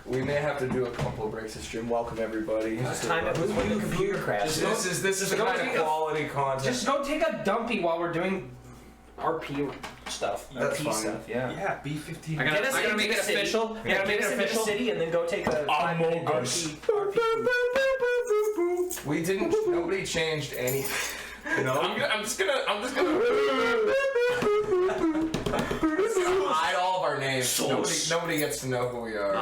We may have to do a couple of breaks to stream. Welcome everybody. This time it was when the computer crashed. This is the kind of quality content. Just go take a dumpy while we're doing RP stuff. That's RP fine. stuff, yeah. Yeah, B15. I gotta make it official. Yeah, make it official. City and then go take a 5-minute RP. We didn't. Nobody changed anything. No. I'm just gonna hide all of our names. Nobody gets to know who we are.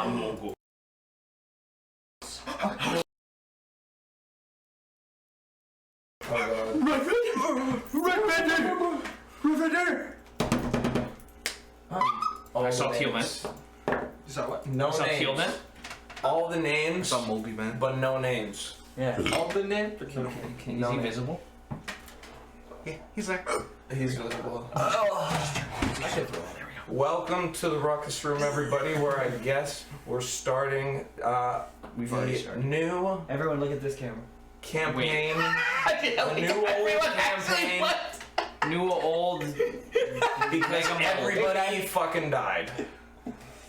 I saw Tealman. You saw what? No names. Tealman? All the names, I saw Moldy Man. but no names. Yeah. All the names, but Is he visible? Yeah, he's like, He's visible. There we go. Welcome to the Ruckus room, everybody. Where I guess we're starting We've already started. new Everyone look at this camera. campaign. The new old campaign. New old. Because everybody fucking died.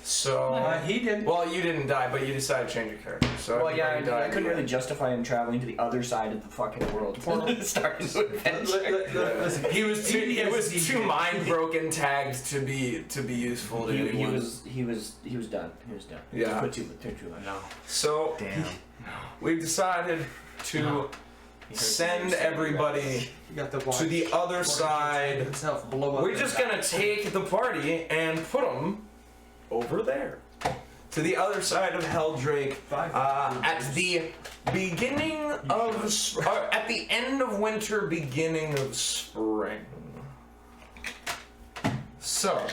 So he didn't. well, you didn't die, but you decided to change your character. So Well, yeah, everybody I died. couldn't really justify him traveling to the other side of the fucking world. Starting to adventure. Listen, He was too mind broken tagged to be useful to anyone. He was done. He was done. Yeah. Put too much. No. So Damn. we've decided to send everybody You got the to the other side. Himself blow up. We're just gonna take the party and put them over there, to the other side of Helldrake, at the beginning of at the end of winter, beginning of spring. So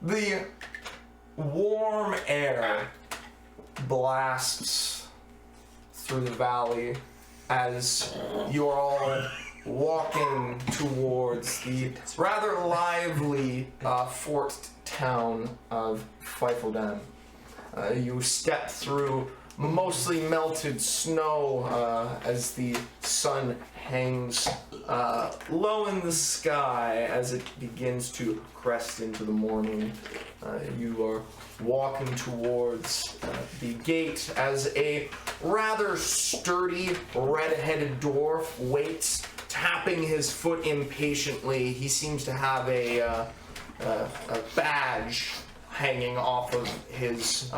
the warm air blasts through the valley as you're all walking towards the rather lively fort town of Pfeiffeldam. You step through mostly melted snow as the sun hangs low in the sky as it begins to crest into the morning. You are walking towards the gate as a rather sturdy red-headed dwarf waits, tapping his foot impatiently. He seems to have a badge hanging off of his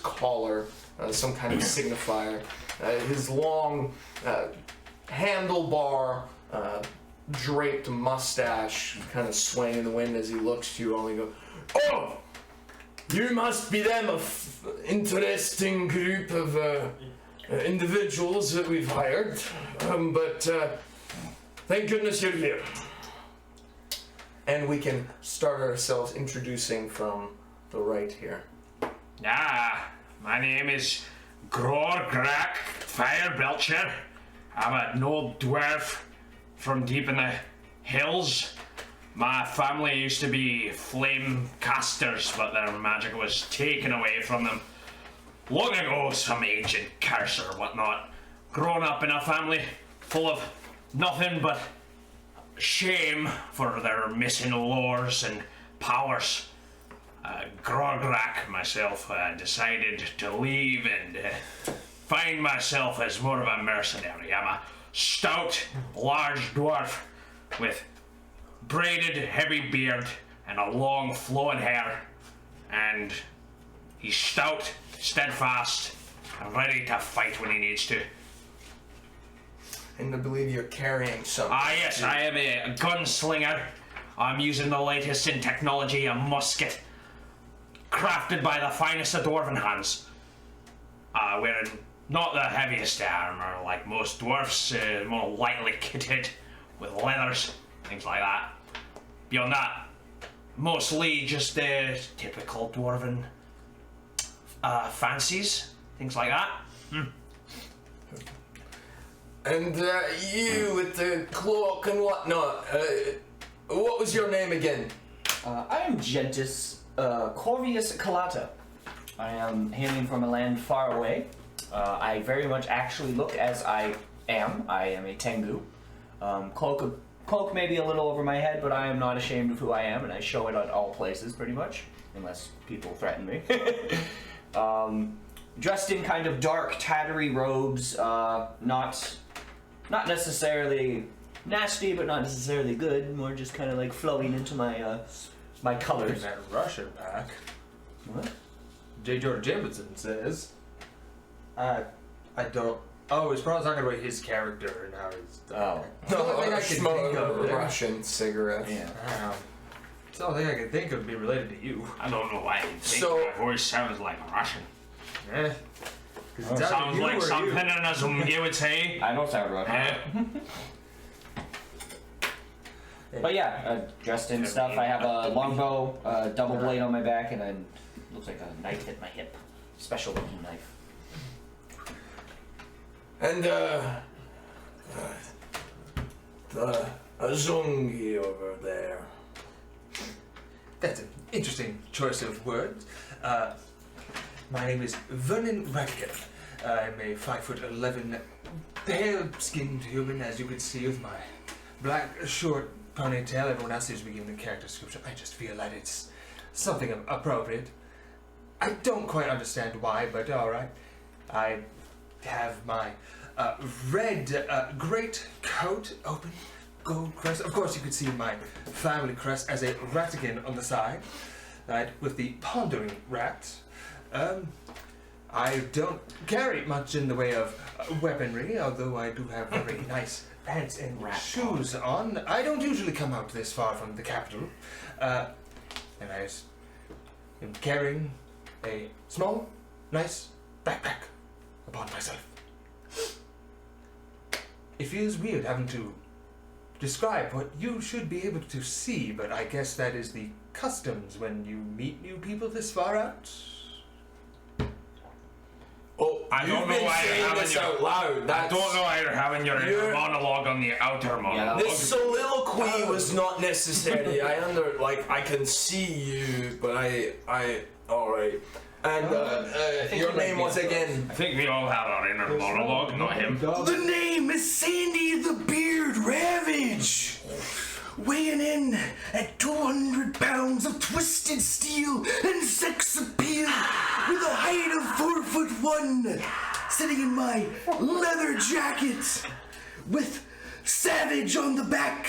collar, some kind of signifier. His long handlebar draped mustache kind of swaying in the wind as he looks to you, only go, "Oh, you must be them interesting group of individuals that we've hired, but thank goodness you're here." And we can start ourselves introducing from the right here. My name is Grorgrak Firebelcher. I'm an old dwarf from deep in the hills. My family used to be flame casters, but their magic was taken away from them long ago, some ancient curse or whatnot. Grown up in a family full of nothing but shame for their missing lores and powers. Grograk, myself, decided to leave and find myself as more of a mercenary. I'm a stout, large dwarf with braided, heavy beard and a long, flowing hair. And he's stout, steadfast, and ready to fight when he needs to. And I believe you're carrying something. Yes, I am a gunslinger. I'm using the latest in technology, a musket, crafted by the finest of dwarven hands. Wearing not the heaviest armor like most dwarfs, more lightly kitted with leathers, things like that. Beyond that, mostly just typical dwarven fancies, things like that. And you with the cloak and whatnot, what was your name again? I am Gentis Corvius Calata. I am hailing from a land far away. I very much actually look as I am. I am a Tengu. Cloak may be a little over my head, but I am not ashamed of who I am, and I show it at all places, pretty much. unless people threaten me. Dressed in kind of dark, tattery robes, not necessarily nasty, but not necessarily good. More just kind of like flowing into my my In colors. that Russian pack, What? J. George Jameson says, I don't. Oh, he's probably talking about his character and how he's. Oh. The only thing I can Smoke think of there. Russian cigarette. Yeah. It's the only thing I can think of would be related to you. I don't know why you think So- my voice sounds like Russian. Eh? Oh. Sounds like something in a Zungi would say. I don't sound Russian. Eh? But yeah, dressed in stuff. I have a longbow, double blade on my back, and then looks like a knife at my hip. Special looking knife. And the Azungi over there. That's an interesting choice of words. My name is Vernon Radcliffe. I'm a 5'11", pale-skinned human, as you can see with my black, short ponytail. Everyone else seems to be giving a character description. I just feel that it's something appropriate. I don't quite understand why, but alright. I have my red great coat open, gold crest. Of course, you can see my family crest as a ratigan on the side, right, with the pondering rat. I don't carry much in the way of weaponry, although I do have very nice pants and shoes on. I don't usually come out this far from the capital, and I am carrying a small, nice backpack upon myself. It feels weird having to describe what you should be able to see, but I guess that is the customs when you meet new people this far out. Oh, I don't you've know been why you're saying having this your- out loud. I don't know why you're having your inner You're- monologue on the outer monologue. This soliloquy was not necessary. I can see you, but all right. And your name was again. I think we all have our inner monologue, not him. The name is Sandy the Beard Ravage, weighing in at 200 pounds of twisted steel and sex appeal, with a height of 4'1", sitting in my leather jacket, with Savage on the back,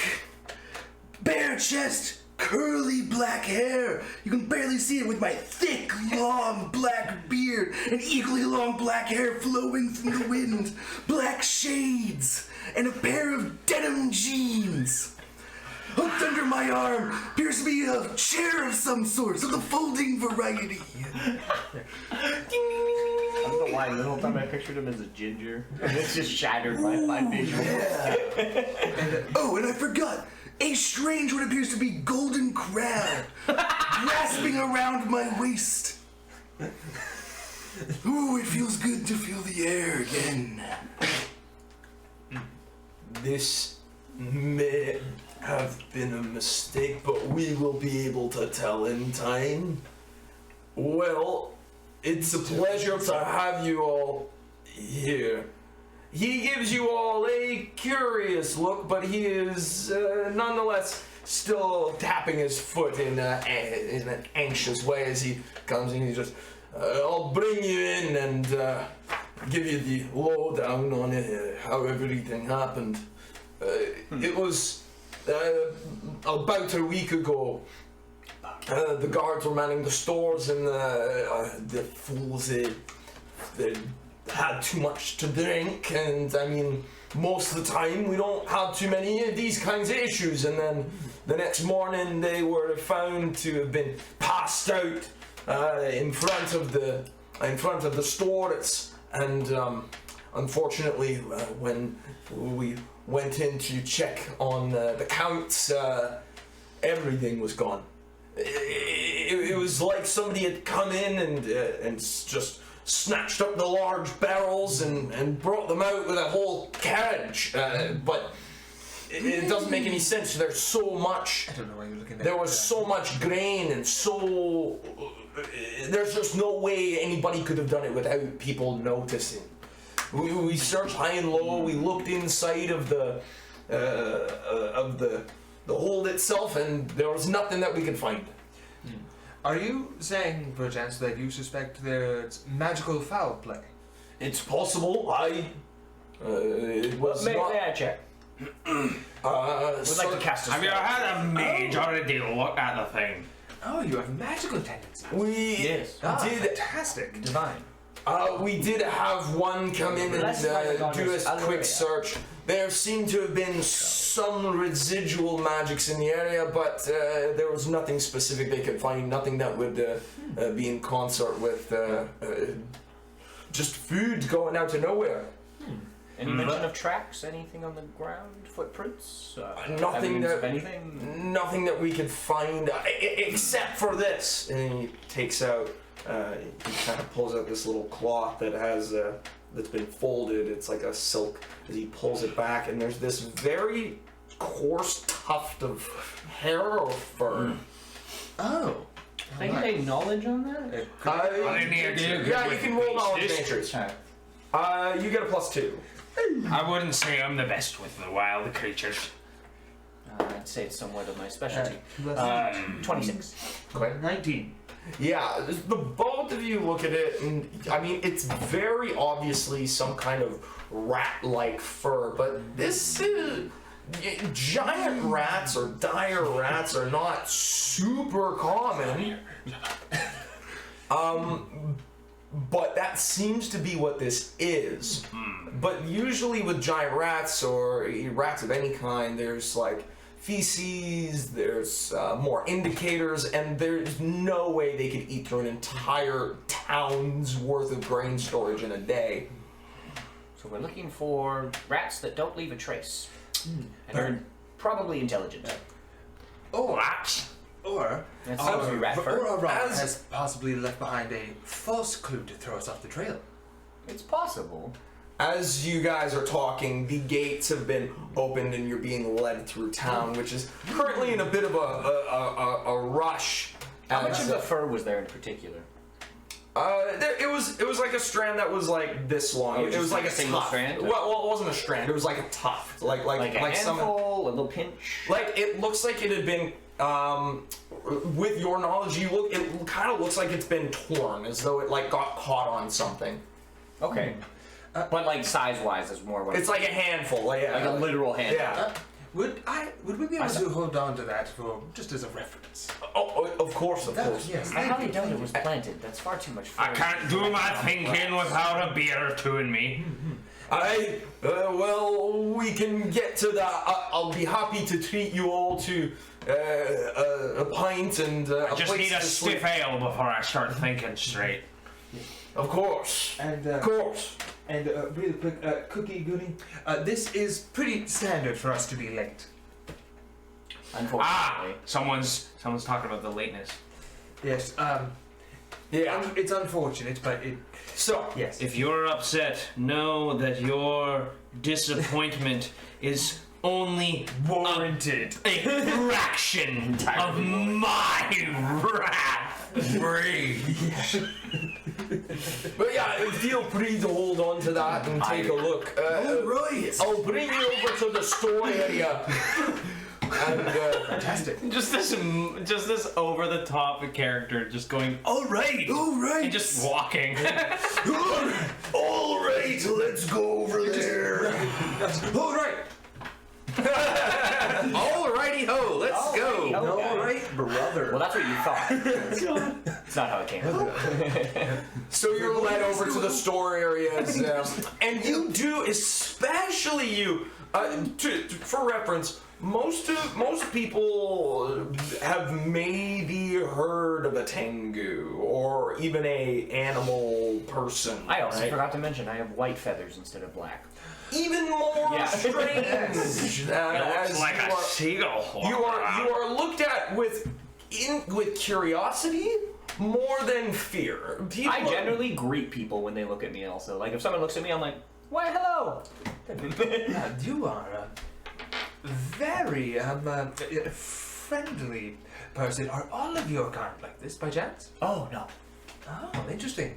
bare chest, curly black hair. You can barely see it with my thick, long black beard and equally long black hair flowing from the wind, black shades, and a pair of denim jeans. Hooked under my arm appears to be a chair of some sort, of the folding variety. I don't know why the whole time I pictured him as a ginger. It's just shattered my visual. Oh, and I forgot. A strange what appears to be golden crab grasping around my waist. Ooh, it feels good to feel the air again. This may have been a mistake, but we will be able to tell in time. Well, it's a pleasure to have you all here. He gives you all a curious look, but he is nonetheless still tapping his foot in an anxious way as he comes in. He just, I'll bring you in and give you the lowdown on it, how everything happened. It was about a week ago. The guards were manning the stores, and the fools they had too much to drink, and I mean, most of the time we don't have too many of these kinds of issues. And then the next morning they were found to have been passed out in front of the store. Unfortunately, when we went in to check on the counts, everything was gone. It was like somebody had come in and just snatched up the large barrels and brought them out with a whole carriage. But it doesn't make any sense. There's so much. I don't know why you're looking at There was so much grain and so. There's just no way anybody could have done it without people noticing. We searched high and low. We looked inside of the hold itself, and there was nothing that we could find. Are you saying, perchance, that you suspect there's magical foul play? It's possible. It was May not. I check? Would like to cast a Have you spell. had a mage already look at the thing? Oh, you have magical tendencies. We Yes. did. Fantastic. Divine. We did have one come in and Less like do a Adonis quick Alleluia. search. There seemed to have been some residual magics in the area, but there was nothing specific they could find. Nothing that would be in consort with just food going out to nowhere. Any mention of tracks? Anything on the ground? Footprints? Nothing evidence that of anything? Nothing that we could find except for this. And he takes out. He kind of pulls out this little cloth that has that's been folded. It's like a silk. As he pulls it back, and there's this very coarse tuft of hair or fur. Oh. Any knowledge on that? Yeah, you can roll knowledge natures. Check. You get a +2. I wouldn't say I'm the best with the wild creatures. I'd say it's somewhat of my specialty. 26. 19. Yeah, the both of you look at it, and I mean, it's very obviously some kind of rat-like fur, but this is. Giant rats or dire rats are not super common. But that seems to be what this is. But usually with giant rats or rats of any kind, there's like feces, there's more indicators, and there's no way they could eat through an entire town's worth of grain storage in a day. So we're looking for rats that don't leave a trace. And are probably intelligent. Or Rats? That seems to be rat fur. or a rat As- has possibly left behind a false clue to throw us off the trail. It's possible. As you guys are talking, the gates have been opened and you're being led through town, which is currently in a bit of a rush. How much as, of the fur was there in particular? it was like a strand that was like this long. Oh, It just was like like a a single tuft. strand? Well, it wasn't a strand. It was like a tuft, like Like a handful, a little pinch? like it looks like it had been. With your knowledge, it kind of looks like it's been torn, as though it like got caught on something. Okay. But like size-wise, is more what It's like a handful, like, like a literal handful. yeah. Would we be able to hold on to that for just as a reference? Oh, of course, of course. Yes. I highly doubt it was planted. That's far too much fur. I can't do my thinking without a beer or two in me. Well, we can get to that. I'll be happy to treat you all to a pint and I a just place need a to sleep. stiff ale before I start thinking straight. Of course. And Of course. And really quick, Cookie Goody, this is pretty standard for us to be late. Unfortunately. Someone's talking about the lateness. Yes. Yeah. It's unfortunate, but it. So, Yes. If you're upset, know that your disappointment is only warranted. a fraction of my wrath. but yeah, feel free to hold on to that and take a look. Right. I'll bring you over to the store area. And Fantastic. Just this over the top character just going, all right, and just walking. all right, let's go over there. All right. Alrighty ho, let's go. All right, brother. Well, that's what you thought. It's not how it came out. So you're led over to the store areas, and you do, especially you. For reference, most people have maybe heard of a tengu or even a animal person. I also right? forgot to mention I have white feathers instead of black. Even more Yeah. strange. It as looks like you a are- seagull. You are looked at with curiosity more than fear. People I generally greet people when they look at me also. Like if someone looks at me, I'm like, why hello. You are a very friendly person. Are all of your kind like this by chance? Oh no. Oh, interesting.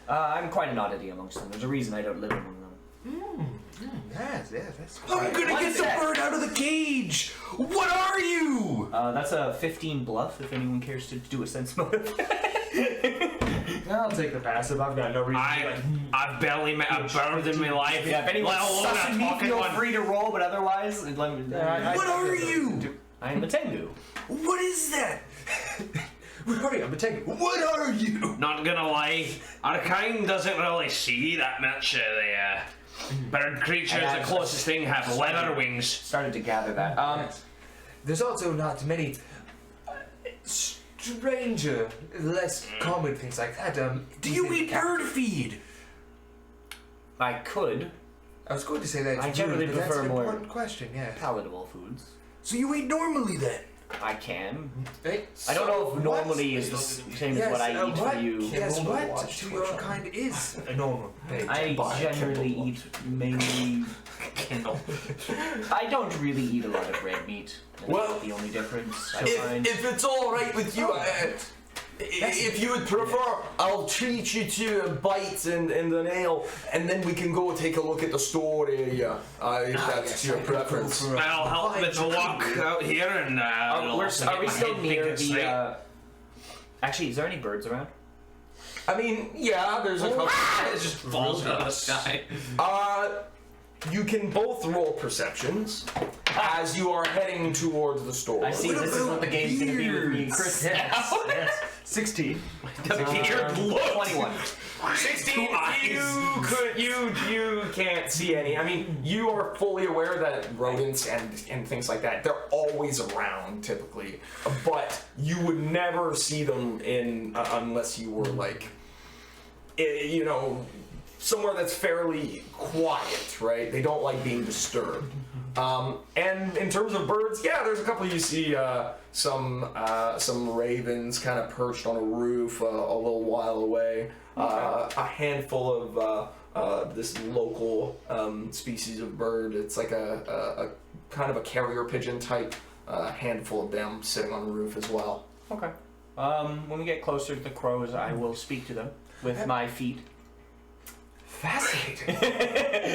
I'm quite an oddity amongst them. There's a reason I don't live among them. Yes, that's I'm gonna get the bird out of the cage! What are you? That's a 15 bluff, if anyone cares to do a sense motive. I'll take the passive. I've got no reason I've barely met a bird in my life. Yeah, if anyone's let alone sussing a me, talking feel one. free to roll, but otherwise, let me... What are you? I am a Tengu. What is that? Hurry, I'm taking. What are you? Not gonna lie, our kind doesn't really see that much of the bird creatures. And The closest thing have leather wings. Started to gather that. There's also not many stranger, less common things like that. Do you eat bird feed? I could. I was going to say that. I generally but that's prefer an more- important question. Yeah. Palatable foods. So you eat normally then? I can. Hey, I don't know so if normally is the same as what I eat what, for you. Yes, what to your kind is a normal thing? I generally eat mainly Kindle. I don't really eat a lot of red meat. That's Well, the only difference I find. If it's all right with you, if you would prefer, I'll treat you to a bite and an ale, and then we can go take a look at the store area. If that's your preference. I'll help with the walk out here and Are we still near the? Actually, is there any birds around? I mean, yeah, there's a couple. It just falls out of the sky. You can both roll perceptions as you are heading towards the store. I see. What This is about what the game's gonna be with me and Chris now. 16. Weird look. 21. 16. You can't see any. I mean, you are fully aware that rodents and things like that, they're always around typically, but you would never see them in unless you were like, somewhere that's fairly quiet, right? They don't like being disturbed. And in terms of birds, yeah, there's a couple you see. Some ravens kind of perched on a roof a little while away. A handful of this local species of bird. It's like a kind of a carrier pigeon type. Handful of them sitting on the roof as well. Okay. When we get closer to the crows, I will speak to them with my feet. Fascinating.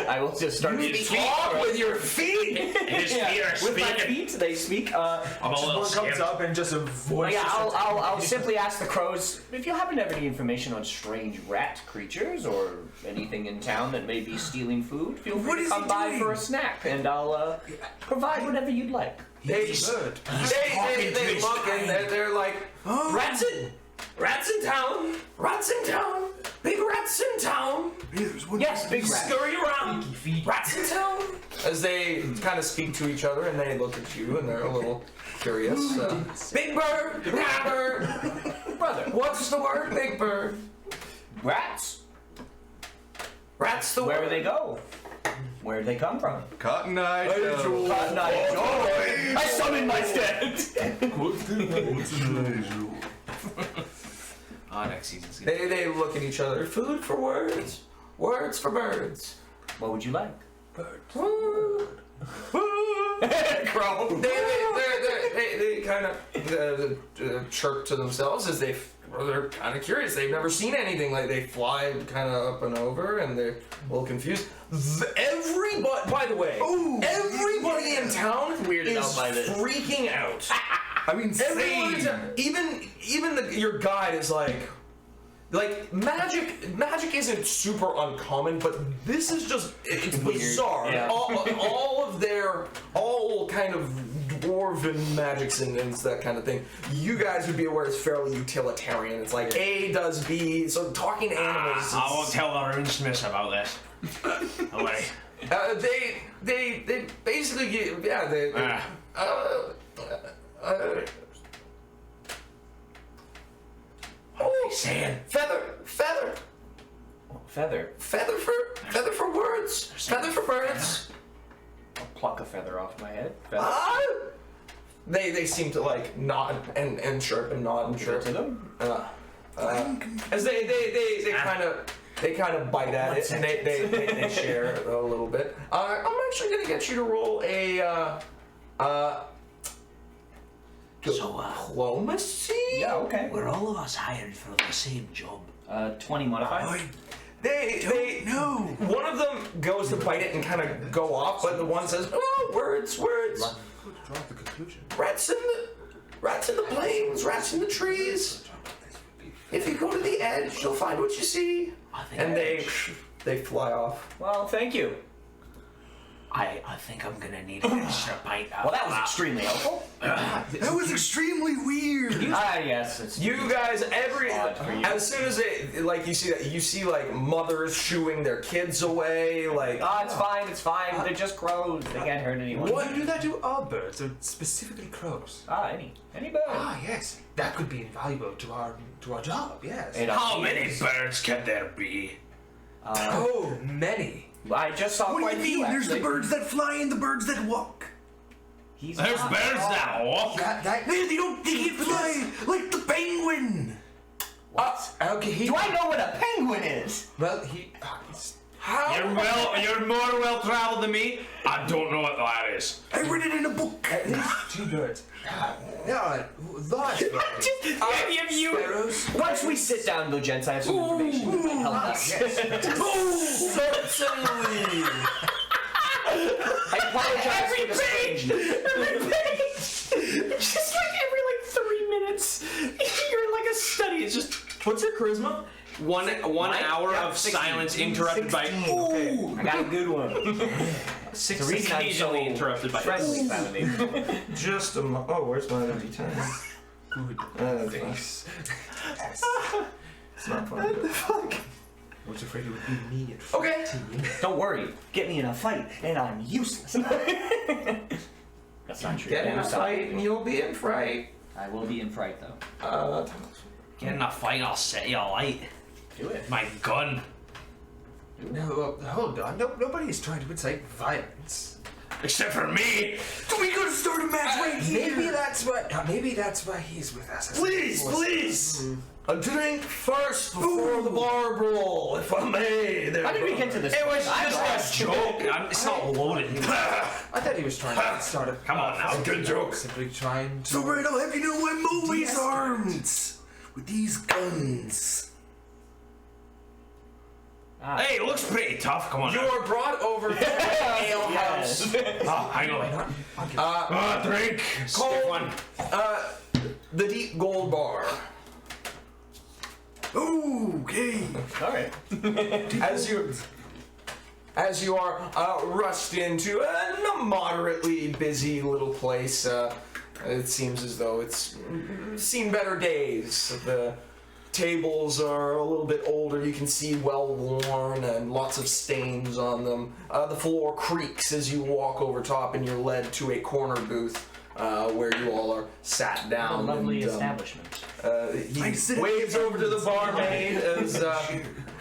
I will just start speaking. Talk with your feet. His feet are With my speaking. feet, they speak. I'm a little One comes scared. up and just a voice. Yeah, I'll simply ask the crows if you happen to have any information on strange rat creatures or anything in town that may be stealing food. Feel What free to is come he by doing? for a snack, and I'll provide whatever you'd like. They bird. look and they're like, rats in town, big rats in town. Yes, big rat. Scurry around, rats in town. As they kind of speak to each other and they look at you and they're a little curious. Big bird, rat bird, Brother, what's the word, big bird? rats. Rat's the Where word. do they go? Where do they come from? Cotton Eye Joe. Cotton Eye Joe. I summon my stand. Next season's gonna They look at each other. Food for words, words for birds. What would you like? Crow. They kind of chirp to themselves as they're kind of curious. They've never seen anything like. They fly kind of up and over, and they're a little confused. Everybody, by the way, everybody in town Weirded is out by this. freaking out. I mean, Everyone in same. town, even your guide is like magic isn't super uncommon, but this is just it's bizarre. Yeah. All kind of dwarven magics and that kind of thing. You guys would be aware it's fairly utilitarian. It's like A does B, so talking to animals. I won't tell the runesmiths about this. Away. They basically get, saying. feather for words, feather for birds. I'll pluck a feather off my head. Feather. They seem to like nod and chirp and nod and Give it chirp. to them. As they kind of bite at it and they share a little bit. I'm actually gonna get you to roll a diplomacy. Yeah, okay. We're all of us hired for the same job. 20 modified. They No. One of them goes to bite it and kind of go off, but the one says, "Oh, words. Draw the conclusion. Rats in the plains, rats in the trees. If you go to the edge, you'll find what you see." And they fly off. Well, thank you. I think I'm gonna need an extra bite. Well, that was extremely helpful. That was extremely weird. Yes. It's You guys, odd for you. as soon as they, like, you see like mothers shooing their kids away, like, Oh, it's fine. They're just crows. They can't hurt anyone. Why do that to all birds, or specifically crows? Any bird. Yes, that could be invaluable to our job. Yes. How many birds can there be? Oh, many. I just saw What quite do a you few. mean? There's the actually. birds that fly and the birds that walk. He's There's not birds wrong. that walk. They can't fly like the penguin. Okay, Do I know what a penguin is? Well, he's You're more well traveled than me. I don't know what that is. I read it in a book. at least 2 birds. Yeah, large birds. Sparrows. Once we sit down, though, gents, I have some information that might help us. certainly. I apologize for the strangeness. Just like every 3 minutes, you're like a study. It's just what's your charisma? One hour Yeah, of 16. silence interrupted by I got a good one. The reason I'm so occasionally interrupted by friendly salivating. Just a oh, where's my D10? Good face. It's not fun. What the fuck? I was afraid it would be me at Okay. 14. Don't worry, get me in a fight, and I'm useless. That's not true. Get in a fight and you'll be in fright. I will be in fright, though. Get in a fight, I'll set you alight. Do it. My gun. No, hold on. Nobody's trying to incite violence. Except for me. We gotta start a match right here. Maybe that's why he's with us. Please. A drink first before the bar brawl, if I may. How did we get to this? It was point? just a joke. It's not loaded. I thought he was trying to start a. Come on now, good joke. Simply trying to. So right, I'll have you know I'm always Yes. armed with these guns. Hey, it looks pretty tough. Come on. You are brought over to the ale house. Oh, hang on. Drink. Cole. Stick one. The Deep Gold Bar. Okay. All right. As you are rushed into a moderately busy little place, it seems as though it's seen better days. The tables are a little bit older. You can see well worn and lots of stains on them. The floor creaks as you walk over top, and you're led to a corner booth where you all are sat down. A lovely and, establishment. He waves over to the barmaid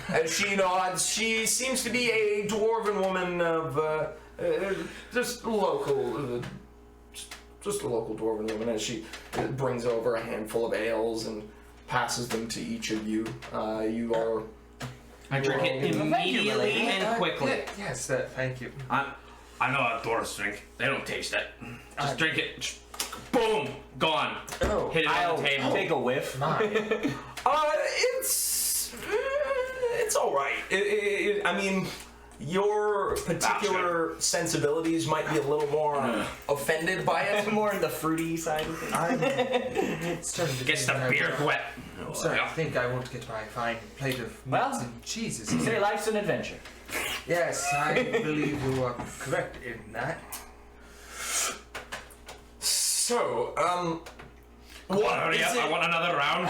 as she nods. She seems to be a dwarven woman of just a local dwarven woman. As she brings over a handful of ales and passes them to each of you. You are. I drink it immediately and quickly. Yes, thank you. I know how dwarves drink. They don't taste it. Just drink it. Just boom, gone. Oh, Hit it on the table. Take a whiff. It's all right. I mean, your particular sensibilities might be a little more offended by it. More in the fruity side of things. I'm starting to Gets the think beard wet. I'm starting to think I won't get my fine plate of meats Well, and cheeses. Say life's an adventure. Yes, I believe you are correct in that. So, Hurry up, I want another round.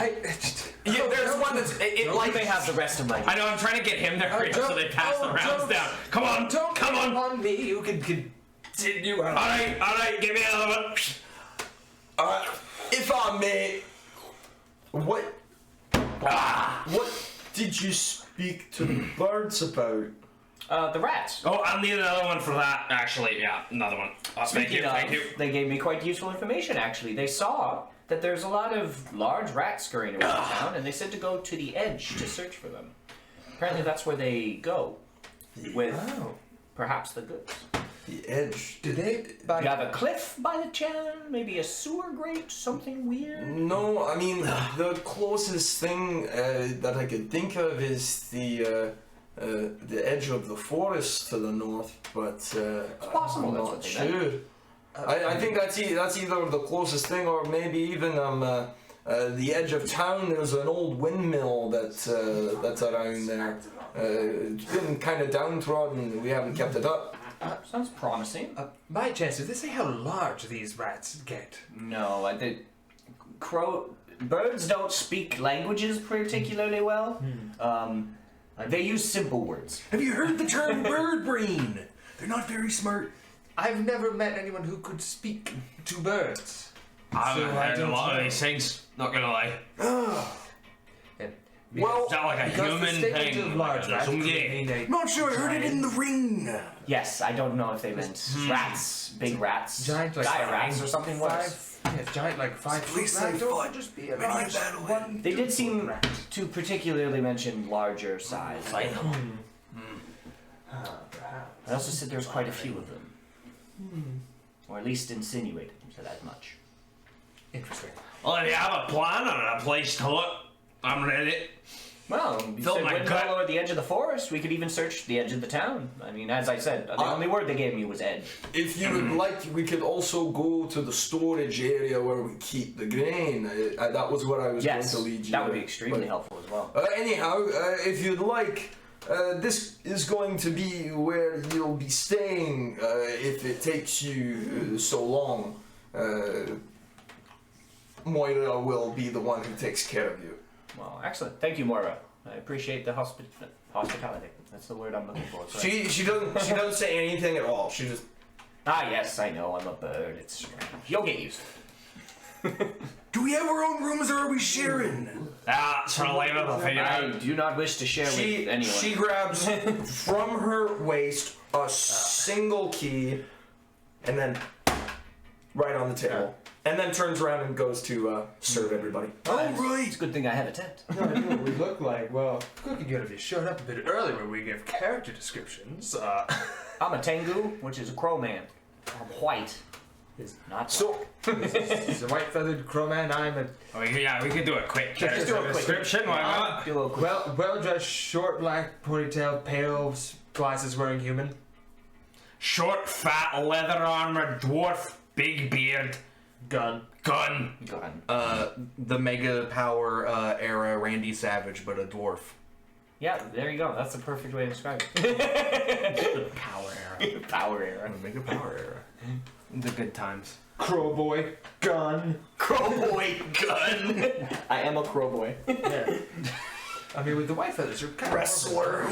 there's one that's Like they have the rest of my. I know, I'm trying to get him to hurry up so they pass the rounds down. Come on, come on. On me, you can continue. Alright, give me another one. if I may, what did you speak to the birds about? The rats. Oh, I'll need another one for that, actually. Yeah, another one. Thank you, thank you. They gave me quite useful information, actually. They saw that there's a lot of large rats scurrying around town, and they said to go to the edge to search for them. Apparently that's where they go, with perhaps the goods. The edge. Do they? You have a cliff by the channel, maybe a sewer grate, something weird? No, I mean, the closest thing that I could think of is the the edge of the forest to the north, but it's possible I'm that's not what they sure. I think that's either the closest thing, or maybe even the edge of town. There's an old windmill that's around there. It's been kind of downtrodden. We haven't kept it up. Sounds promising. By chance, did they say how large these rats get? No, birds don't speak languages particularly well. They use simple words. Have you heard the term bird brain? They're not very smart. I've never met anyone who could speak to birds. I've So I heard a don't lot of know. these things, not gonna lie. Well, Is that like a because the human statement thing? of large Like rats some could gay? mean a Not sure. I heard it in the ring. Yes, I don't know if they meant rats, big rats, giant like dire rats, or something worse. Giant like 5 Please foot rat, say or fought just be a many a large battle one. They did seem rat. to particularly mention larger size. Like, I also said there was quite a few of them, or at least insinuated to that much. Interesting. Well, if you have a plan or a place to look, I'm ready. Well, you Fill said my windmill gut. or the edge of the forest. We could even search the edge of the town. I mean, as I said, the only word they gave me was edge. if you would like, we could also go to the storage area where we keep the grain. That was where I was Yes, going to lead you. that would be extremely But, helpful as well. anyhow, if you'd like, this is going to be where you'll be staying if it takes you so long. Moira will be the one who takes care of you. Well, excellent. Thank you, Moira. I appreciate the hospitality. That's the word I'm looking for. Correct. She doesn't say anything at all. She just Ah, yes, I know. I'm a bird. It's strange. You'll get used to it. Do we have our own rooms or are we sharing? That's for later to figure I out. do not wish to share with anyone. she grabs from her waist a single key, and then right on the table, and then turns around and goes to serve everybody. All It's right. a good thing I have a tent. No idea what we look like. Well, cookie good if you showed up a bit earlier when we give character descriptions. I'm a Tengu, which is a crow man. I'm white. Not So He's a white feathered crow man. I'm a We could do a quick Just do a quick description. Why not? do a quick. well dressed, short black ponytail, pale glasses wearing human. Short, fat, leather armored dwarf, big beard, Gun. gun. gun. The Mega Power era Randy Savage, but a dwarf. Yeah, there you go. That's the perfect way to describe it. Power era. Power era. The Mega Power era. The good times. Crow boy. Gun. Crowboy gun. I am a crowboy. Yeah. I mean, with the white feathers, you're kind Wrestler.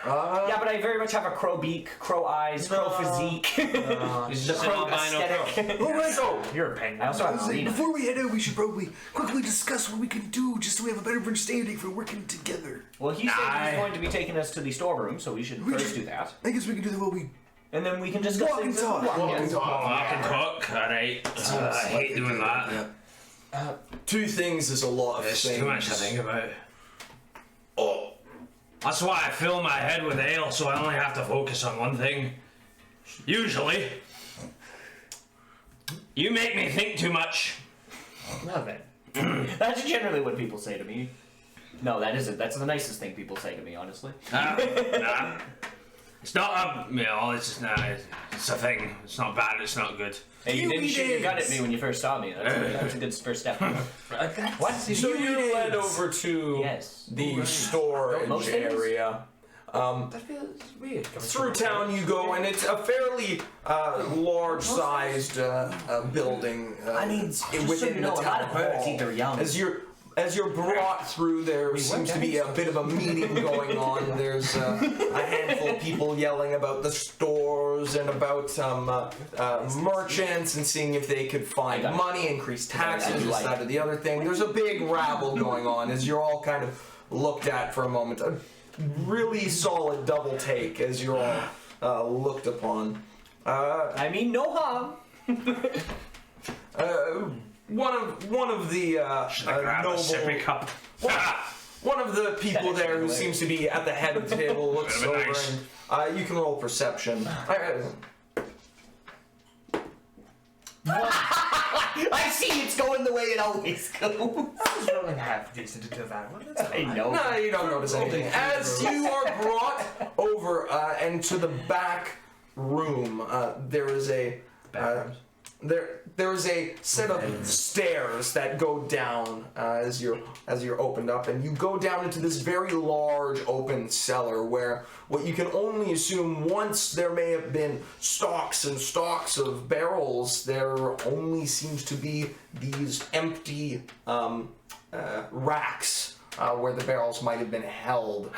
Yeah, but I very much have a crow beak, crow eyes, crow physique. He's The just an crow albino crow. aesthetic. All right. so You're a penguin. I also I have was a saying, arena. before we head out, we should probably quickly discuss what we can do, just so we have a better understanding for working together. Well, he said he was going to be taking us to the storeroom, so we should first do that. I guess we can do that while we And then we can discuss walk and things. talk. Yes. Walk and talk. Alright. I hate doing that. two things is a lot of It's things. too much to think about. Oh, That's why I fill my head with ale, so I only have to focus on one thing. Usually. You make me think too much. Well then. That's generally what people say to me. No, that isn't. That's the nicest thing people say to me, honestly. Nah. It's not it's just, it's a thing. It's not bad, it's not good. Hey, you didn't Kiwi shoot your gun at days. me when you first saw me. That's a good first step. What? so you led over to Yes. the storage Most things. area. That feels weird. Through town you go, and it's a fairly large-sized building. I mean, just so within you know, the a lot town of birds hall. eat their young. As you're brought through, there seems to be a bit of a meeting going on. There's a handful of people yelling about the stores and about merchants and seeing if they could find money, increase taxes, this, that, or the other thing. There's a big rabble going on as you're all kind of looked at for a moment. A really solid double take as you're all looked upon. I mean, no harm. One of the Grab a sippy noble, cup. one of the people there who seems to be at the head of the table looks That'd be over nice. and you can roll perception. I see, it's going the way it always goes. I was rolling half decent into that one. That's I fine. know. No, you don't notice anything. As you are brought over into the back room, there is a there is a set of stairs that go down as you're opened up, and you go down into this very large open cellar where what you can only assume once there may have been stocks and stocks of barrels, there only seems to be these empty racks where the barrels might have been held.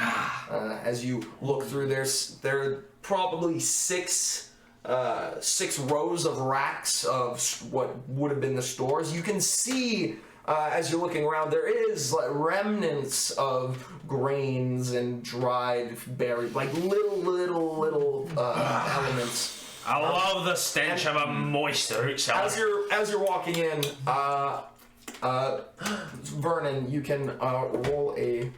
As you look through, there are probably six rows of racks of what would have been the stores. You can see as you're looking around, there is like remnants of grains and dried berries, like little elements. I love the stench of a moist root cellar. As you're walking in, Vernon, you can roll a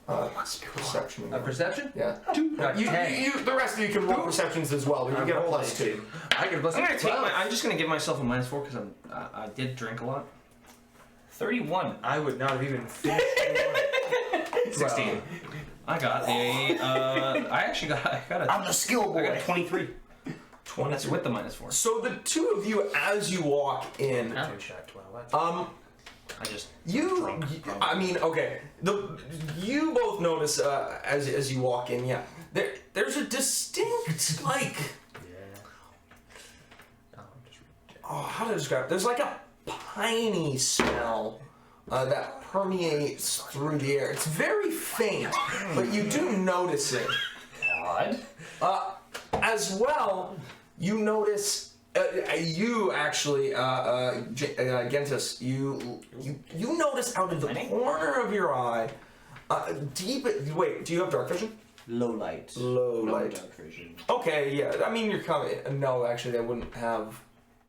perception. A perception? Yeah. 2. The rest of you can roll perceptions as well, but you get a +2. I get a +2. I'm just gonna give myself a -4 because I did drink a lot. 31. I would not have even finished. 16. I got a. I got a. I'm the skill I got boy. a 23. That's with the -4. So the two of you, as you walk in, Two shot 12. I just. I mean, okay. You both notice as you walk in, yeah. There's a distinct like. Oh, how to describe it? There's like a piney smell that permeates through the air. It's very faint, but you do notice it. Odd. As well, you notice. You actually, Gentis, you notice out of the corner of your eye, wait, do you have dark vision? Low light. Low No light. dark vision. Okay, yeah. I mean, you're coming. No, actually, they wouldn't have.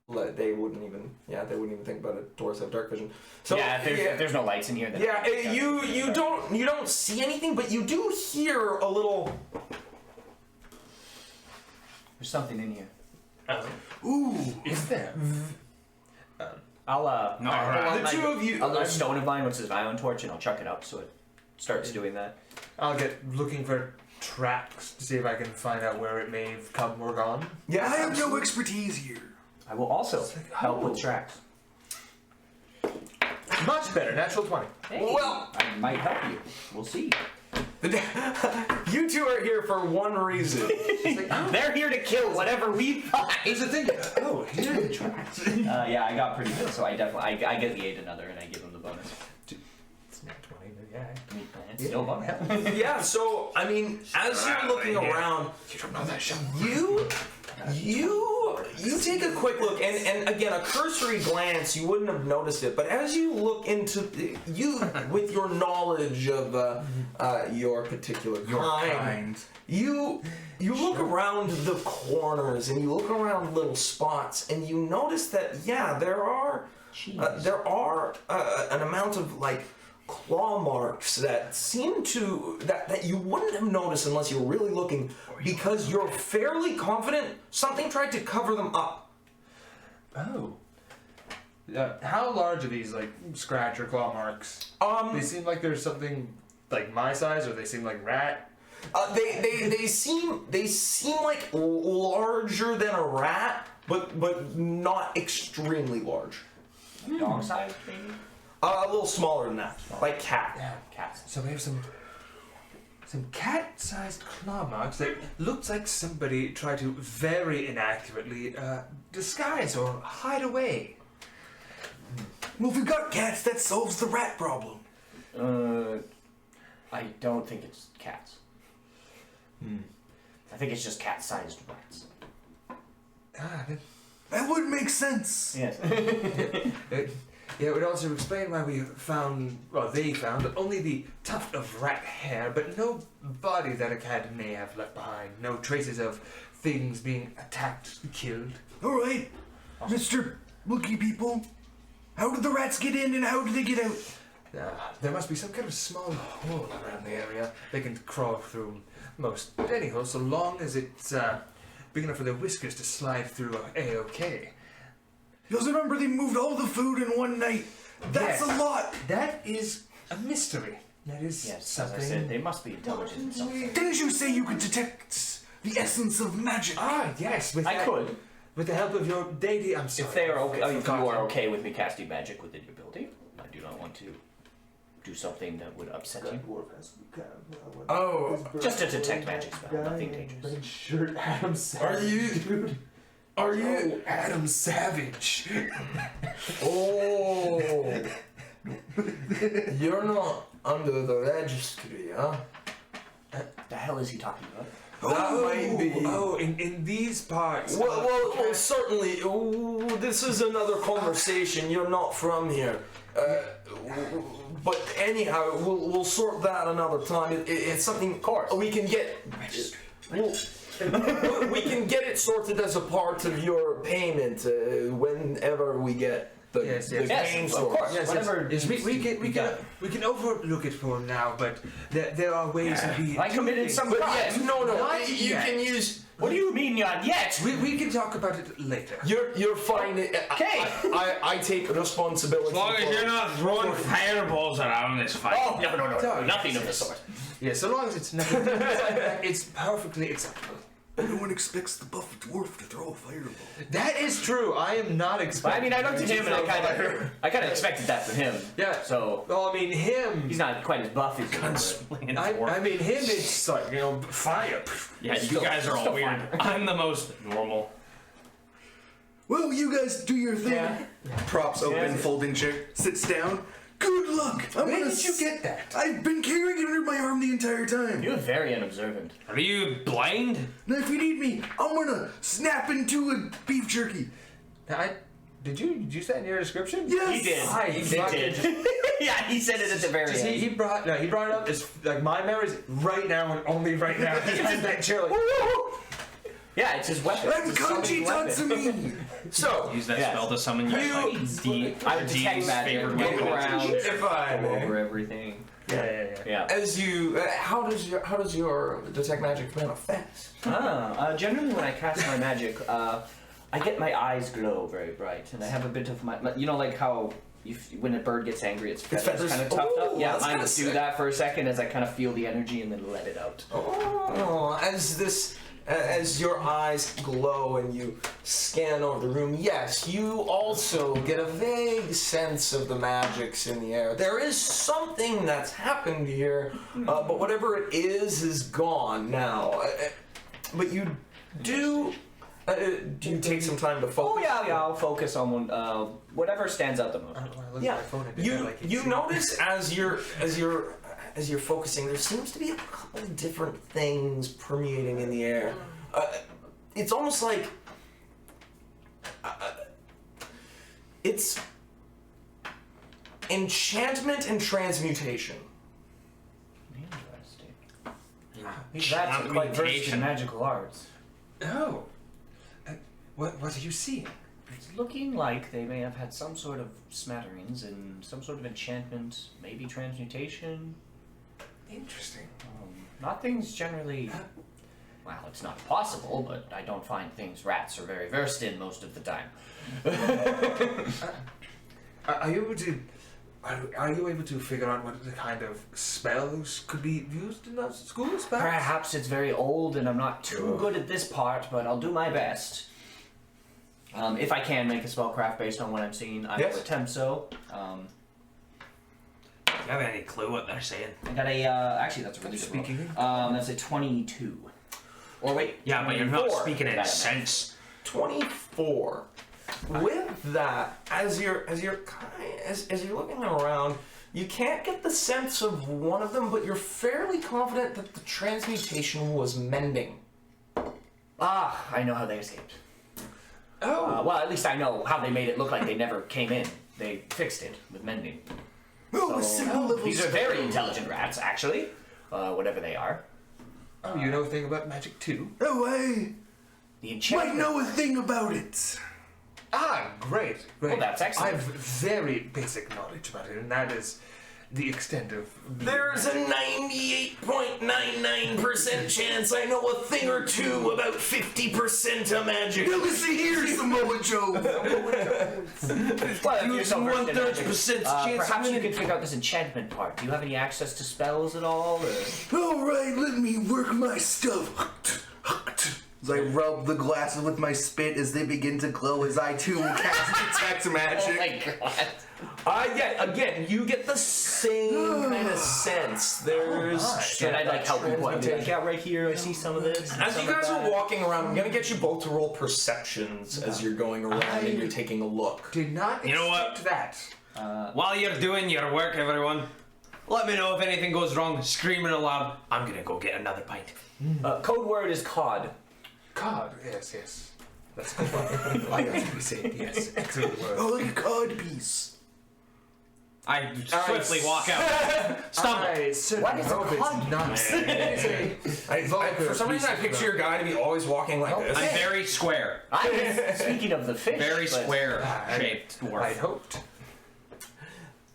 They wouldn't even. Yeah, they wouldn't even think about it. Dwarves have dark vision. So Yeah, if there's no lights in here. Then yeah. You don't see anything, but you do hear a little. There's something in here. Ooh, is there? I'll No, The two of you. a little stone of mine, which is my own torch, and I'll chuck it up so it starts doing that. I'll get looking for tracks to see if I can find out where it may have come or gone. Yeah, I have no expertise here. I will also help with tracks. Much better, natural 20. Hey, Well- I might help you. We'll see. You two are here for one reason. They're here to kill whatever we find. Here's the thing. Oh, here are the tracks. Yeah, I got pretty good, so I definitely I get the aid another, and I give them the bonus. It's not 20, but yeah. It's still a bonus. Yeah. So I mean, as you're looking around, You don't know that shit. You take a quick look, and again, a cursory glance, you wouldn't have noticed it, but as you look into with your knowledge of your particular kind, you look around the corners and you look around little spots, and you notice that there are an amount of like claw marks that seem to that you wouldn't have noticed unless you were really looking, because you're fairly confident something tried to cover them up. Oh. How large are these, like, scratch or claw marks? They seem like there's something like my size, or they seem like rat. They seem like larger than a rat, but not extremely large. Dog size, maybe? A little smaller than that, like cat. Yeah. Cats. So we have some cat-sized claw marks that looks like somebody tried to very inaccurately disguise or hide away. Well, if we've got cats, that solves the rat problem. I don't think it's cats. I think it's just cat-sized rats. That would make sense. Yes. It would also explain why they found only the tuft of rat hair, but no body that a cat may have left behind. No traces of things being attacked, killed. All right, Mr. Looky People, how did the rats get in and how did they get out? There must be some kind of small hole around the area. They can crawl through most any hole, so long as it's big enough for their whiskers to slide through A-OK. Because remember, they moved all the food in one night. That's Yes. a lot. That is a mystery. That is Yes, as something. I said, they must be intelligent in some way. Didn't you say you could detect the essence of magic? Yes. I could. With the help of your deity, I'm sorry. If they are okay, I've if you are forgotten. okay with me casting magic within your building, I do not want to do something that would upset you. Oh, Just to detect magic spell, nothing dangerous. Shirt Adam are you? dude. Are you? Adam Savage. Oh, you're not under the registry, huh? The hell is he talking about? That might be. Oh, in these parts. Well, certainly. Ooh, this is another conversation. You're not from here. But anyhow, we'll sort that another time. It's something. Of course. We can get. We can get it sorted as a part of your payment whenever we get the Yes, the yes. game Yes, of sorted. course. Whatever. Yes, needs to be done. we can overlook it for now, but there are ways to be. I committed some But crime. yes, no, Not you yet. can use. What do you mean not yet? We can talk about it later. You're fine. Okay. I take responsibility. As long as for- you're not throwing fireballs around, it's fine. Oh, no, Sorry. nothing of the sort. Yeah, so long as it's nothing, it's perfectly acceptable. No one expects the buff dwarf to throw a fireball. That is true. I am not But I expecting. mean, I looked at him and I kind of expected that from him. Yeah. So Well, I mean, him. he's not quite as buff as you. but- I mean, him. It's like fire. Yeah, you Still- guys are all still weird. fine. I'm the most normal. Well, you guys do your thing. Yeah. Props open, Yeah. folding chair, sits down. Good luck. Where did you get that? I've been carrying it under my arm the entire time. You're very unobservant. Are you blind? Now, if you need me, I'm gonna snap into a beef jerky. Did you say in your description? Yes. He did. He did. Yeah, he said it at the very end. He brought it up. It's like my memories right now and only right now. He has that chair like. Yeah, it's his weapon. I'm It's a summoning Kanji weapon. Tatsumi. So, Use that Yes. spell to summon you. I would detect magic, look around, if I go may, over everything. Yeah. as you, how does your detect magic manifest? Generally when I cast my magic, I get my eyes glow very bright, and I have a bit of my, like how when a bird gets angry, its feathers feathers- kind of tucked up. Ooh, Yeah, that's mine kinda do sick. that for a second as I kind of feel the energy and then let it out. Oh, as your eyes glow and you scan over the room, yes, you also get a vague sense of the magics in the air. There is something that's happened here, but whatever it is gone now. But you do. Do you take some time to focus? Oh yeah, I'll focus on one, whatever stands out the most. Yeah. You notice as you're focusing, there seems to be a couple of different things permeating in the air. It's almost like it's enchantment and transmutation. Interesting. That's quite versed in Transmutation. magical arts. Oh. What are you seeing? It's looking like they may have had some sort of smatterings and some sort of enchantment, maybe transmutation. Interesting. Nothing's generally. Well, it's not possible, but I don't find things rats are very versed in most of the time. Are you able to figure out what the kind of spells could be used in those school spells? Perhaps it's very old and I'm not too good at this part, but I'll do my best. If I can make a spellcraft based on what I'm seeing, I Yes. will attempt so. Do you have any clue what they're saying? I got a, actually that's a really good roll. Speaking. That's a 22. Or wait. Yeah, but you're not 24. speaking in That sense. 24. With that, as you're looking around, you can't get the sense of one of them, but you're fairly confident that the transmutation was mending. Ah, I know how they escaped. Oh. Well, at least I know how they made it look like they never came in. They fixed it with mending. Oh, a single level These are very spell. intelligent rats, actually. Whatever they are. Oh, you know a thing about magic too? Oh, I The might enchantment. know a thing about it. Ah, great. Well, that's excellent. I have very basic knowledge about it, and that is the extent of. There's a 98.99% chance I know a thing or two about 50% of magic. Listen here, Samoa Joe. Well, if you're so versed in magic, 1/3% chance. perhaps you could figure out this enchantment part. Do you have any access to spells at all? Or? All right, let me work my stuff. As I rub the glasses with my spit as they begin to glow, as I too cast detect magic. Oh my god. Yeah, again, you get the same kind of sense. There's. Should I like help you point me like, yeah, right here, I see some of this. As you guys are walking around, I'm gonna get you both to roll perceptions as you're going around and you're taking a look. Did not You know what? expect that. While you're doing your work, everyone, let me know if anything goes wrong. Screaming aloud. I'm gonna go get another pint. Code word is cod. Cod. Yes. That's good. I have to be saying yes. Excellent word. Oh, like a cod piece. I swiftly walk out. Stumble. What is a cod? For some reason, I picture your guy to be always walking like this. I'm very square. I was speaking of the fish. Very but square-shaped dwarf. I hoped.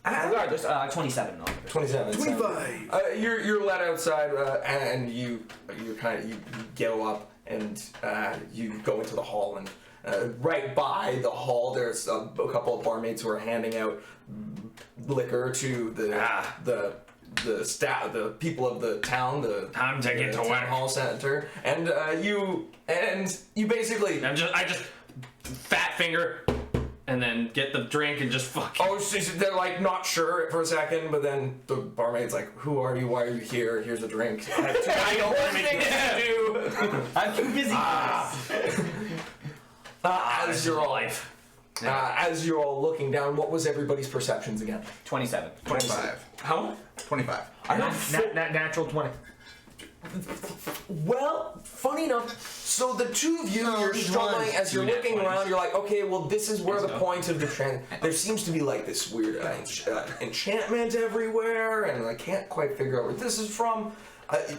Regardless, 27. 27. 25. You're led outside, and you go up and you go into the hall, and right by the hall, there's a couple of barmaids who are handing out liquor to the people of the town, Time to get to town work. hall center, and you basically. I just fat finger, and then get the drink and just fucking. Oh, so they're like not sure for a second, but then the barmaid's like, "Who are you? Why are you here? Here's a drink." I don't want anything to do. I'm too busy. As you're all as you're all looking down, what was everybody's perceptions again? 27. 25. How? 25. Natural 20. Well, funny enough, so the two of you, you're struggling as you're looking around. You're like, okay, well, this is where the point of the trend. There seems to be like this weird enchantment everywhere, and I can't quite figure out where this is from.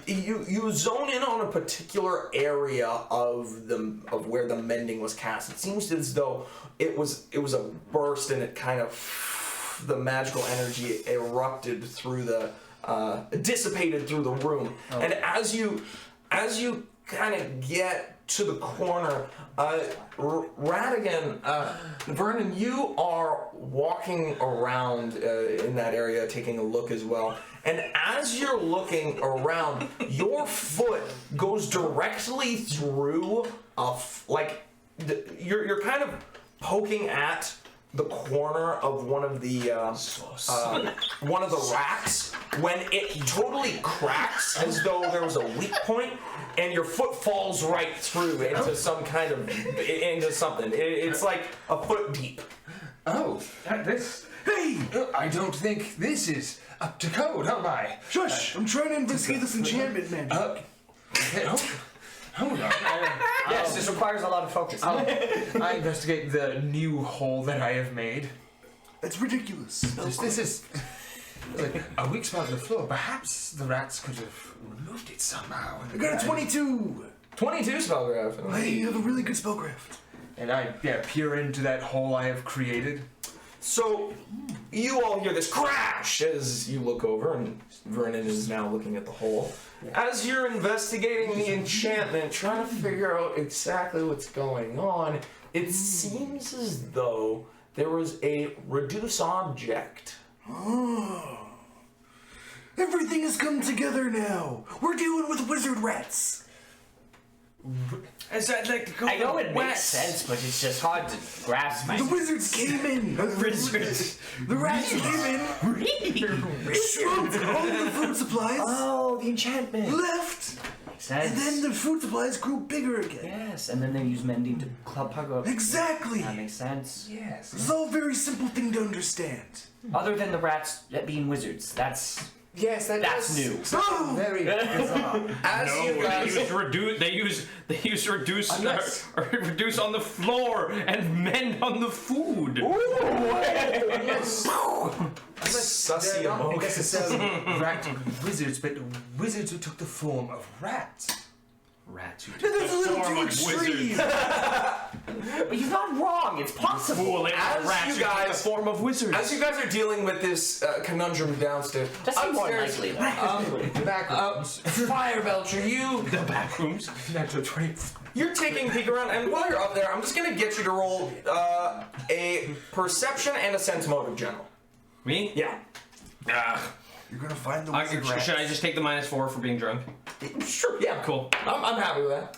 You zone in on a particular area of where the mending was cast. It seems as though it was a burst, and it kind of the magical energy erupted through the dissipated through the room. Oh. And as you kind of get to the corner, Radigan, Vernon, you are walking around in that area, taking a look as well. And as you're looking around, your foot goes directly through you're kind of poking at the corner of one of the racks when it totally cracks as though there was a weak point, and your foot falls right through into something. It's like a foot deep. Oh, this. Hey! I don't think this is up to code, am I? Shush! I'm trying to investigate this enchantment magic. Hold on. Yes, this requires a lot of focus. I investigate the new hole that I have made. That's ridiculous. This is like a weak spot on the floor. Perhaps the rats could have removed it somehow. I got a 22. 22 spellcraft. I have a really good spellcraft. And I peer into that hole I have created. So, you all hear this crash as you look over, and Vernon is now looking at the hole. As you're investigating the enchantment, trying to figure out exactly what's going on, it seems as though there was a reduce object. Oh. Everything has come together now. We're dealing with wizard rats. As I'd like to call I know it makes wet. sense, but it's just hard to grasp. The wizards came in. The rats came in. Smoked all of the food supplies. Oh, the enchantment. Left. Makes sense. And then the food supplies grew bigger again. Yes, and then they use mending to plug up. Exactly. That makes sense. Yes. It's all a very simple thing to understand. Other than the rats being wizards, that's That's new. Oh! Very bizarre. As you guys, They use reduce reduce on the floor and mend on the food. Sussy They're not emotions. necessarily rat wizards, but wizards who took the form of rats. rats who That's a take the little form too of extreme. wizards. But he's not wrong. It's possible. Fool, it As rats you who take the guys- form of wizards. As you guys are dealing with this conundrum downstairs, Does seem more upstairs, likely though. Back Fire Belcher, the back rooms. natural 20. you're taking a peek around, and while you're up there, I'm just gonna get you to roll a perception and a sense motive general. Me? Yeah. You're gonna find the wizard rat. Should I just take the -4 for being drunk? Sure. Yeah. Cool. I'm happy with that.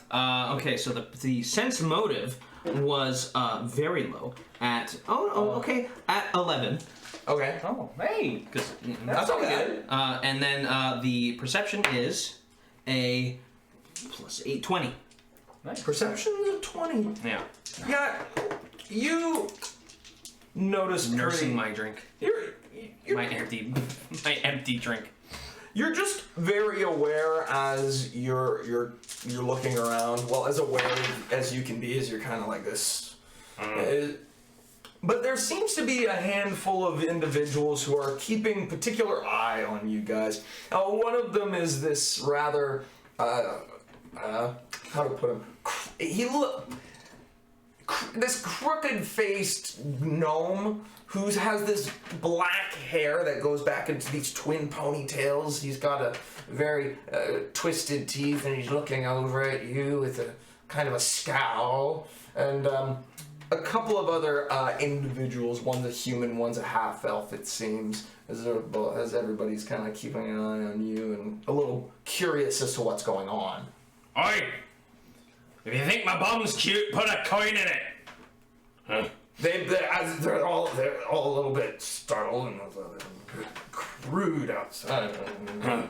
Okay, so the sense motive was very low at at 11. Okay. Oh, hey. Because That's all good. and then the perception is a +8, 20. Nice. Perception's a 20. Yeah. Yeah. You notice Nursing my drink. You're My empty drink. You're just very aware as you're looking around. Well, as aware as you can be, as you're kind of like this. But there seems to be a handful of individuals who are keeping particular eye on you guys. One of them is this rather, how to put him? This crooked-faced gnome who has this black hair that goes back into these twin ponytails. He's got a very twisted teeth, and he's looking over at you with a kind of a scowl. And a couple of other individuals. One's a human, one's a half-elf, it seems, as everybody's kind of keeping an eye on you and a little curious as to what's going on. Oi! If you think my bum's cute, put a coin in it. Huh? They're all a little bit startled and a bit crude outside.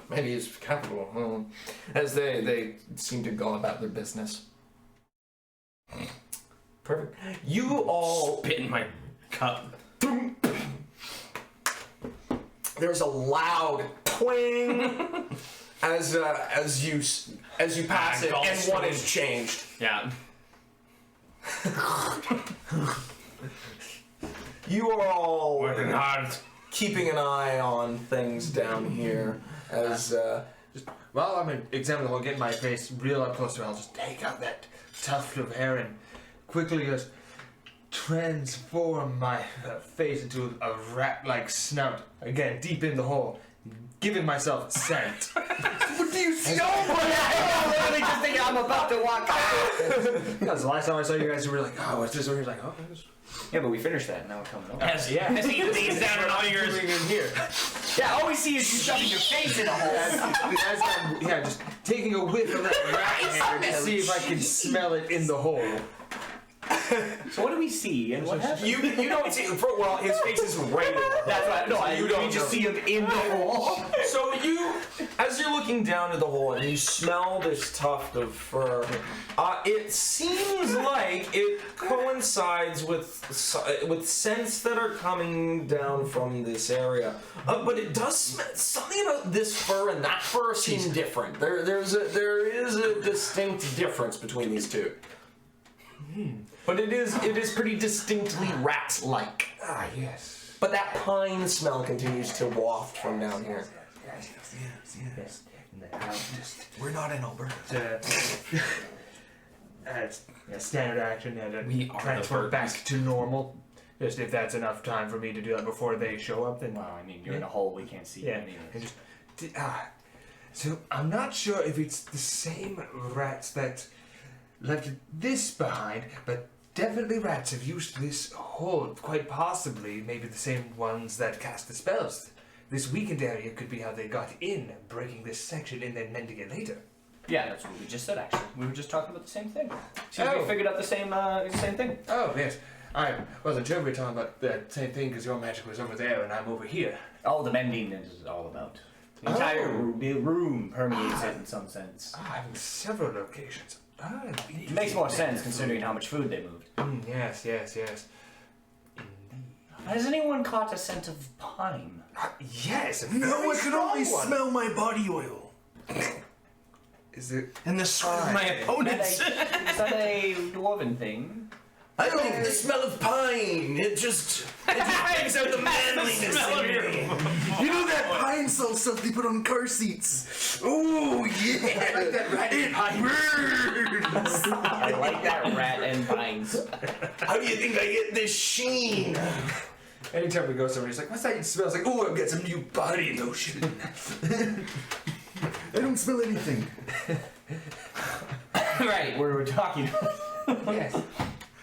Maybe it's capital. As they seem to go about their business. Perfect. You all Spit in my cup. There's a loud twang as you pass it, and one is changed. Yeah. You are all Working hard. keeping an eye on things down here as Just while I'm examining the hole, getting my face real up close to it, I'll just take out that tuft of hair and quickly just transform my face into a rat-like snout. Again, deep in the hole, giving myself scent. What do you see? I'm literally just thinking I'm about to walk out. Because the last time I saw you guys, you were like, "Oh, what's this?" And you're like, "Oh, this." Yeah, but we finished that. Now we're coming over. As he leans down and all yours. In here. Yeah, all we see is you shoving your face in a hole. As I'm, just taking a whiff of that rat hair to see if I can smell it in the hole. So what do we see and what happens? you don't see. Well, his face is right in the That's right. No, you don't we just know. see him in the hole. So as you're looking down at the hole and you smell this tuft of fur, it seems like it coincides with scents that are coming down from this area. But it does something about this fur and that fur seem different. There is a distinct difference between these two. But it is pretty distinctly rat-like. Ah, yes. But that pine smell continues to waft from down here. Yes. And then I'll just We're not in Alberta. standard action and We are transfer the back to normal. Just if that's enough time for me to do that before they show up, then Well, I mean, you're in a hole. We can't see you yeah. anyways. And just so I'm not sure if it's the same rats that left this behind, but definitely rats have used this hole. Quite possibly, maybe the same ones that cast the spells. This weakened area could be how they got in, breaking this section and then mending it later. Yeah, that's what we just said. Actually, we were just talking about the same thing. See, Oh. we figured out the same thing. Oh yes, I wasn't sure if we were talking about the same thing because your magic was over there and I'm over here. All the mending is all about. The entire room permeates it in some sense. I'm in several locations. It makes more sense considering how much food they moved. Yes. Has anyone caught a scent of pine? Yes. a No, very I can only strong one. smell my body oil. Is it? And the sweat of my Is opponents. that a dwarven thing? I don't like the smell of pine. It just brings out the manliness in me. You know that pine salt stuff they put on car seats? Oh, yeah. Like that rat and pine. Burns. I like that rat and vines. How do you think I get this sheen? Anytime we go somewhere, he's like, what's that smell? It's like, oh, I've got some new body lotion. I don't smell anything. Right, where we're talking. Yes.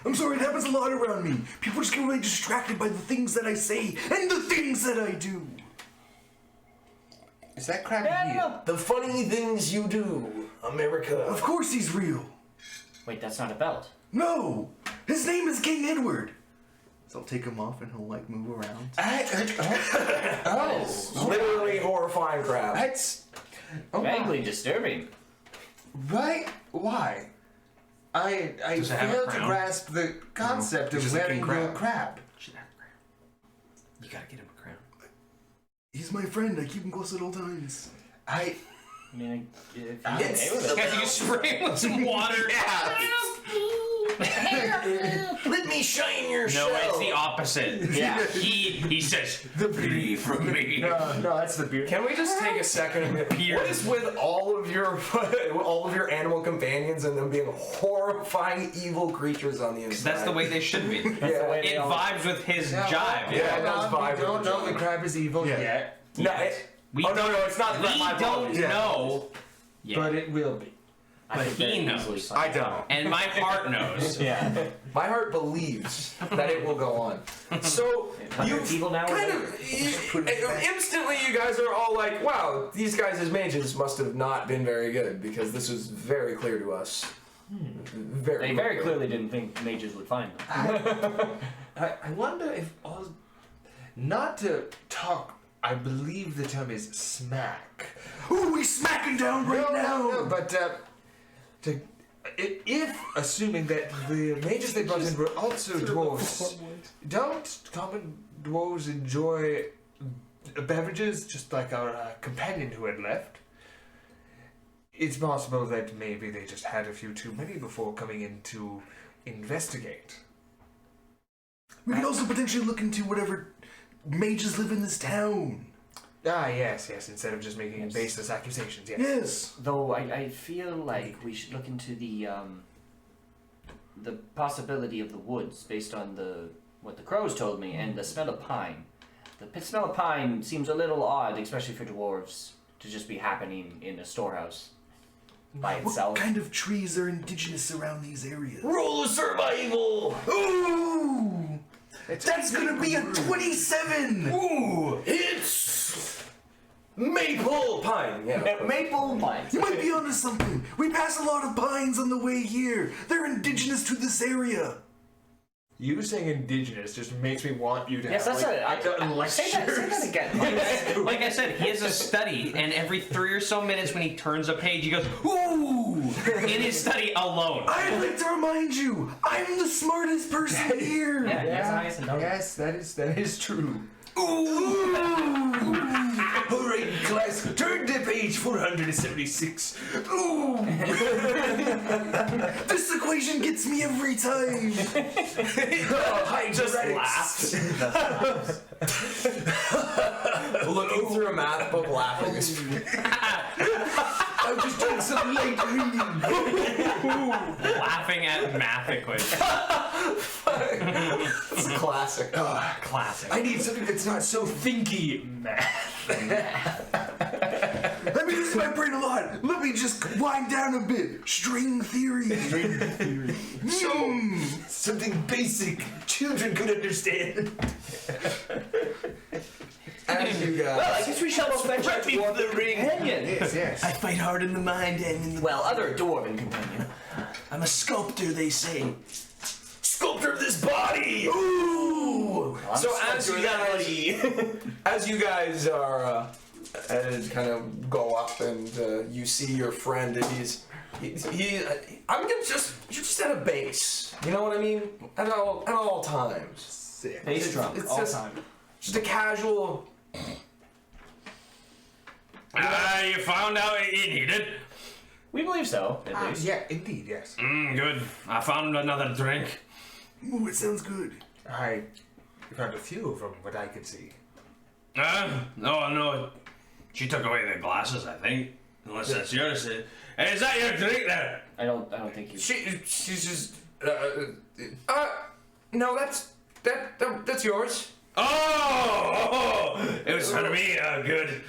I'm sorry, it happens a lot around me. People just get really distracted by the things that I say and the things that I do. Is that crab Yeah. The funny things you do, America. Of course he's real. Wait, that's not a belt. No, his name is King Edward. So I'll take him off and he'll like move around. Literally horrifying crap. That's... Oh, Vaguely disturbing. right? Why? I Does it have a fail to crown? grasp the concept He's of just a wearing king your crab. crab. You gotta get him a crown. He's my friend. I keep him close at all times. I mean, if you're It's okay with it. Guys, you spray him with some water. Let me shine your No, shell. it's the opposite. Yeah. He says, the pee from me. no, that's the beard. Can we just take a second and what is with all of your animal companions and them being horrifying evil creatures on the inside? That's the way they should be. Yeah. way It they all- vibes with his jive. Yeah, it does vibe We don't with know the the crab is evil yet, No, We oh no, it's not. We my don't apologies. Yeah. know yet. but it will be. I But think he very knows. easily I find don't. out. And my heart knows. Yeah. My heart believes that it will go on. So you evil now, kind or of instantly, you guys are all like, "Wow, these guys as mages must have not been very good," because this was very clear to us. They very clearly didn't think mages would find them. I wonder if all... Not to talk, I believe the term is smack. Ooh, we smacking down right now. No, but if assuming that the mages they brought in were also dwarves, don't common dwarves enjoy beverages just like our companion who had left? It's possible that maybe they just had a few too many before coming in to investigate. We could also potentially look into whatever mages live in this town. Ah, yes, instead of just making baseless accusations, yes. Yes. Though I feel like we should look into the possibility of the woods based on what the crows told me and the smell of pine. The smell of pine seems a little odd, especially for dwarves, to just be happening in a storehouse by What itself. kind of trees are indigenous around these areas? Roll of survival. Ooh! That's gonna be a 27! Ooh, it's maple pine. Yeah. Maple pines. You might be onto something. We pass a lot of pines on the way here. They're indigenous to this area. You saying indigenous just makes me want you to Yes, have that's like, say that again. Like I said, he has a study, and every 3 or so minutes when he turns a page, he goes, ooh, in his study alone. I'd like to remind you, I'm the smartest person here. Yeah, yes, highest and Yes, that is true. Ooh! Alright, class, turn to page 476. Ooh! This equation gets me every time. I just laughed. Looking through a math book, laughing. I'm just doing some light reading. Laughing at math equations. It's classic. Classic. I need something that's not so thinky, math. I've been using my brain a lot. Let me just wind down a bit. String theory. Something basic children could understand. As you guys. Well, I guess we shall fetch our dwarven companion. Yes. I fight hard in the mind and in the... Well, other dwarven companion. I'm a sculptor, they say. Sculptor of this body. Ooh! So as you guys are kind of go up and you see your friend and I'm gonna you're just at a base. You know what I mean? At all times. Sick. Base drunk It's all just- time. Just a casual. You found out what you needed? We believe so, at least. Yeah, indeed, yes. Good. I found another drink. Ooh, it sounds good. I found a few from what I could see. No. She took away the glasses, I think. Unless that's yours. Hey, is that your drink there? I don't think you. She's just. No, that's yours. Oh, it was for me. Good.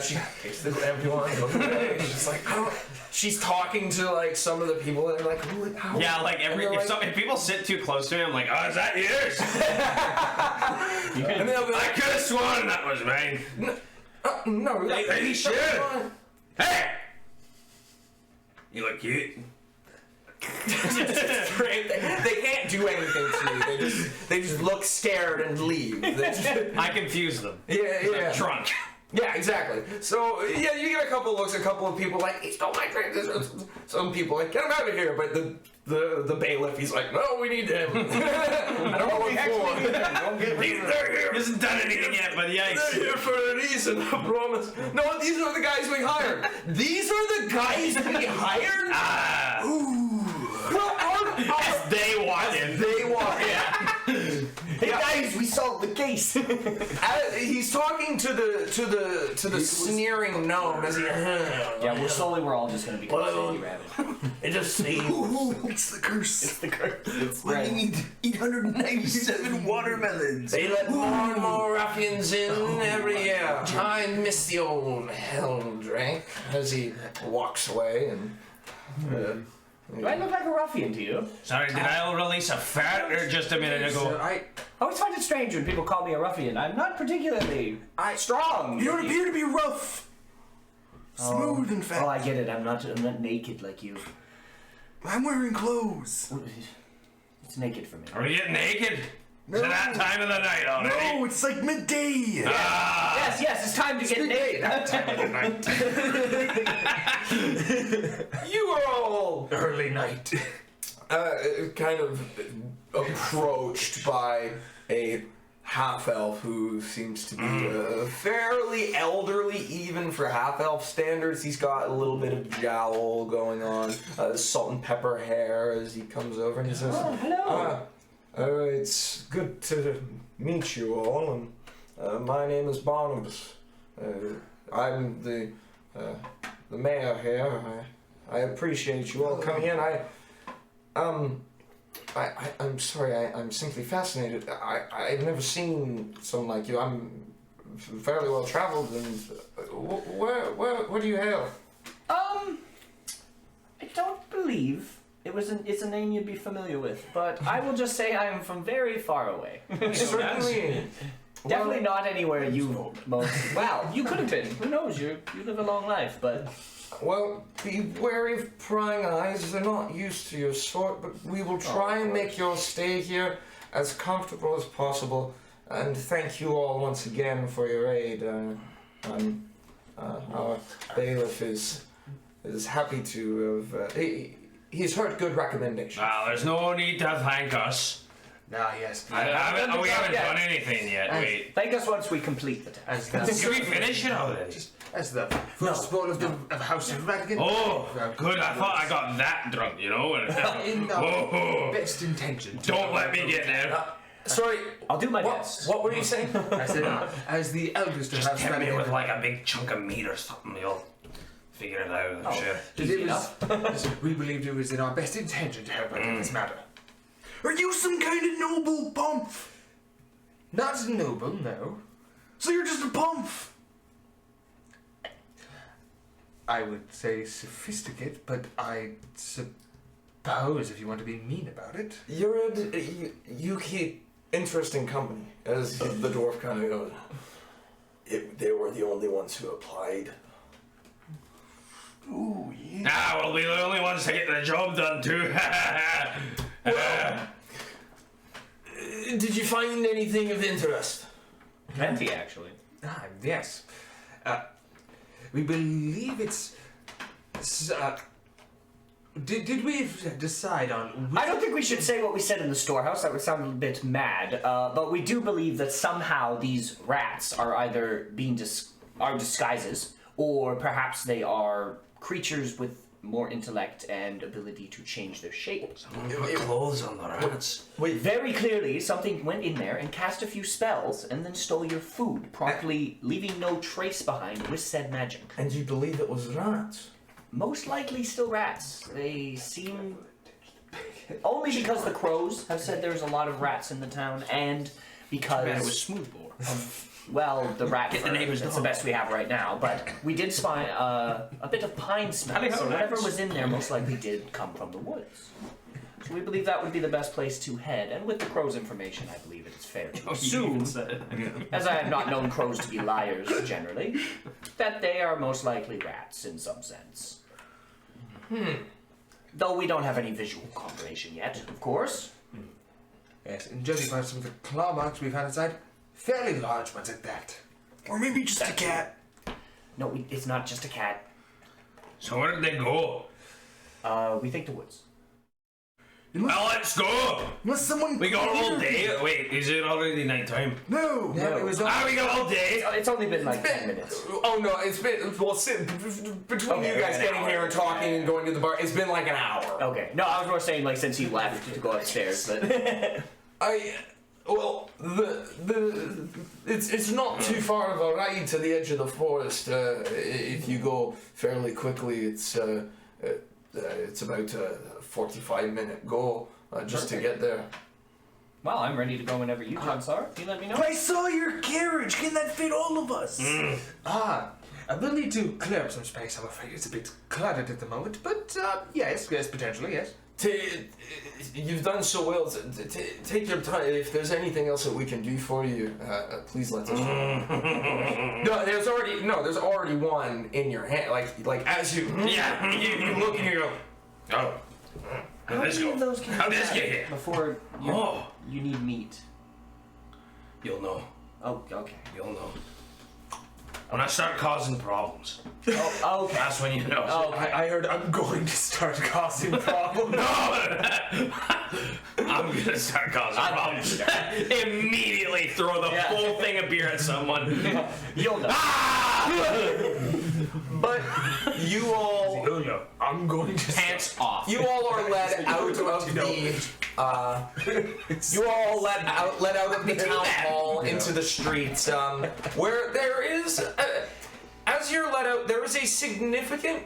She takes the empty one. Goes away. She's like, she's talking to like some of the people and they're like, how? Yeah, like if people sit too close to me, I'm like, oh, is that yours? And they'll be I like, could have sworn that was mine. no. Are you sure? Hey, you look cute. They can't do anything to you. They just look scared and leave. I confuse them. Yeah. I'm drunk. Yeah, exactly. So yeah, you get a couple of looks, a couple of people like, he stole my drink. Some people like, get him out of here. But the bailiff, he's like, no, we need him. I don't know what for. They're here. He hasn't done anything yet, but yikes. They're here for a reason, I promise. No, these are the guys we hired. These are the guys we hired? Well, They wanted. Hey guys, we solved the case. He's talking to the sneering gnome as he. Yeah, we're all just gonna be Sandy Rabbit. It just seems. Ooh, it's the curse. It's the curse. It's We right. need 897 watermelons. They let more and more ruffians in every year. I miss the old helm drink as he walks away and. Do I look like a ruffian to you? Sorry, did I release a fart or just a minute ago? I always find it strange when people call me a ruffian. I'm not particularly strong. You don't appear to be rough. Smooth and fast. Oh, I get it. I'm not naked like you. I'm wearing clothes. It's naked for me. Are we getting naked? Is it that time of the night already? No, it's like midday. Yes, it's time to get naked. You are all Early night. kind of approached by a half-elf who seems to be fairly elderly, even for half-elf standards. He's got a little bit of jowl going on, salt and pepper hair as he comes over and he says, Oh, hello. It's good to meet you all, and my name is Barnabas. I'm the mayor here. I appreciate you all coming in. I'm sorry. I'm simply fascinated. I've never seen someone like you. I'm fairly well traveled, and where do you hail? I don't believe it's a name you'd be familiar with, but I will just say I am from very far away. Certainly. Definitely not anywhere you most. Well, you could have been. Who knows? You live a long life, but. Well, be wary of prying eyes. They're not used to your sort, but we will try and make your stay here as comfortable as possible. And thank you all once again for your aid. Our bailiff is happy to have. He's heard good recommendations. Well, there's no need to thank us. Yes. We haven't done anything yet. Wait. Thank us once we complete the task. Did we finish it already? As the first ball of House of Radigan. Oh, good. I thought I got that drunk, you know. In the Whoa. best intention. Don't let me get there. Sorry, I'll do my best. what were you saying? I said, as the eldest of Just House hit me Radigan. with like a big chunk of meat or something. You'll figure it out, I'm sure. It was, we believed it was in our best intention to help out in this matter. Are you some kind of noble pump? Not noble, no. So you're just a pump. I would say sophisticated, but I suppose if you want to be mean about it. You keep interesting company, as the dwarf kind of goes. They were the only ones who applied. Ooh, yeah. We'll be the only ones to get the job done too. Did you find anything of interest? Plenty, actually. Yes. We believe it's. Did we decide on? I don't think we should say what we said in the storehouse. That would sound a bit mad. But we do believe that somehow these rats are either being disguises, or perhaps they are creatures with more intellect and ability to change their shape. Clothes on the rats. Very clearly, something went in there and cast a few spells and then stole your food, promptly leaving no trace behind with said magic. And you believe it was rats? Most likely still rats. They seem... Only because the crows have said there's a lot of rats in the town, and because... Man, it was smoothbore. Well, the rat Get the fur, neighbor's that's dog. the best we have right now, but we did find a bit of pine smell, so whatever was in there most likely did come from the woods. So we believe that would be the best place to head, and with the crow's information, I believe it's fair to assume, as I have not known crows to be liars generally, that they are most likely rats in some sense. Though we don't have any visual confirmation yet, of course. Yes, and judging by some of the claw marks we've had inside, fairly large ones at that. Or maybe just a cat. No, it's not just a cat. So where did they go? We think the woods. Well, let's go! Unless someone... We got all day. Wait, is it already nighttime? No! Yeah, it was all... We got all day! It's only been like 10 minutes. Oh no, it's been between Okay, you guys an getting hour. here and talking and going to the bar. It's been like an hour. Okay. No, I was more saying like since he left to go upstairs, but It's not too far of a ride to the edge of the forest. If you go fairly quickly, it's about a 45-minute go just to get there. well, I'm ready to go whenever you gents are. You let me know. I saw your carriage. Can that fit all of us? I will need to clear up some space, I'm afraid. It's a bit cluttered at the moment, but yes, potentially, yes. You've done so well. Take your time. If there's anything else that we can do for you, please let us know. There's already one in your hand. Like as you you look and you go, oh. How'd this go? How'd this get here? Before you need meat. You'll know. Oh, okay. You'll know. When I start causing problems, Oh, okay. that's when you know. Okay. I heard I'm going to start causing problems. I'm gonna start causing problems. Immediately throw the full thing of beer at someone. You'll know. but you all I'm going to Pants off. you all are led out of the you are all led out of the town hall into the streets, where there is as you're led out, there is a significant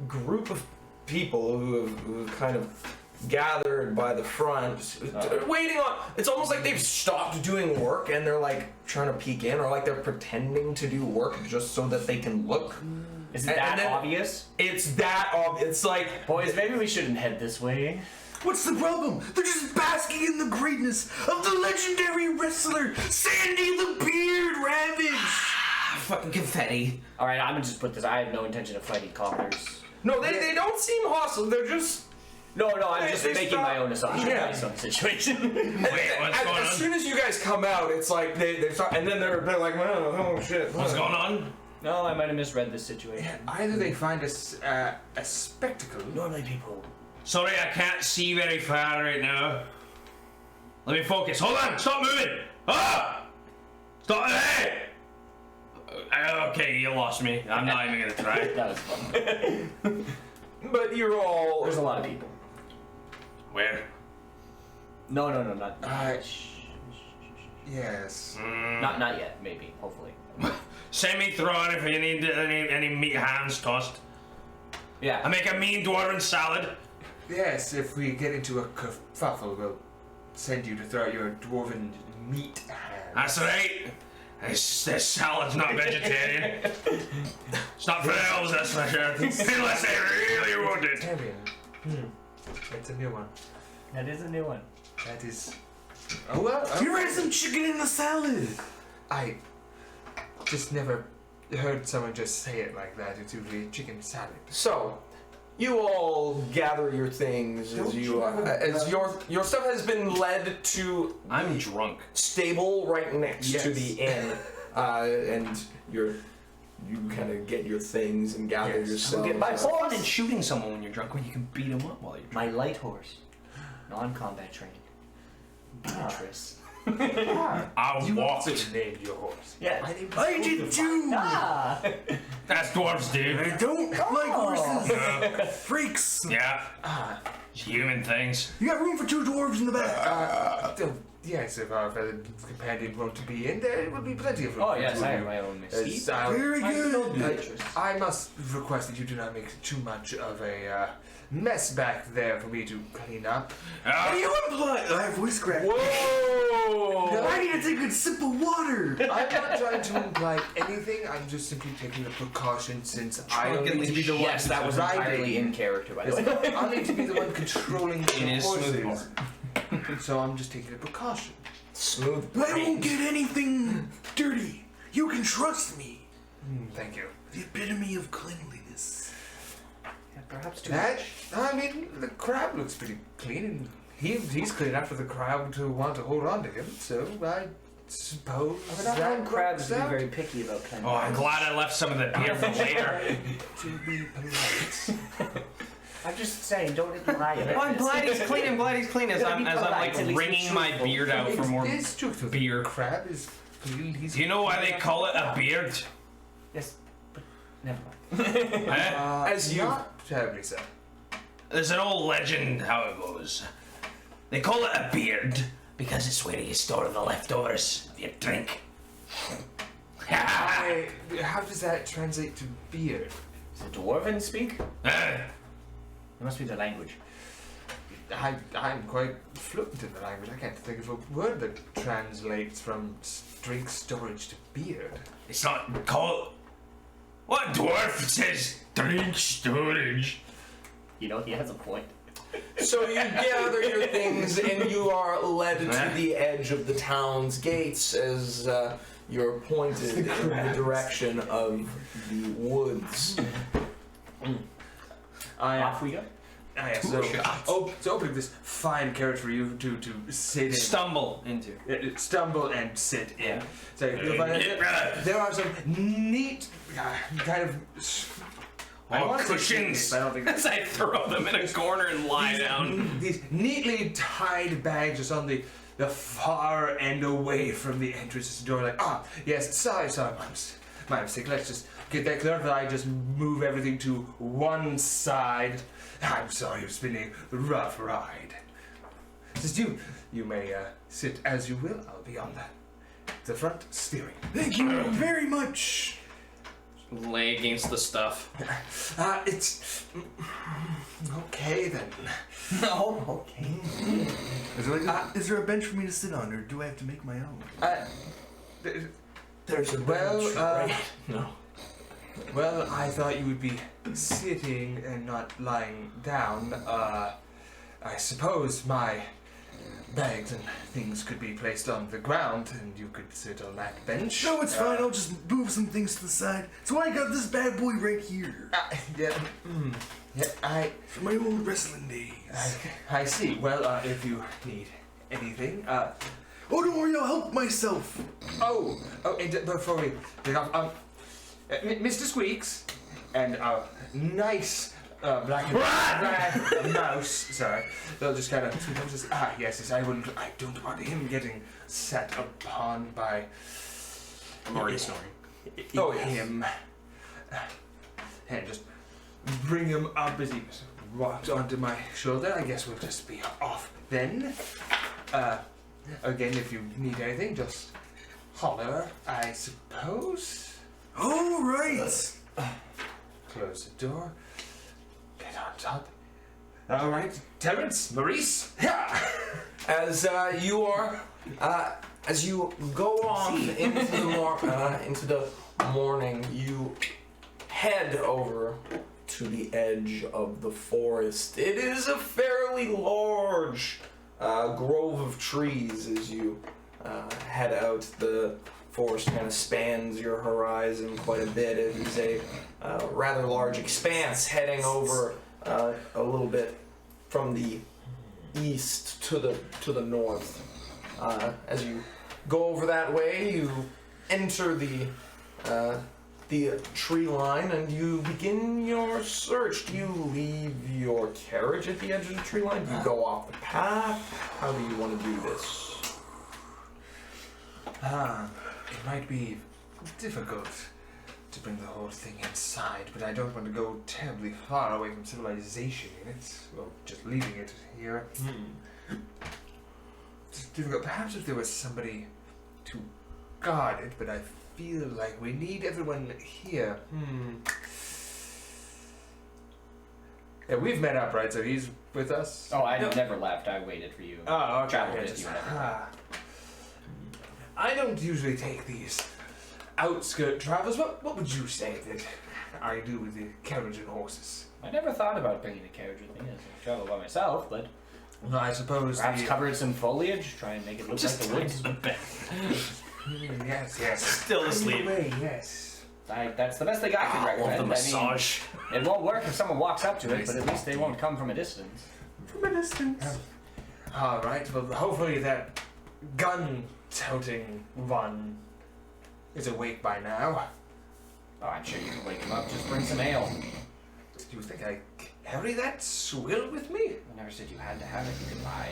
group of people who have kind of gathered by the front, waiting on. It's almost like they've stopped doing work and they're like trying to peek in, or like they're pretending to do work just so that they can look. Is it that then obvious? It's that obvious. It's like, Boys, maybe we shouldn't head this way. What's the problem? They're just basking in the greatness of the legendary wrestler, Sandy the Beard Ravage! Fucking confetti. All right, I'm gonna just put this. I have no intention of fighting coppers. no, they don't seem hostile. They're just. No, I'm just They making stop- my own assumption Yeah. based on the situation. Wait, what's going As on? soon as you guys come out, it's like they start, and then they're like, oh shit. What's going on? No, I might have misread this situation. Either they find us a spectacle. Normally people... Sorry, I can't see very far right now. Let me focus. Hold on, stop moving. Ah! Stop. Hey! Okay, you lost me. I'm not even gonna try. That was fun. But you're all. There's a lot of people. Where? No, not... Yes. Not yet, maybe, hopefully. Send me through it if you need any meat hands tossed. Yeah. I make a mean dwarven salad. Yes, if we get into a kerfuffle, we'll send you to throw your dwarven meat hand. That's right. This salad's not vegetarian. It's not for elves, that's for sure. Unless they really want it. Vegetarian. That's a new one. That is a new one. That is... Oh well. You had some chicken in the salad! I just never heard someone just say it like that. It's usually chicken salad. So, you all gather your things as your stuff has been led to I'm drunk. stable right next to Yes. the inn, and you kind of get your things and gather Yes. yourselves. Get my Fun horse! in shooting someone when you're drunk when you can beat them up while you're drunk. My light horse. Non-combat trained. Beatrice. I You walked. also named your horse. Yeah. My name is I did too! Ah! That's dwarves, dude. I don't like horses! Freaks! Yeah. It's human things. You got room for 2 dwarves in the back. Yes, if our fellow companion were to be in there, it would be plenty of room. Oh for yes, two I of have you. my own As seat. I'll- Very good. I must request that you do not make too much of a mess back there for me to clean up. What do you imply? I have voice crack. Whoa! I need to take a sip of water. I'm not trying to imply anything. I'm just simply taking a precaution since I don't need to be the one Yes, that was riding. entirely in character, by the way. I need to be the one controlling the It is smooth horses. So I'm just taking a precaution. Smooth. I won't get anything dirty. You can trust me. Thank you. The epitome of cleanliness. Yeah, perhaps too That, much. I mean, the crab looks pretty clean, and he's clean enough for the crowd to want to hold on to him. So I suppose I've not that known crabs to be works out. very picky about cleanliness. Oh, I'm glad I left some of the beer for later. To be polite. I'm just saying, don't imply it. Well, I'm glad he's clean. I'm glad he's clean as I'm like At least wringing be my truthful. beard out for more. It's truthful. beer. The crab is clean. He's Do you know why they call it a beard? Yes, but never mind. Eh? As you- not terribly so. There's an old legend how it goes. They call it a beard because it's where you store the leftovers of your drink. How does that translate to beard? Does the dwarven speak? Eh? It must be the language. I'm quite fluent in the language. I can't think of a word that translates from drink storage to beard. It's not called. What dwarf says drink storage? You know, he has a point. So you gather your things and you are led to the edge of the town's gates as you're pointed in the direction of the woods. Off we go. So opening this fine carriage for you to sit in. Stumble into. Stumble and sit in. Yeah. So you'll find that there are some neat kind of. I Oh, wanna say cushions. shapes, but I don't think As I throw them in a corner and lie down. These neatly tied bags just on the far end away from the entrance to the door. Like, yes, sorry, my mistake. Let's just get that clear. I just move everything to one side. I'm sorry, it's been a rough ride. Just you may sit as you will. I'll be on the front steering. Thank you very much. Lay against the stuff. It's okay then. No, okay. Is there a bench for me to sit on, or do I have to make my own? There's a Well, bench right. No. Well, I thought you would be sitting and not lying down. I suppose my bags and things could be placed on the ground and you could sit on that bench. No, it's fine. I'll just move some things to the side. So I got this bad boy right here. From my old wrestling days. I see. Well, if you need anything, Oh, don't worry, I'll help myself. and before we pick up, Mr. Squeaks and a nice black and white mouse. Sorry, they'll just kind of sometimes just yes, I don't want him getting set upon by. I'm already snoring. Oh, yes. Him. And just bring him up as he walks onto my shoulder. I guess we'll just be off then. Again, if you need anything, just holler, I suppose. All right. Close the door. Get on top. All right, Terrence, Maurice. Yeah. As you are, as you go off into the morning, you head over to the edge of the forest. It is a fairly large grove of trees as you head out. The forest kind of spans your horizon quite a bit. It is a rather large expanse heading over a little bit from the east to the north. As you go over that way, you enter the tree line and you begin your search. Do you leave your carriage at the edge of the tree line? Do you go off the path? How do you want to do this? It might be difficult to bring the whole thing inside, but I don't want to go terribly far away from civilization in it. Well, just leaving it here. It's difficult. Perhaps if there was somebody to guard it, but I feel like we need everyone here. Yeah, we've met up, right? So he's with us? Oh, I never left. I waited for you. Oh, okay. Traveled Yeah, with just- you and everything. I don't usually take these outskirt travels. What would you say that I do with the carriage and horses? I never thought about bringing a carriage with me as I travel by myself, but Well, I suppose perhaps cover it in some foliage, try and make it look Just like the woods. Yes. Still asleep. Anyway, yes. That's the best thing I can I recommend. want the I massage. mean, it won't work if someone walks up to it, but at least they won't come from a distance. From a distance. All right. Well, hopefully that gun-toting one is awake by now. Oh, I'm sure you can wake him up. Just bring some ale. Do you think I carry that swill with me? I never said you had to have it. You could lie.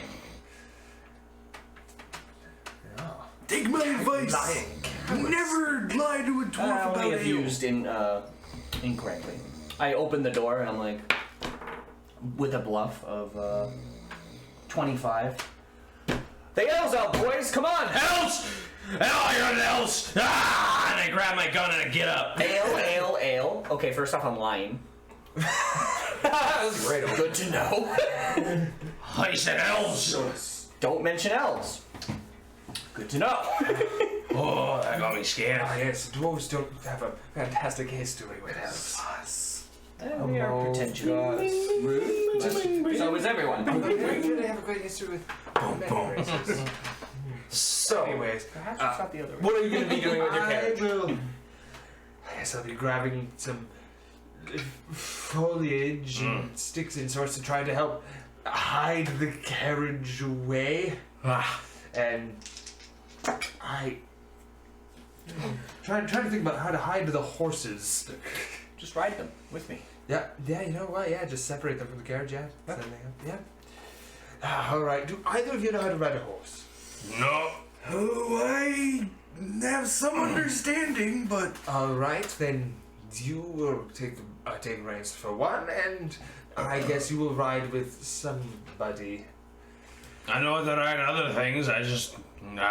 No. Take my advice. Lying. Never lie to a dwarf about Only if ale. used incorrectly. I open the door and I'm like, with a bluff of 25. The ale's out, boys! Come on! Elves! Oh, you're an elves! Ah! And I grab my gun and I get up. Ale. Okay, first off, I'm lying. That's great. Good to know. I said elves! Don't mention elves. Good to know. Oh, that got me scared. Ah, yes. Dwarves don't have a fantastic history with elves. We are pretentious. So is everyone. They have a great history with many races. So, Anyways, Perhaps it's not the other way. what are you going to be doing with your carriage? I guess I'll be grabbing some foliage and sticks and sorts to try to help hide the carriage away. And I trying to think about how to hide the horses. Just ride them with me. Yeah, you know what? Yeah, just separate them from the carriage. Yeah, yeah. All right. Do either of you know how to ride a horse? No. Oh, I have some understanding, but All right, then you will take reins for one, and I guess you will ride with somebody. I know that I ride other things, I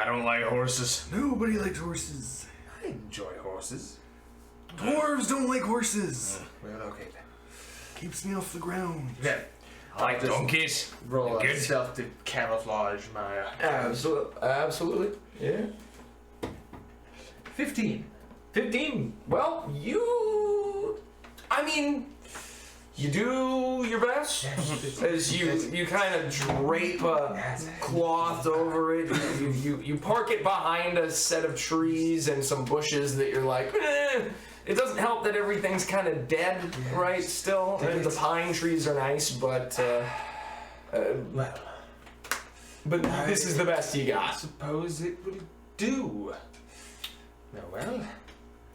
don't like horses. nobody likes horses. I enjoy horses. Dwarves don't like horses. Well, okay then. Keeps me off the ground. Then I like just donkeys. roll Good. a stealth to camouflage my. Absolutely. Yeah. 15. 15. Well, I mean, you do your best. As you kind of drape a cloth over it. You park it behind a set of trees and some bushes that you're like, It doesn't help that everything's kind of dead, right, still. I mean, the pine trees are nice, but this is the best you I got. suppose it will do. No, well,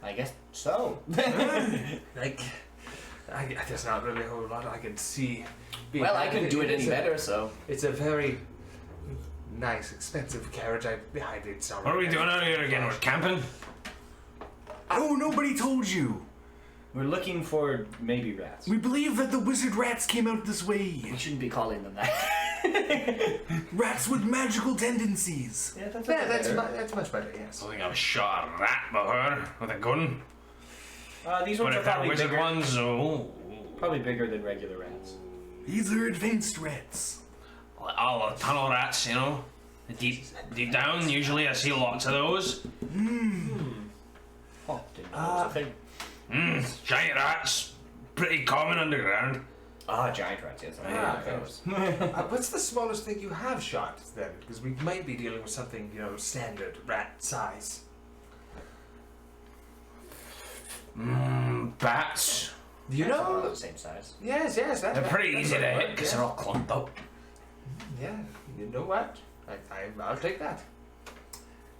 I guess so. like, there's not really a whole lot I can see. Well, I can do it any It's a- better, so. It's a very nice, expensive carriage. It's not. What are we doing out here again? We're camping? Oh, nobody told you. We're looking for maybe rats. We believe that the wizard rats came out this way. We shouldn't be calling them that. Rats with magical tendencies. Yeah, that's That's much better. Yes. I think I've shot a rat before with a gun. These But ones are if they're probably wizard bigger. ones, Probably bigger than regular rats. These are advanced rats. all the tunnel rats, you know, deep down. Usually, I see lots of those. Oh, didn't know that was a thing. Giant rats, pretty common underground. Giant rats, yes. I know those. What's the smallest thing you have shot then? Because we might be dealing with something, standard rat size. Bats. Do you They're all know? the same size. Yes. They're pretty easy to hit because they're all clumped up. Yeah. You know what? I'll take that.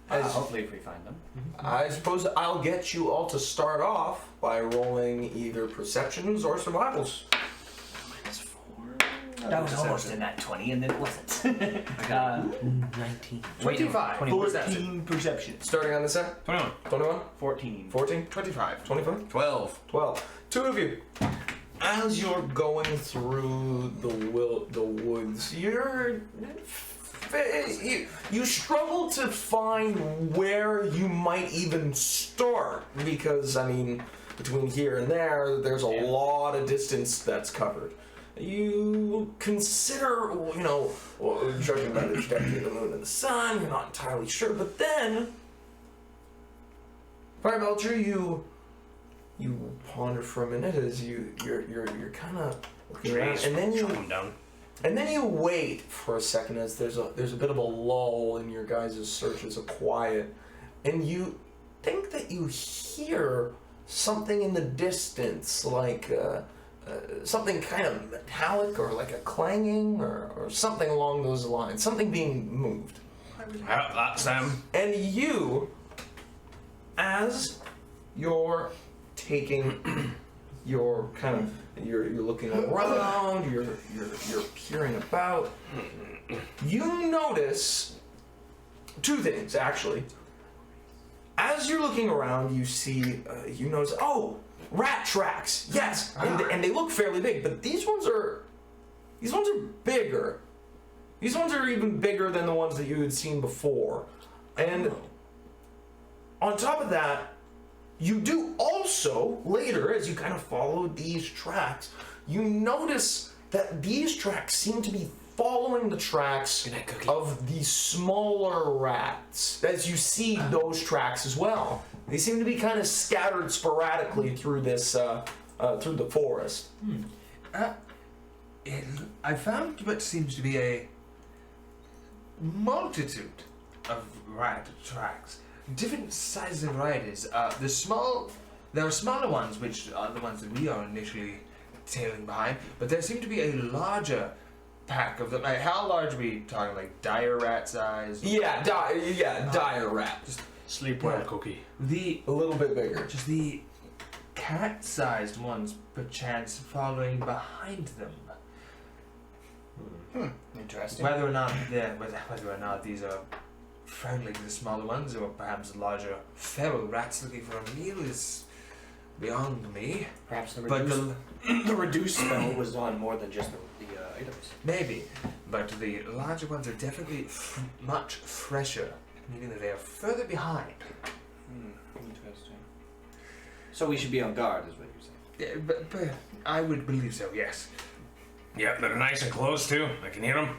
Hopefully if we find them. I suppose I'll get you all to start off by rolling either perceptions or survivals. That was almost a nat 20, and then it wasn't. I got 19. 25. Full perception. 14 perception. Starting on this end. 21. 21. 14. 14. 25. 25. 12. 12. Two of you. As you're going through the woods, you struggle to find where you might even start because, I mean, between here and there's a lot of distance that's covered. You consider, judging by the trajectory of the moon and the sun, you're not entirely sure, but then, Fire Belcher, you ponder for a minute as you're kind of looking around, and then you wait for a second as there's a bit of a lull in your guys' searches of quiet, and you think that you hear something in the distance, like something kind of metallic or like a clanging or something along those lines, something being moved. Well, that's them. And you, as you're taking your kind of you're looking around, you're peering about, you notice two things actually. As you're looking around, you notice, rat tracks. Yes, and they look fairly big, but these ones are bigger. These ones are even bigger than the ones that you had seen before. And on top of that, you do also, later, as you kind of follow these tracks, you notice that these tracks seem to be following the tracks of the smaller rats. As you see those tracks as well. They seem to be kind of scattered sporadically through this, through the forest. I found what seems to be a multitude of rat tracks. Different sizes and varieties. There are smaller ones, which are the ones that we are initially tailing behind, but there seem to be a larger pack of them. Like, how large are we talking? Like dire rat size? Dire rat. Just Sleep well, Cookie. a little bit bigger. Just the cat-sized ones, perchance following behind them. Interesting. Whether or not these are friendly to the smaller ones, or perhaps larger feral rats looking for a meal, is beyond me. Perhaps the But the reduce spell was on more than just the items. maybe, but the larger ones are definitely much fresher, meaning that they are further behind. Interesting. So we should be on guard, is what you're saying. Yeah, but I would believe so. Yes. Yep, they're nice and close too. I can hear them.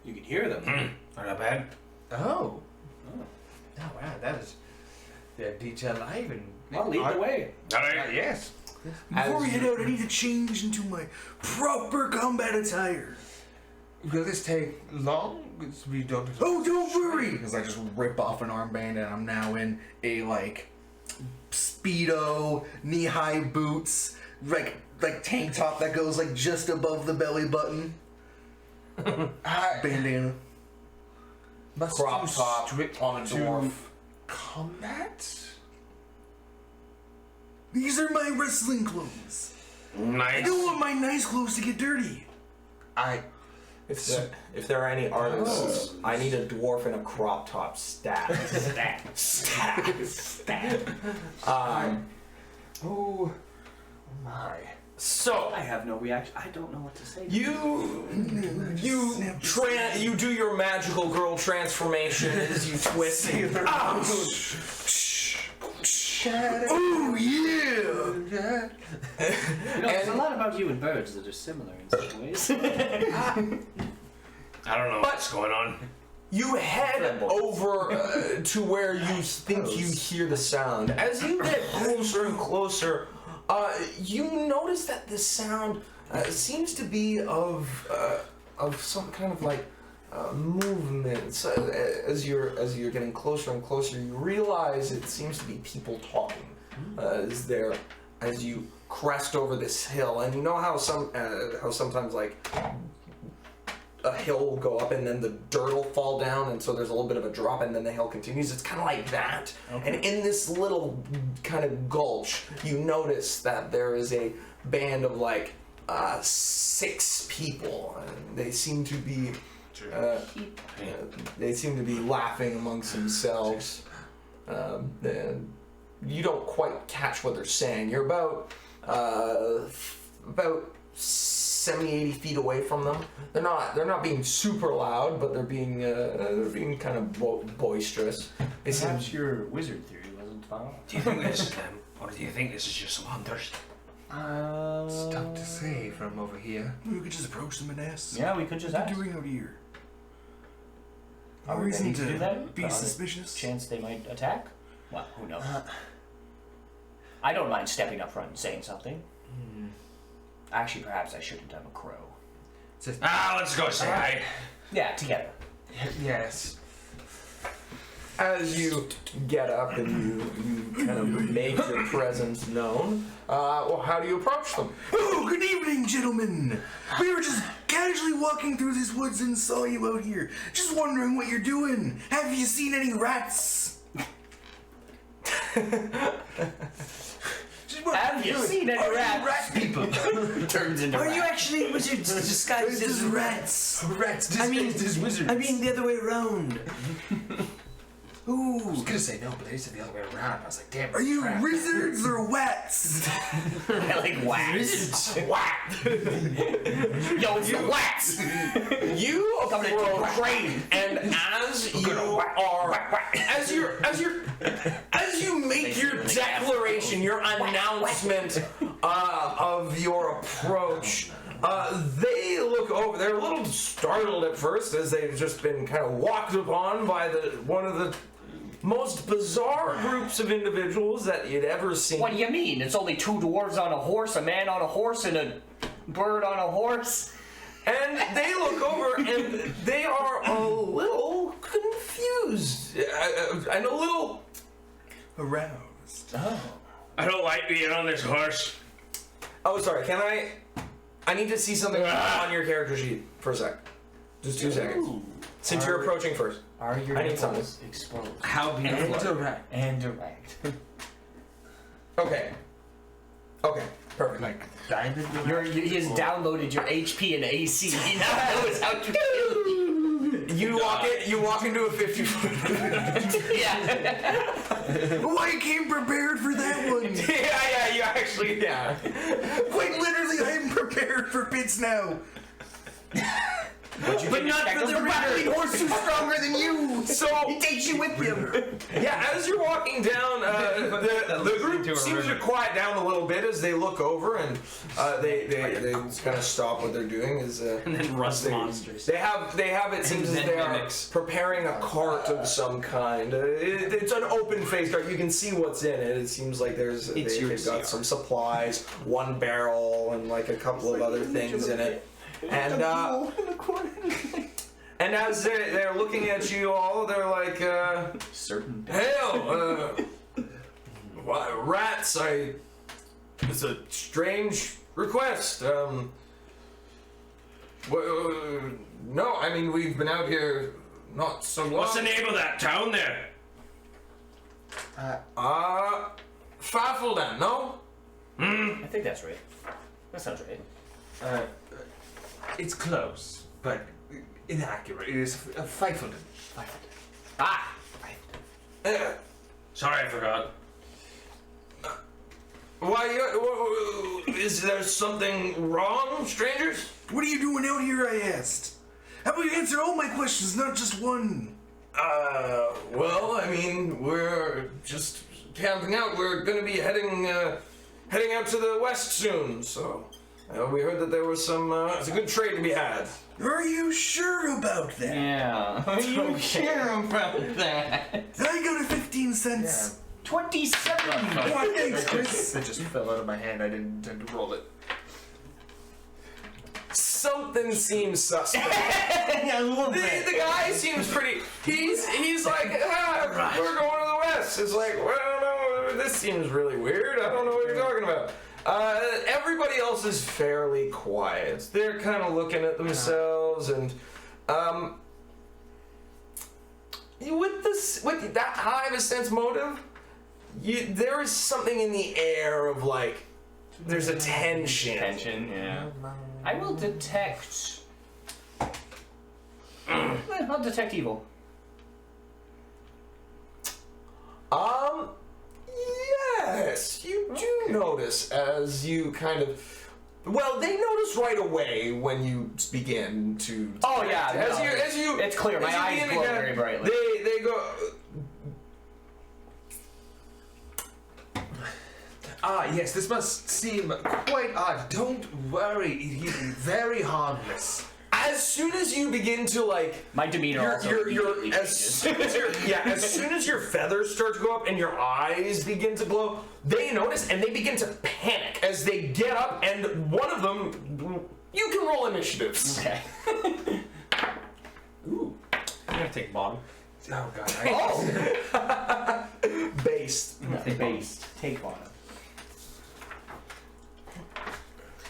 You can hear them. They're not bad. Oh. Oh wow, that is the detail I even. Well, lead the way. Alright. Yes. Before we head out, I need to change into my proper combat attire. Will this take long? We don't. Oh, don't worry! Because I just rip off an armband and I'm now in a Speedo, knee-high boots, like tank top that goes just above the belly button. Bandana. Must Crop you top strip on a dwarf. combat? These are my wrestling clothes. I Nice. don't want my nice clothes to get dirty. If there are any artists, I need a dwarf in a crop top stat. Stat. Oh my. So I have no reaction. I don't know what to say. you do your magical girl transformation as you twist. Oh yeah! There's a lot about you and birds that are similar in some ways. I don't know what's going on. You head over to where you think you hear the sound. As you get closer and closer, you notice that the sound seems to be of some kind of movement. So, as you're getting closer and closer, you realize it seems to be people talking. As you crest over this hill, and you know how sometimes a hill will go up and then the dirt will fall down, and so there's a little bit of a drop and then the hill continues. It's kind of like that. Okay. And in this little kind of gulch, you notice that there is a band of 6 people, and they seem to be laughing amongst themselves. And you don't quite catch what they're saying. You're about 70-80 feet away from them. They're not being super loud, but they're being kind of boisterous. Perhaps your wizard theory wasn't found. Do you think this is them, or do you think this is just some hunters? It's tough to say from over here. We could just approach them and ask. Yeah, we could just What are ask. you doing out here? Are No we reason ready to do that? be On the suspicious. Chance they might attack? Well, who knows? I don't mind stepping up front and saying something. Actually, perhaps I shouldn't. I'm a crow. Let's go say hi. Yeah, together. Yes. As you get up and you kind of make your presence known, well, how do you approach them? Oh, good evening, gentlemen. We were just casually walking through these woods and saw you out here. Just wondering what you're doing. Have you seen any rats? Have you seen any rats? Rat people. Turns into Are rats. you actually wizards disguised as rats? Rats disguised as wizards. I mean the other way around. I was gonna say no, but they said the other way around. I was like, damn. Are you crap. wizards or wats? I like wax. Wax. Yo, it's the wax. You Coming into approach, crane. and as you make your declaration, your announcement of your approach, they look over. They're a little startled at first, as they've just been kind of walked upon by one of the most bizarre groups of individuals that you'd ever seen. What do you mean? It's only 2 dwarves on a horse, a man on a horse, and a bird on a horse? And they look over and they are a little confused and a little Aroused. I don't like being on this horse. Oh, sorry. Can I need to see something on your character sheet for a sec. Just 2 seconds. Since you're approaching first. Are your I need nipples exposed? How beautiful. And direct. Okay. Okay. Perfect. Like diamond? He has downloaded your HP and AC. He now knows how to kill you. You walk into a 50-foot. Yeah. Oh, I came prepared for that one. yeah. You actually. Quite literally, I am prepared for bits now. But not for the rattling horse who's stronger than you. So He takes you with him. yeah, as you're walking down, the group seems to quiet down a little bit as they look over and they kind of stop what they're doing. And then rust monsters. They have it seems as then they are mimics. preparing a cart of some kind. It's an open faced cart. You can see what's in it. It seems like they've got some supplies, 1 barrel, and like a couple of other things in it. And as they're looking at you all, they're like, Certain. "Hell, why, rats! It's a strange request. No, I mean we've been out here not so long. What's the name of that town there? Fafeldan, no? I think that's right. That sounds right. It's close, but inaccurate. It is Pfeiffelden. Ah! Sorry, I forgot. Why? Is there something wrong, strangers? What are you doing out here, I asked? How about you answer all my questions, not just one? Well, I mean, we're just camping out. We're gonna be heading out to the west soon, so we heard that there was it's a good trade to be had. Are you sure about that? Yeah. Are you sure about that? I got a 15 cents. 27! Thanks, Chris. It just fell out of my hand. I didn't intend to roll it. Something seems suspect. A little bit. The guy seems pretty. He's like, we're going to the west. It's like, well, I don't know. This seems really weird. I don't know what you're talking about. Everybody else is fairly quiet. They're kind of looking at themselves, and with that high of a sense motive, there is something in the air of like There's a tension. Tension, yeah. I will detect. I'll detect evil. Yes, you do notice as you kind of. Well, they notice right away when you begin to. Oh yeah, as you. It's clear. My eyes glow very brightly. They go. Yes, this must seem quite odd. Don't worry, he's very harmless. As soon as you begin to like. My demeanor also immediately as soon as as soon as your feathers start to go up and your eyes begin to glow, they notice and they begin to panic as they get up, and one of them, you can roll initiatives. Okay. Ooh. I'm gonna take bottom. Oh god. Oh! Based. Based. Take bottom.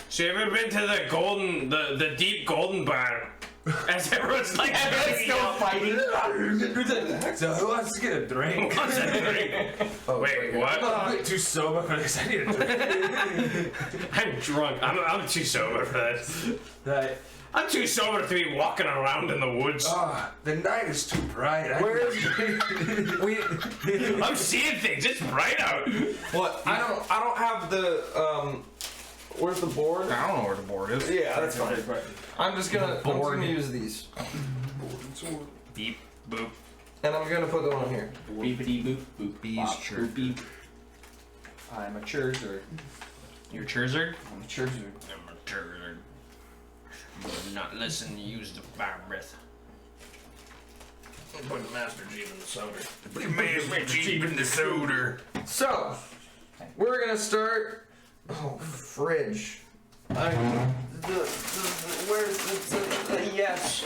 So you ever been to the deep golden bar? As everyone's like, Still fighting. So who wants to get a drink? What's a drink? Wait, what? I'm a bit too sober for this. I need a drink. I'm drunk. I'm too sober for this. Right. I'm too sober to be walking around in the woods. The night is too bright. I'm seeing things. It's bright out. What? I don't have the where's the board? I don't know where the board is. Yeah, that's fine. I'm just gonna use these. Beep, boop. And I'm gonna put them on here. Beepity boop boop. Bees bop, chirp. boop, beep. I'm a Churzard. You're Churzard? I'm a Churzard. I'm a Churzard. You not listen, use the fire breath. Put the Master Jeep in the soda. Put the Master Jeep in the soda. So, we're gonna start. Oh, fridge. Where's the yes?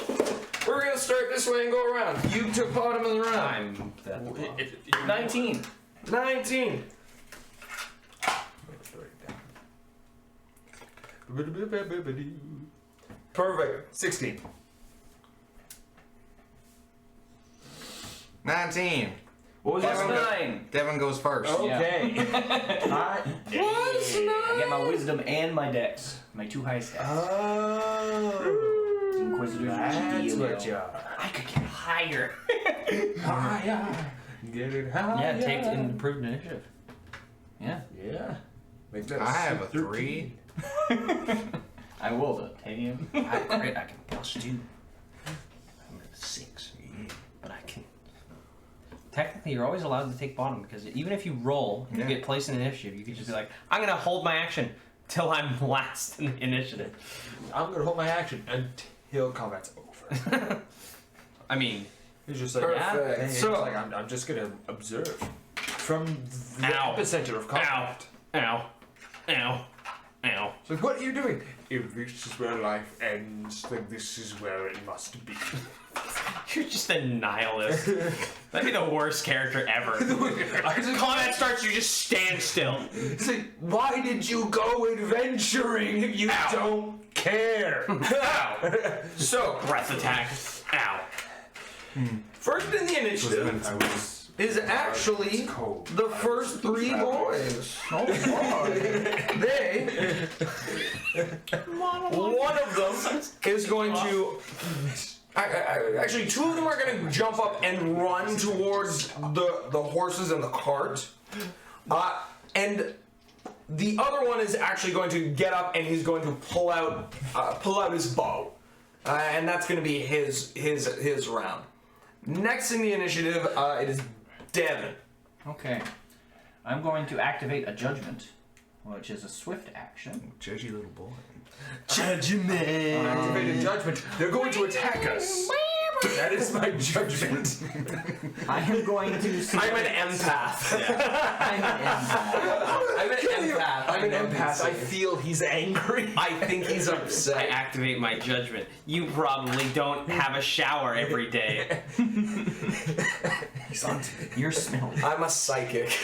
We're gonna start this way and go around. You took bottom of the round. I'm 19. 19. Perfect. 16. 19. What was Plus that? 9. Devin goes first. Okay. I get my wisdom and my dex. My 2 highest stats. Oh. Inquisitor's That's dealio. what you are. I could get higher. Get it high. Yeah, take improved initiative. Yeah. Yeah. Make that I have a 3. I will though. Take him. I can plus 2. I'm at 6. But I can. Technically, you're always allowed to take bottom because even if you roll and you get placed in initiative, you could just be like, I'm gonna hold my action till I'm last in the initiative. I'm gonna hold my action until combat's over. I mean, He's just like, Perfect. yeah. So- So like, I'm just gonna observe from the Ow. epicenter of combat. Ow. Ow. Ow. So what are you doing? If this is where life ends, then this is where it must be. you're just a nihilist. That'd be the worst character ever. Combat starts, you just stand still. It's like, why did you go adventuring if you don't care? Ow. So, Breath attack. Ow. first in the initiative is actually cold. the first 3 boys. Oh, they. One of them is going to. Actually, 2 of them are going to jump up and run towards the horses and the cart. And the other one is actually going to get up and he's going to pull out his bow. And that's going to be his round. Next in the initiative, it is Devin. Okay. I'm going to activate a judgment, which is a swift action. Judgy little boy. Activated judgment. They're going to attack us. That is my judgment. I am going to. I'm an empath. I'm an empath. I'm an empath. I'm an empath. I feel he's angry. I think he's I upset. activate my judgment. You probably don't have a shower every day. He's on to me. You're smelly. I'm a psychic.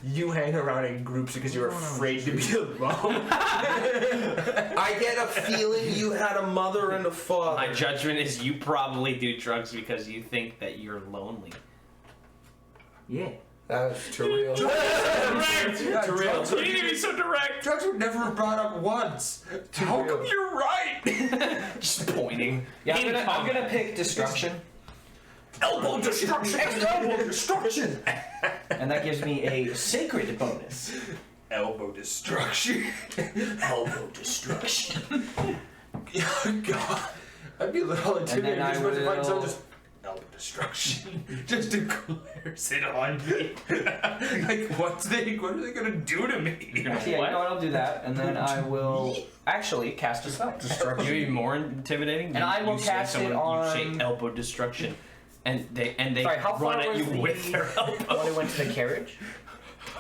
You hang around in groups because you're afraid to be alone. I get a feeling you had a mother and a father. My judgment is you probably do drugs because you think that you're lonely. Yeah. That's too real. Direct! Yeah, Too real. drugs You need to be so direct! Drugs were never brought up once. How come you're right? Just pointing. Yeah, I'm gonna pick destruction, Elbow destruction. Elbow destruction. and that gives me a sacred bonus. Elbow destruction. Elbow destruction. God. I'd be a little intimidated I just to find someone will- just elbow destruction. Just declares it on me. Like, what are they gonna do to me? Yeah, you know what? I'll do that, and then I will actually cast a spell. You're even more intimidating. And I will you cast say it someone, You on- say elbow destruction, and they Sorry, how far run at was you the- with their elbow. When I went to the carriage.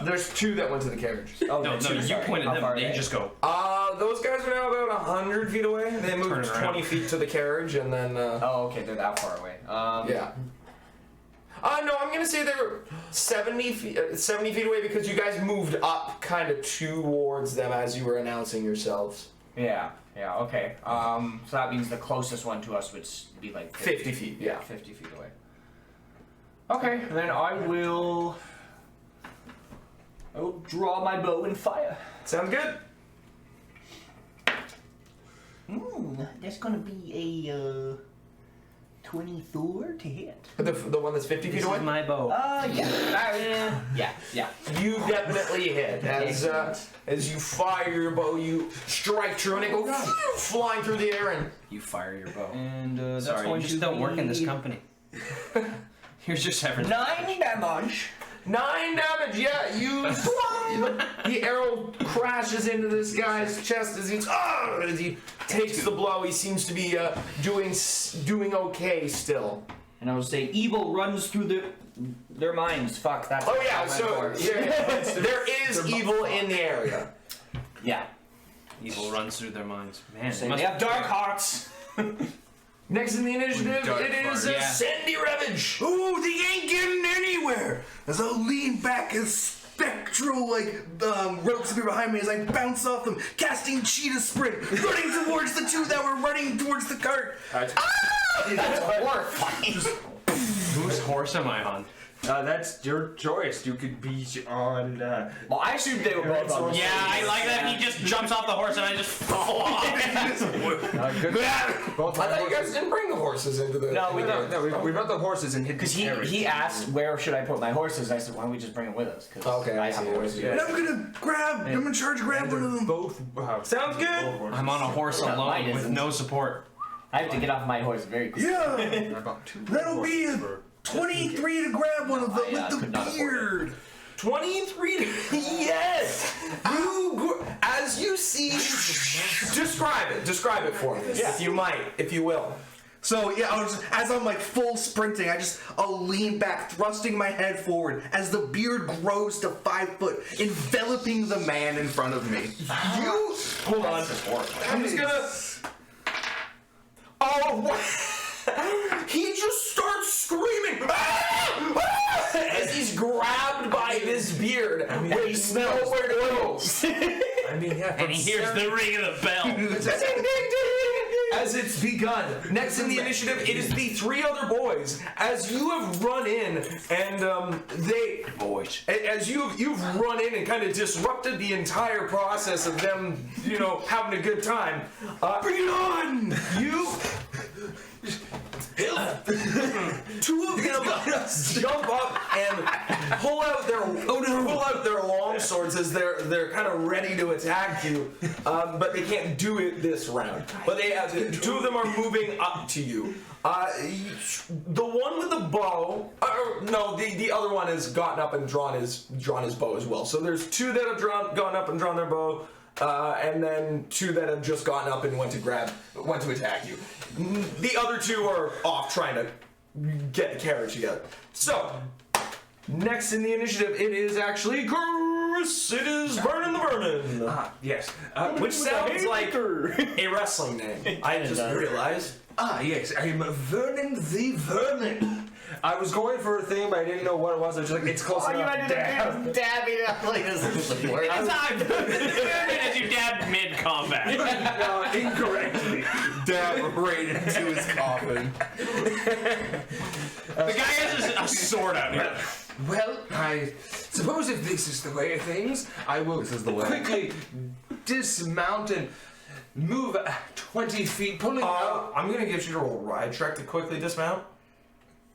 There's 2 that went to the carriage. Oh, No, two, you sorry. point How at far them. They are just go. Those guys are now about 100 feet away. They moved Turn around. 20 feet to the carriage, and then Oh, okay, they're that far away. yeah. No, I'm gonna say they were 70 feet away because you guys moved up kind of towards them as you were announcing yourselves. Yeah, okay. So that means the closest one to us would be like 50 feet, yeah. 50 feet away. Okay, then I will draw my bow and fire. Sounds good. That's gonna be a 24 to hit. The one that's 50 feet This away? is my bow. Yeah. You definitely hit. As you fire your bow, you strike true and it goes flying through the air and You fire your bow. And that's Sorry, going you just to don't work in this be company. Here's just everything. 9 damage. 9 damage. Yeah, you. The arrow crashes into this guy's chest as he takes the blow. He seems to be doing okay still. And I will say, evil runs through their minds. Fuck, that's Oh yeah, what I so meant for. there is evil in the area. Yeah. Evil runs through their minds. Man, Say it must they have dark hearts. Next in the initiative, Dark it is fart, yeah. Sandy Revenge. Ooh, they ain't getting anywhere. As I lean back as spectral, ropes appear behind me as I bounce off them, casting cheetah sprint, running towards the 2 that were running towards the cart. That's horrifying. Whose horse am I on? That's your choice. You could be on. Well, I assumed they were both on. Yeah, I like that. He just jumps off the horse and I just fall off. Both I thought you guys didn't bring the horses into the. No, we don't. No, we brought the horses and hid Because the carriage. he asked where should I put my horses. I said, why don't we just bring them with us? Cause Okay, I have see, a horse. I see. Yeah. And I'm in charge, grab one of them. Both. Sounds good. I'm on a horse Mine alone with isn't. no support. I have to get off my horse very quickly. Yeah, I bought 2 that'll be horses a for 23 to grab one of them yeah, I with could the not afford it. beard. 23. Yes. As you see. Describe it for me, if you might, if you will. So yeah, as I'm full sprinting, I'll lean back, thrusting my head forward as the beard grows to 5 foot, enveloping the man in front of me. You hold on. I'm just gonna. Oh, what? He just starts screaming as he's grabbed by this beard with nowhere to go. I mean, yeah. And he hears the ring of the bell. Ding, ding, ding, as it's begun. Next in the initiative, it is the 3 other boys. As you have run in, and as you've run in and kind of disrupted the entire process of them, having a good time. Bring it on! You. 2 of them jump up and pull out their long swords as they're kind of ready to attack you, but they can't do it this round. But they have 2 of them are moving up to you. The one with the bow, the other one has gotten up and drawn his bow as well. So there's 2 that have gone up and drawn their bow. And then 2 that have just gotten up and went to attack you. The other 2 are off trying to get the carriage together. So, next in the initiative, it is actually Chris. It is Vernon the Vermin. Yes. Which sounds like a wrestling name. I just realized. Yes. I am Vernon the Vermin. I was going for a thing, but I didn't know what it was. I was just like, it's close enough. dabbing up like this is the word. As you dab mid-combat. Incorrectly. Dab right into his coffin. dude. The guy has a sword out here. Well, I suppose if this is the way of things, I will quickly dismount and move 20 feet, pulling out. I'm gonna get you to roll a ride check to quickly dismount.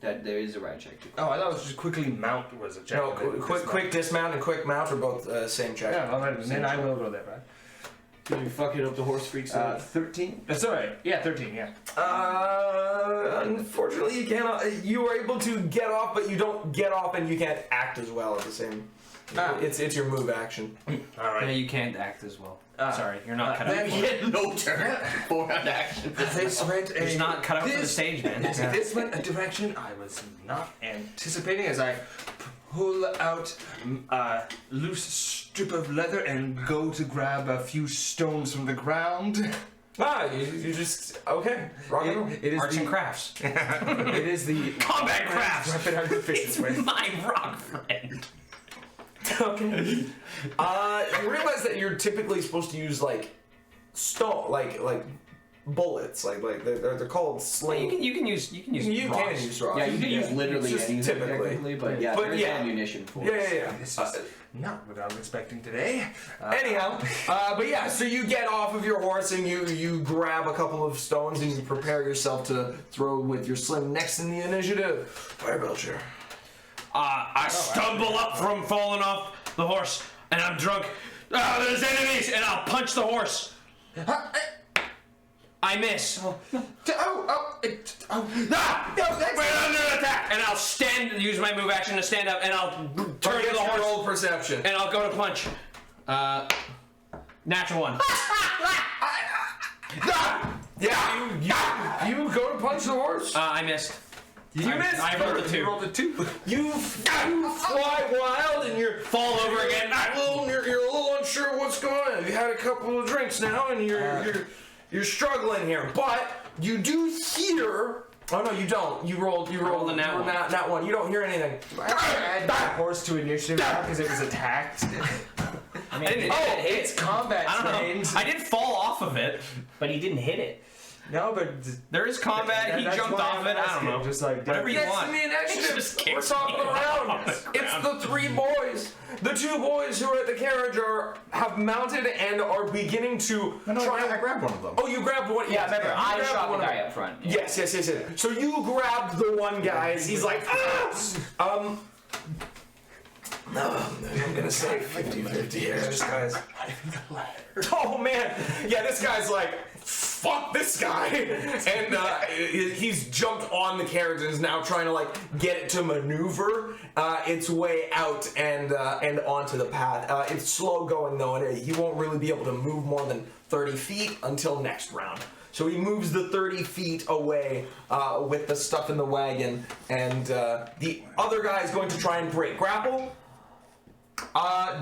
That there is a ride check. Oh, I thought it was just quickly mount was a check. No, quick dismount and quick mount are both same check. Yeah, well, then I will go there, right? Did you fuck it up the horse freaks? 13? That's alright. Yeah, 13, yeah. Unfortunately, you cannot. You are able to get off, but you don't get off, and you can't act as well at the same. It's your move action. Yeah, you can't act as well. Sorry, you're not cut out. Then for it. no turn. 4-round action. This went a. He's not cut out for the stage, man. This went a direction I was not anticipating as I pull out a loose strip of leather and go to grab a few stones from the ground. You just okay. Rock and roll. It is Arts the and crafts. It is the Combat crafts. weapon I'm proficient with. My rock friend. Okay. You realize that you're typically supposed to use like stone, like bullets, like they're called sling. You can use You rocks. can use rocks. Yeah, you can use literally Just anything typically. technically, but yeah, But there is yeah. ammunition for it. Yeah. This is not what I was expecting today. Anyhow, but yeah, so you get off of your horse and you grab a couple of stones and you prepare yourself to throw with your sling. Next in the initiative, Fire Belcher. I stumble up from falling off the horse, and I'm drunk. There's enemies, and I'll punch the horse. I miss. We're under attack, and I'll use my move action to stand up, and I'll turn to the horse, roll perception. and I'll go to punch. Natural one. Yeah, you go to punch the horse. I missed. You missed. I rolled a 2. You rolled a 2. You fly wild and you Fall over again. you're a little unsure what's going on. You had a couple of drinks now and you're struggling here, but you do hear. Oh no, you don't. You rolled the nat one. Nat one. You don't hear anything. Add that horse to initiative now because it was attacked. I mean, It's combat I don't trained. know. I did fall off of it, but he didn't hit it. No, but There is combat. He that's jumped why off I'm it. I don't asking, know. Just like Whatever you Next want. in the initiative, Just we're kicks talking me around. on the It's ground. the 3 boys. The 2 boys who are at the carriage have mounted and are beginning to try. I grabbed one of them. Oh, you grabbed one. Yeah, remember, you I grabbed shot one the of guy them. up front. Yes. So you grabbed the one guy as he's like, ah! I'm gonna say 50-50 here. This guy's. Oh man, yeah, this guy's like, fuck this guy, and he's jumped on the carriage and is now trying to like get it to maneuver its way out and onto the path. It's slow going though, and he won't really be able to move more than 30 feet until next round. So he moves the 30 feet away with the stuff in the wagon, and the other guy is going to try and break grapple.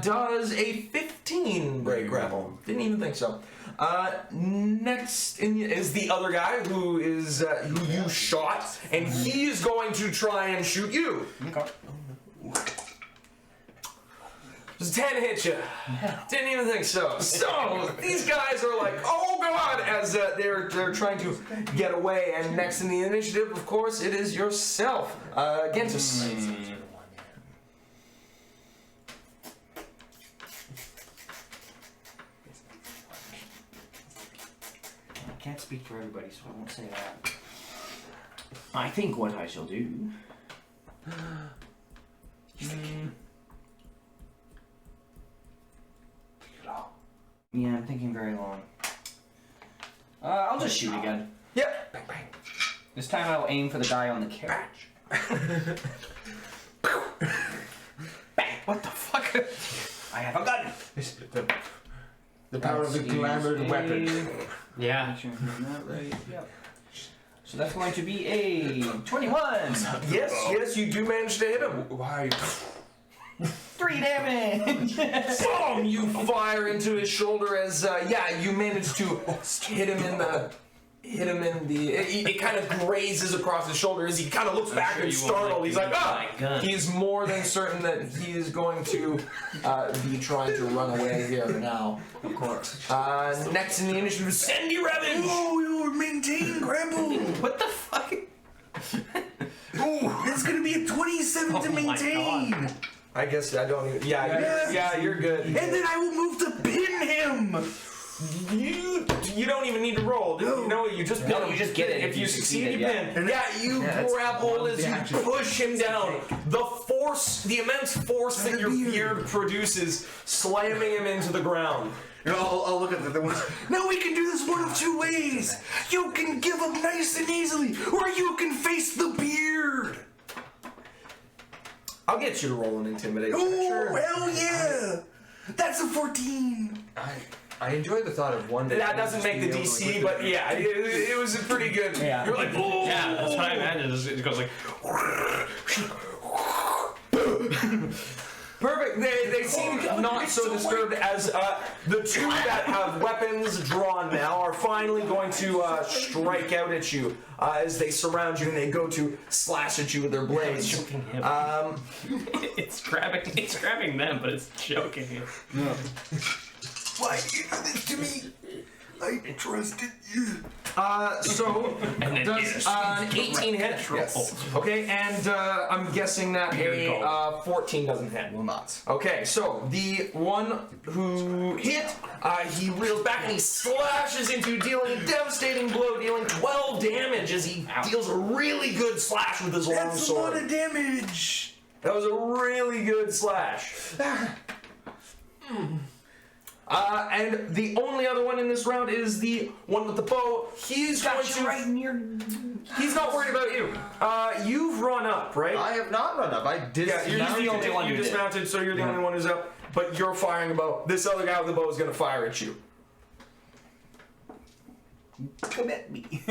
Does a 15 break grapple? Didn't even think so. Next is the other guy who you shot, and he is going to try and shoot you. Okay. Does 10 hit you? Didn't even think so. So these guys are like, oh god, as they're trying to get away. And next in the initiative, of course, it is yourself, Gentis. I can't speak for everybody, so I won't say that. I think what I shall do. Yeah, I'm thinking very long. I'll just shoot again. Yep. Bang, bang. This time I'll aim for the guy on the carriage. Bang! What the fuck? I have a gun! The power of the glamoured weapon. Yeah. Make sure I'm doing that right. Yep. So that's going to be a 21! Yes, you do manage to hit him. Why are you... 3 damage! Boom! You fire into his shoulder as, you manage to hit him hit him in the. It kind of grazes across his shoulder as he kind of looks back and startled. He's like, ah! He's more than certain that he is going to be trying to run away here now. Of course. Next in the initiative is Sandy Revenge. Oh, you're maintain grapple. What the fuck? Oh, it's gonna be a 27 to maintain. I guess I don't even. Yeah, you're good. And then I will move to pin him. You don't even need to roll. You know what? You just pin him. You just get it. If you succeed, you yeah. pin. You grapple as you push him down. The immense force that your beard produces, slamming him into the ground. I'll look at the other ones. Now we can do this one of two ways. You can give up nice and easily, or you can face the beard. I'll get you to roll an intimidation. Oh, Sure. hell yeah! That's a 14. I enjoy the thought of one. That doesn't make the DC, but yeah, it was pretty good. Yeah. You're like, oh. Yeah, that's what I imagine. It goes like. Perfect. They seem not so disturbed as the two that have weapons drawn now are finally going to strike out at you as they surround you and they go to slash at you with their blades. It's grabbing them, but it's choking him. Why you do this to me? I trusted you. So does 18 hit? Yes. Okay, and I'm guessing that a 14 doesn't hit. Will not. Okay, so the one who hit, he reels back and he slashes into you, dealing a devastating blow, dealing 12 damage as he deals a really good slash with his long That's a lot sword. of damage. That was a really good slash. And the only other one in this round is the one with the bow. He's going to. He's not worried about you. You've run up, right? I have not run up. I did. Yeah, you're the only one you who did. dismounted, so you're the only one who's up. But you're firing a bow. This other guy with the bow is going to fire at you. Come at me.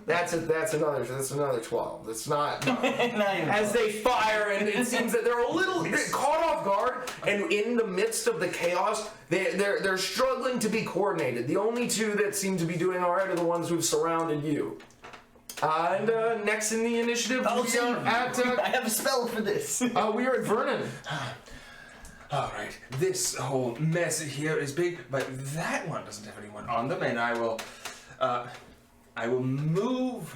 That's another 12. It's not. As they fire, and it seems that they're a little caught off guard, and in the midst of the chaos, they're struggling to be coordinated. The only two that seem to be doing all right are the ones who've surrounded you. And next in the initiative, we are at. I have a spell for this. We are at Vernon. All right. This whole mess here is big, but that one doesn't have anyone on them, and I will move.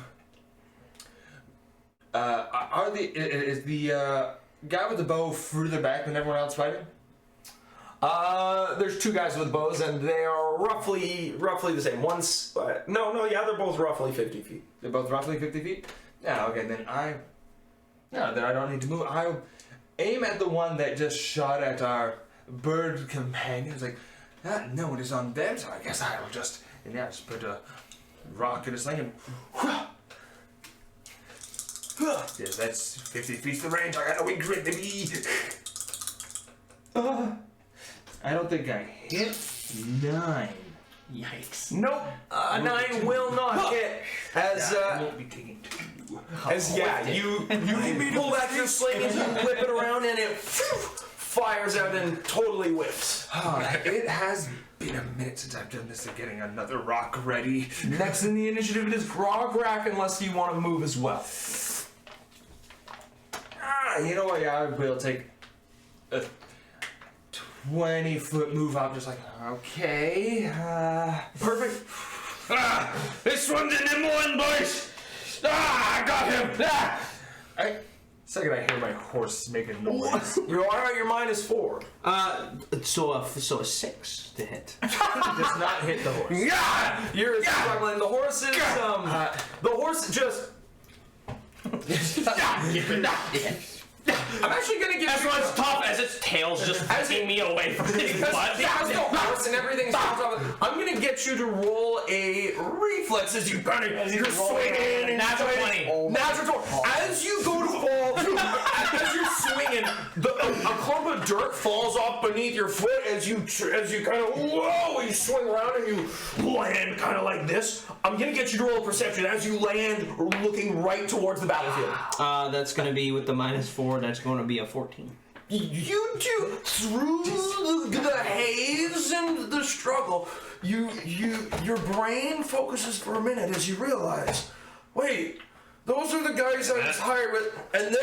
Is the guy with the bow further back than everyone else fighting? There's two guys with bows, and they are roughly the same. One's they're both roughly 50 feet. They're both roughly 50 feet? Yeah, okay, then I don't need to move. I'll aim at the one that just shot at our bird companion. It's like, no one is on them, so I guess I will just put a rock in a sling and yeah, that's 50 feet the range. I got a wing grit, baby. I don't think I hit 9. Yikes. Nope. 9 will not hit. As I won't be taking 2. you pull back your sling and you whip it around and it fires out and totally whiffs. It has been a minute since I've done this and getting another rock ready. Next in the initiative it is Grograk, unless you want to move as well. You know what? I will take a 20-foot move up, just like, okay. Perfect. This one's an M1, boys! I got him! Second I hear my horse make a noise. You're alright, your -4. So a 6 to hit. Does not hit the horse. Yeah! You're struggling. The horse is, the horse just... I'm actually gonna give That's you... why it's tough, as its tail's just taking me away from his butt. Because the horse and everything's on top of it, I'm gonna get you to roll a reflex as you kind of you're swinging and Natural 20. Natural 20. As you go to fall, as you're swinging, a clump of dirt falls off beneath your foot as you kind of you swing around and you land kind of like this. I'm gonna get you to roll a perception as you land, looking right towards the battlefield. That's going to be with the -4. That's going to be a 14. you two, through the haze and the struggle, your brain focuses for a minute as you realize, wait, those are the guys I was hired with, and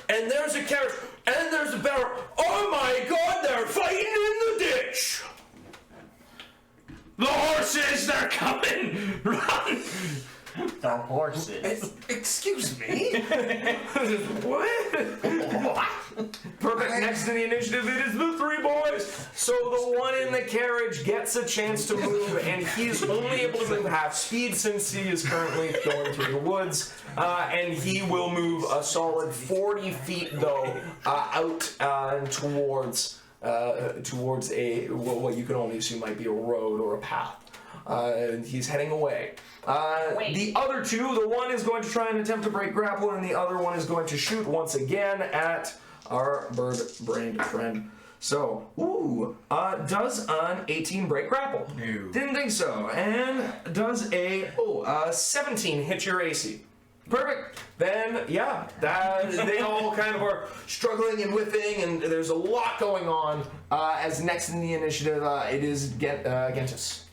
and there's a carriage, and there's a barrel. Oh my God, they're fighting in the ditch. The horses, they're coming! Run! The horses. Excuse me? What? Perfect. Next in the initiative, it is the three boys. So the one in the carriage gets a chance to move, and he's only able to move half speed since he is currently going through the woods. And he will move a solid 40 feet, though, out towards what you can only assume might be a road or a path. He's heading away. The other two, the one is going to try and attempt to break grapple, and the other one is going to shoot once again at our bird-brained friend. So, does an 18 break grapple? No. Didn't think so. And does a 17 hit your AC? Perfect. Then, yeah, they all kind of are struggling and whipping, and there's a lot going on. As next in the initiative, it is Gentis.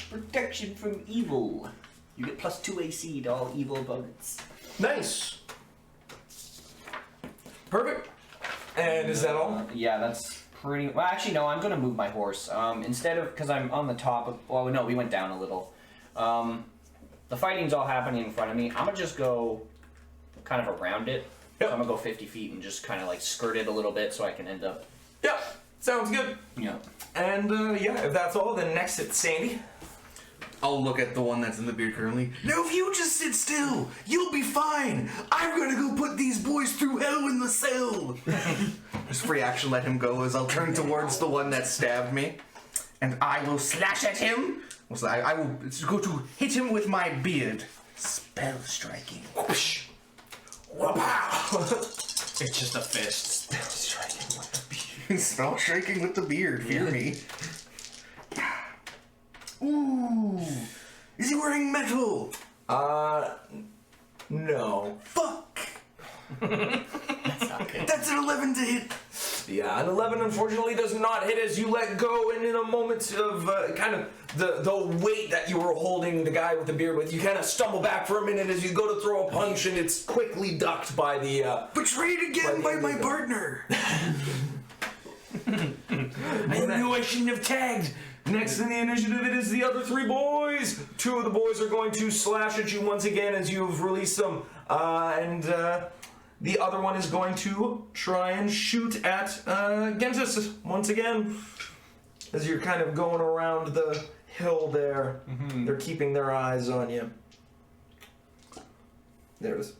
Protection from evil. You get +2 AC to all evil bullets. Nice. Perfect. And is that all? Yeah, that's pretty... Well, actually, no, I'm going to move my horse. Instead of... Because I'm on the top of... Well, no, we went down a little. The fighting's all happening in front of me. I'm going to just go kind of around it. Yep. So I'm going to go 50 feet and just kind of like skirt it a little bit so I can end up... Yeah, sounds good. Yeah. And, if that's all, then next it's Sandy. I'll look at the one that's in the beard currently. Now, if you just sit still, you'll be fine. I'm gonna go put these boys through hell in the cell. Just free action, let him go, as I'll turn towards the one that stabbed me, and I will slash at him. So I will go to hit him with my beard. Spell striking. Whoosh. Wow. It's just a fist. Spell striking with the beard. Spell striking with the beard. Fear me. Ooh. Is he wearing metal? No. Fuck. That's not good. That's an 11 to hit. Yeah, an 11 unfortunately does not hit as you let go, and in a moment of kind of the weight that you were holding the guy with the beard with, you kind of stumble back for a minute as you go to throw a punch, and it's quickly ducked by the... Betrayed again by my partner. I knew I shouldn't have tagged. Next in the initiative, it is the other three boys. Two of the boys are going to slash at you once again as you've released them. And the other one is going to try and shoot at Gentis once again. As you're kind of going around the hill there. Mm-hmm. They're keeping their eyes on you. There it is.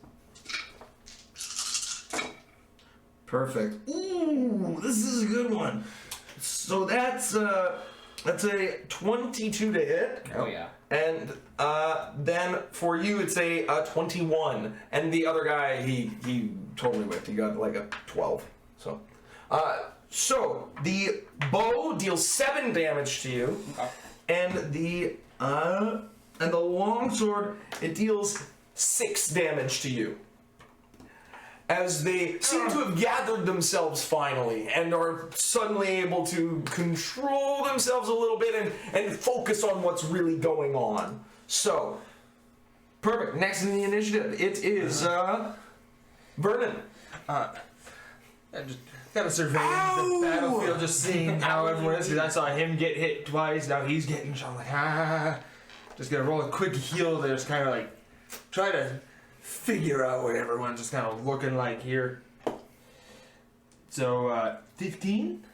Perfect. Ooh, this is a good one. So that's a 22 to hit. Oh, yeah. And then for you, it's a 21. And the other guy, he totally whipped. He got like a 12. So, the bow deals 7 damage to you, and the longsword, it deals 6 damage to you. As they seem to have gathered themselves finally and are suddenly able to control themselves a little bit and focus on what's really going on. So, perfect. Next in the initiative, it is Vernon. I just kind of surveying the battlefield, just seeing how everyone is. Because I saw him get hit twice. Now he's getting shot. I'm like, just gonna roll a quick heal. There's kind of like try to figure out what everyone's just kind of looking like here. So 15.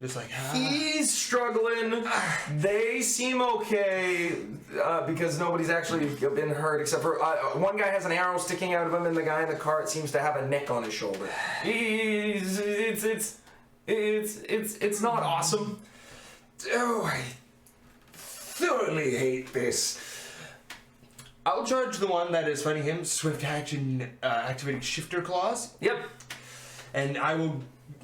Just like He's struggling. They seem okay because nobody's actually been hurt except for one guy has an arrow sticking out of him, and the guy in the cart seems to have a nick on his shoulder. It's not awesome. Oh, I thoroughly hate this. I'll charge the one that is fighting him, swift action, activating shifter claws. Yep. And I will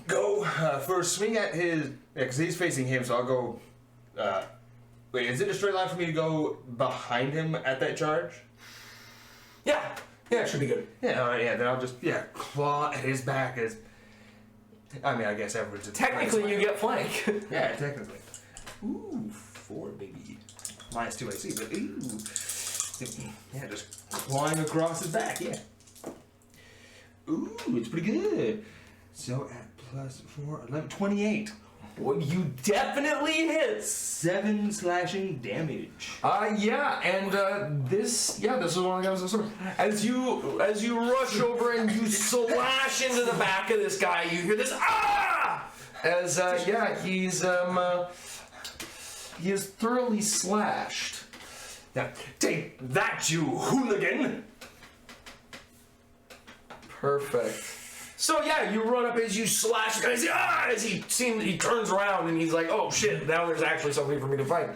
go for a swing at his... because he's facing him, so I'll go... wait, is it a straight line for me to go behind him at that charge? Yeah. Yeah, it should be good. Yeah, all right, yeah. Then I'll just claw at his back as. I mean, I guess everyone's. Technically, you get flank. Yeah, technically. Ooh, 4, baby. -2 AC, but ooh. Yeah, just clawing across his back, yeah. Ooh, it's pretty good. So at +4, 11, 28. Well, you definitely hit. 7 slashing damage. Yeah, and this is one of the guys. As you rush over and you slash into the back of this guy, you hear this as he is thoroughly slashed. Now, take that, you hooligan! Perfect. So yeah, you run up as you slash the guy. As he turns around and he's like, oh shit, now there's actually something for me to fight.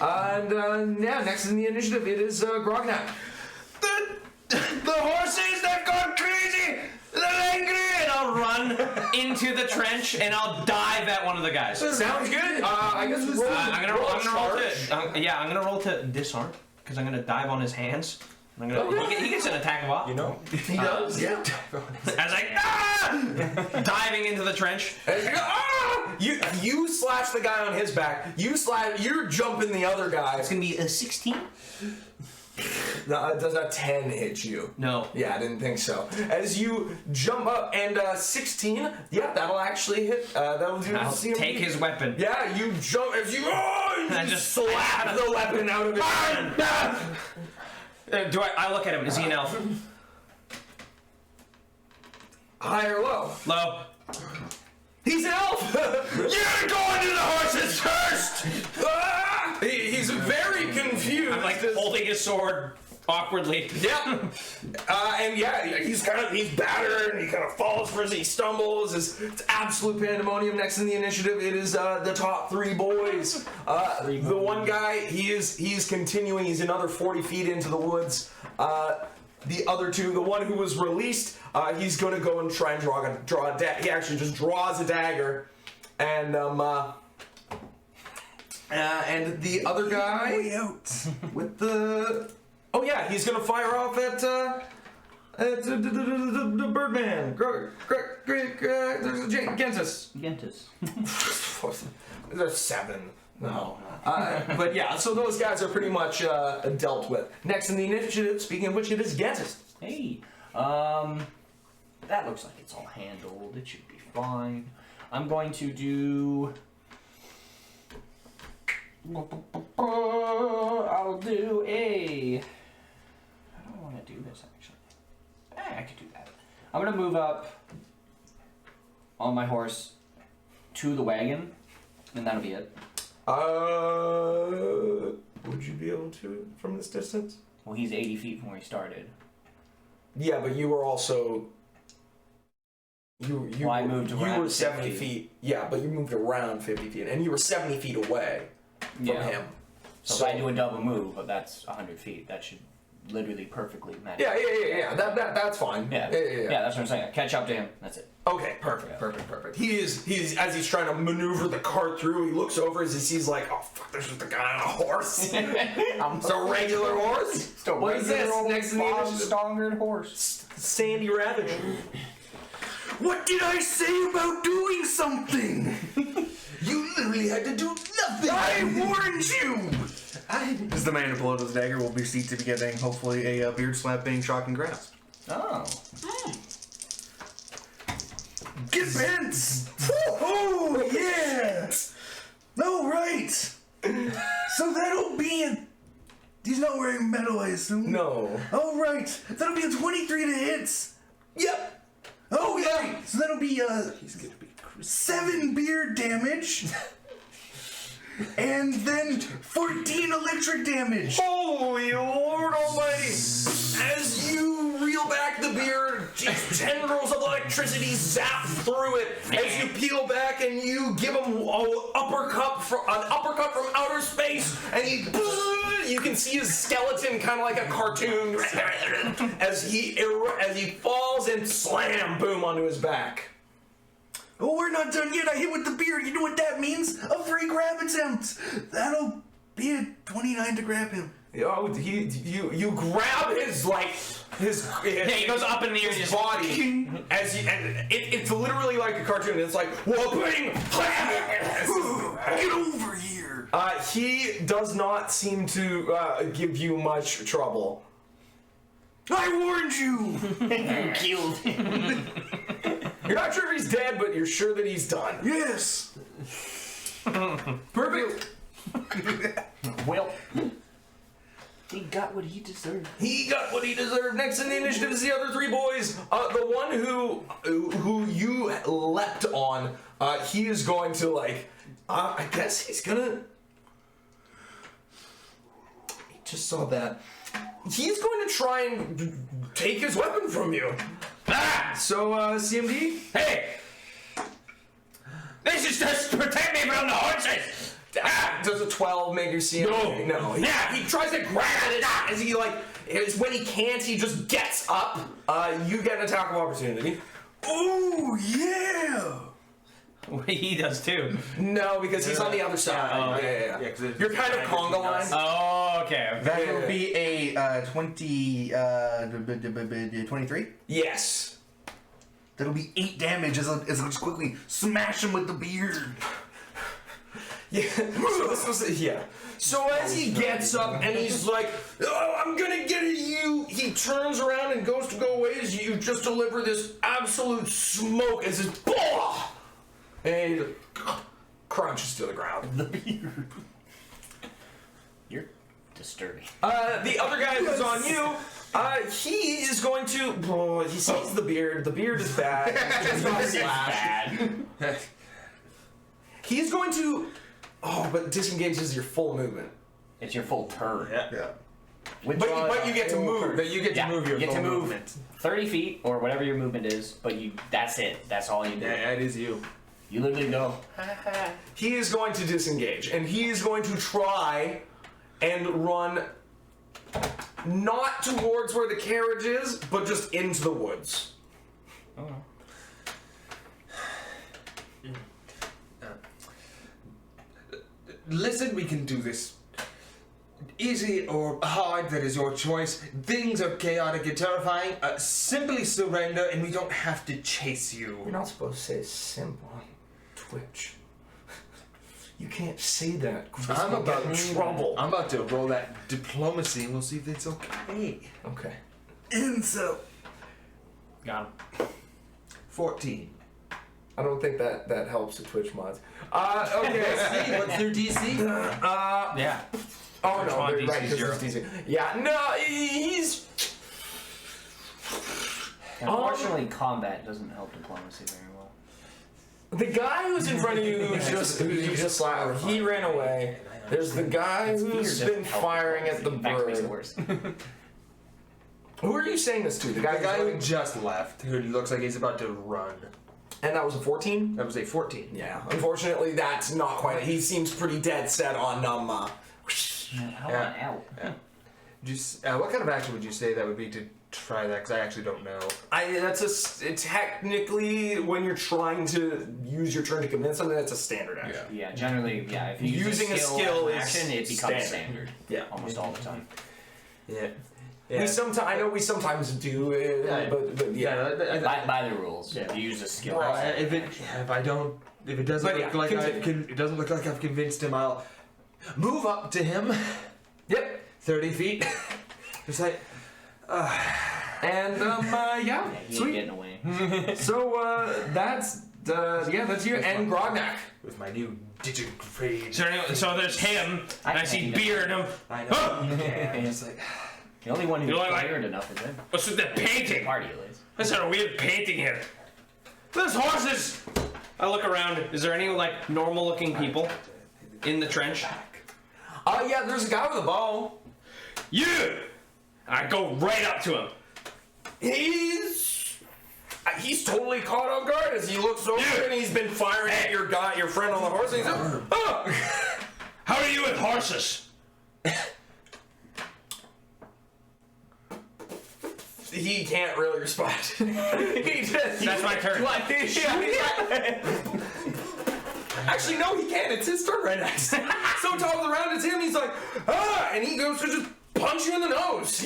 And next in the initiative it is Grognak. The horses, they've gone crazy! They're angry! And I'll run into the trench and I'll dive at one of the guys. Sounds good. I guess roll. I'm gonna roll to disarm because I'm gonna dive on his hands. He gets an attack of what? You know? He does. Yeah. As diving into the trench. As you slash the guy on his back. You're jumping the other guy. It's gonna be a 16. No, does a 10 hit you? No. Yeah, I didn't think so. As you jump up and 16, yeah, that'll actually hit. That'll do. I'll take his weapon. Yeah, you jump as you. I just slap the weapon out of his hand. I look at him? Is he an elf? High or low? Low. He's an elf! You're going to the horses first! He's very confused. I'm like holding his sword awkwardly. Yep. And yeah, he's battered and he kind of falls first, he stumbles. It's absolute pandemonium. Next in the initiative, it is the top 3 boys. The one guy, he's continuing. He's another 40 feet into the woods. The other 2, the one who was released, he's going to go and try and draw a dagger. He actually just draws a dagger. And the other guy with the... Oh yeah, he's gonna fire off at the Birdman. Gentis. There's 7. No. But yeah, so those guys are pretty much dealt with. Next in the initiative, speaking of which, it is Gentis. Hey, that looks like it's all handled. It should be fine. I'm going to do... I'll do a... I don't want to do this, actually. I could do that. I'm going to move up on my horse to the wagon, and that'll be it. Would you be able to from this distance? Well, he's 80 feet from where he started. Yeah, but you were also... I moved around. You were 70 feet. Yeah, but you moved around 50 feet, and you were 70 feet away from him. So if I do a double move, but that's 100 feet. That should literally perfectly match. Yeah. That's fine. Yeah, that's what I'm saying. Catch up to him. That's it. Okay, perfect. He's as he's trying to maneuver the cart through, he looks over as he sees like, oh fuck, there's just a guy on a horse. It's a regular horse. What is this? Next to the stongered horse. Sandy Ravage. What did I say about doing something? You literally had to do nothing. I warned you. As the man who blows his dagger will proceed to be getting, hopefully, a beard slapping, shocking grasp. Oh. Get bent. Oh, yeah. No, right. So that'll be a... He's not wearing metal, I assume? No. Oh, right. That'll be a 23 to hit. Yep. Oh, yeah. So that'll be, he's gonna be 7 beard damage. And then 14 electric damage. Holy Lord Almighty! As you reel back the beard, tendrils of electricity zap through it. As you peel back and you give him an uppercut from outer space, and you can see his skeleton kind of like a cartoon as he falls and slam, boom, onto his back. Oh, we're not done yet. I hit with the beard. You know what that means? A free grab attempt. That'll be a 29 to grab him. You grab his he goes up in the air. his body it's literally like a cartoon. It's like whooping. Get over here. He does not seem to give you much trouble. I warned you. You killed him. You're not sure if he's dead, but you're sure that he's done. Yes. Perfect. Well, he got what he deserved. He got what he deserved. Next in the initiative is the other three boys. The one who you leapt on, he is going to I guess he's gonna. He just saw that. He's going to try and take his weapon from you. So, CMD? Hey! This is just to protect me from the horses! Does a 12 make your CMD? No. He tries to grab it as he when he can't, he just gets up. You get an attack of opportunity. Oh yeah. He does too. No, because he's on the other side. Yeah. You're kind of conga line. Oh, okay. That will be a 23. Yes. That'll be 8 damage as I just quickly smash him with the beard. Yeah. So this was So as he gets up and he's like, "Oh, I'm gonna get at you," he turns around and goes to go away as you just deliver this absolute smoke as his BOAH! And he crunches to the ground. The beard. You're disturbing. The other guy who's on you, he is going to. Oh, he sees the beard. The beard is bad. It's bad. He's going to. Oh, but disengage is your full movement. It's your full turn. Yeah. But you get to move. But you get to move your you get full to move movement. 30 feet or whatever your movement is, but that's it. That's all you do. Yeah, it is you. You literally go. He is going to disengage, and he is going to try and run not towards where the carriage is, but just into the woods. Oh. Listen, we can do this. Easy or hard, that is your choice. Things are chaotic and terrifying. Simply surrender and we don't have to chase you. You're not supposed to say simple on Twitch. You can't say that. I'm about trouble. I'm about to roll that diplomacy and we'll see if it's okay. Okay. Inso. Got him. 14. I don't think that helps the Twitch mods. Okay. What's their DC? Yeah. Oh Twitch no, mod they're DC right, 'cause 0. it's DC. Yeah, no, he's. Unfortunately, combat doesn't help diplomacy very well. The guy who's in front of you who you just slapped, he ran away. There's the guy who's been firing at the In fact, it makes it bird. worse. Who are you saying this to? The guy, The guy who who's just left, who looks like he's about to run. and that was a 14? That was a 14. Yeah, unfortunately that's not quite it. He seems pretty dead set on How Yeah. out? Just, what kind of action would you say that would be to try that? Because I actually don't know. technically when you're trying to use your turn to convince something, that's a standard action. Yeah, generally, yeah. If you use Using a skill as an is action, it becomes standard. standard. Yeah. Almost all the time. Yeah. I know we sometimes do it, Yeah. but yeah. By the rules, if you use a skill. Well, as an if it doesn't But look yeah, like continue. it doesn't look like I've convinced him, I'll move up to him. Yep. 30 feet. Just like, And yeah, Yeah, he ain't sweet. getting away. So that's you and Grognak. with my new digigrade. So there's him, and I see beard. And I know. Huh? Yeah, it's like, The only one who's You look like- cleared enough is him. what's with the painting? Party at least. That's a weird painting here. There's horses. I look around. Is there any normal-looking people in the trench? Yeah, there's a guy with a bow. You! I go right up to him. He's totally caught off guard as he looks over Yeah. and he's been firing at your friend on the horse. And he's like, oh. How are you with horses? He can't really respond. He just, That's my turn. Actually, no, he can't. It's his turn right next. So Tom's around, it's him. He's like, ah, and he goes to just punch you in the nose.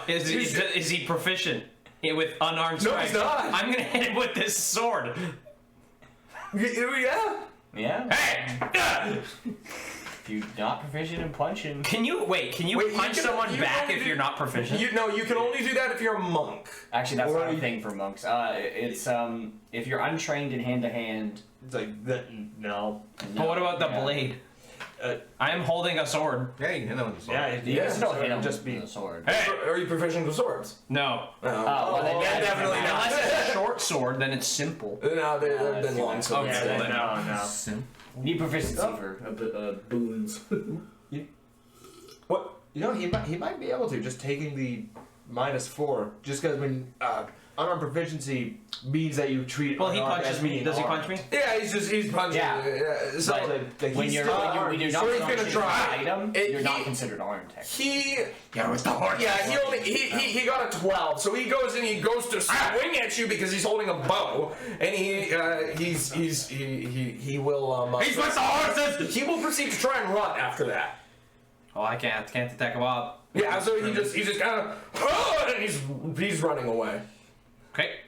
Is he proficient with unarmed strikes? No, he's not. I'm gonna hit him with this sword. Yeah. Yeah. Hey! If you're not proficient in punching, Can you Wait, punch someone back if you're not proficient? You can only do that if you're a monk. actually, that's not a thing for monks. It's if you're untrained in hand to hand. It's like that. No. But what about the blade? I am holding a sword. Yeah, you can hit them with the sword. Yeah, You can still hit him just with a sword. Hey! Are you proficient with swords? No. Well, then yeah, definitely not. Unless it's a short sword, then it's simple. No, they've been long swords. Okay, Yeah, then. no. Need proficiency for boons. What? You know, he might be able to, just taking the -4, just because when unarmed proficiency means that you treat. Well, he unarmed punches as me. being Does he armed. punch me? Yeah, he's punching. Yeah. So Like When he's you're still not armed. so he's gonna punching try. an item, It- you're not he- considered armed. Technically. he Yeah, with the horse. Yeah, he got a 12, so he goes to swing at you because he's holding a bow, and he will He's with the horses! he will proceed to try and run after that. Oh, I can't attack him up. Yeah, so he just kind of and he's running away. Okay.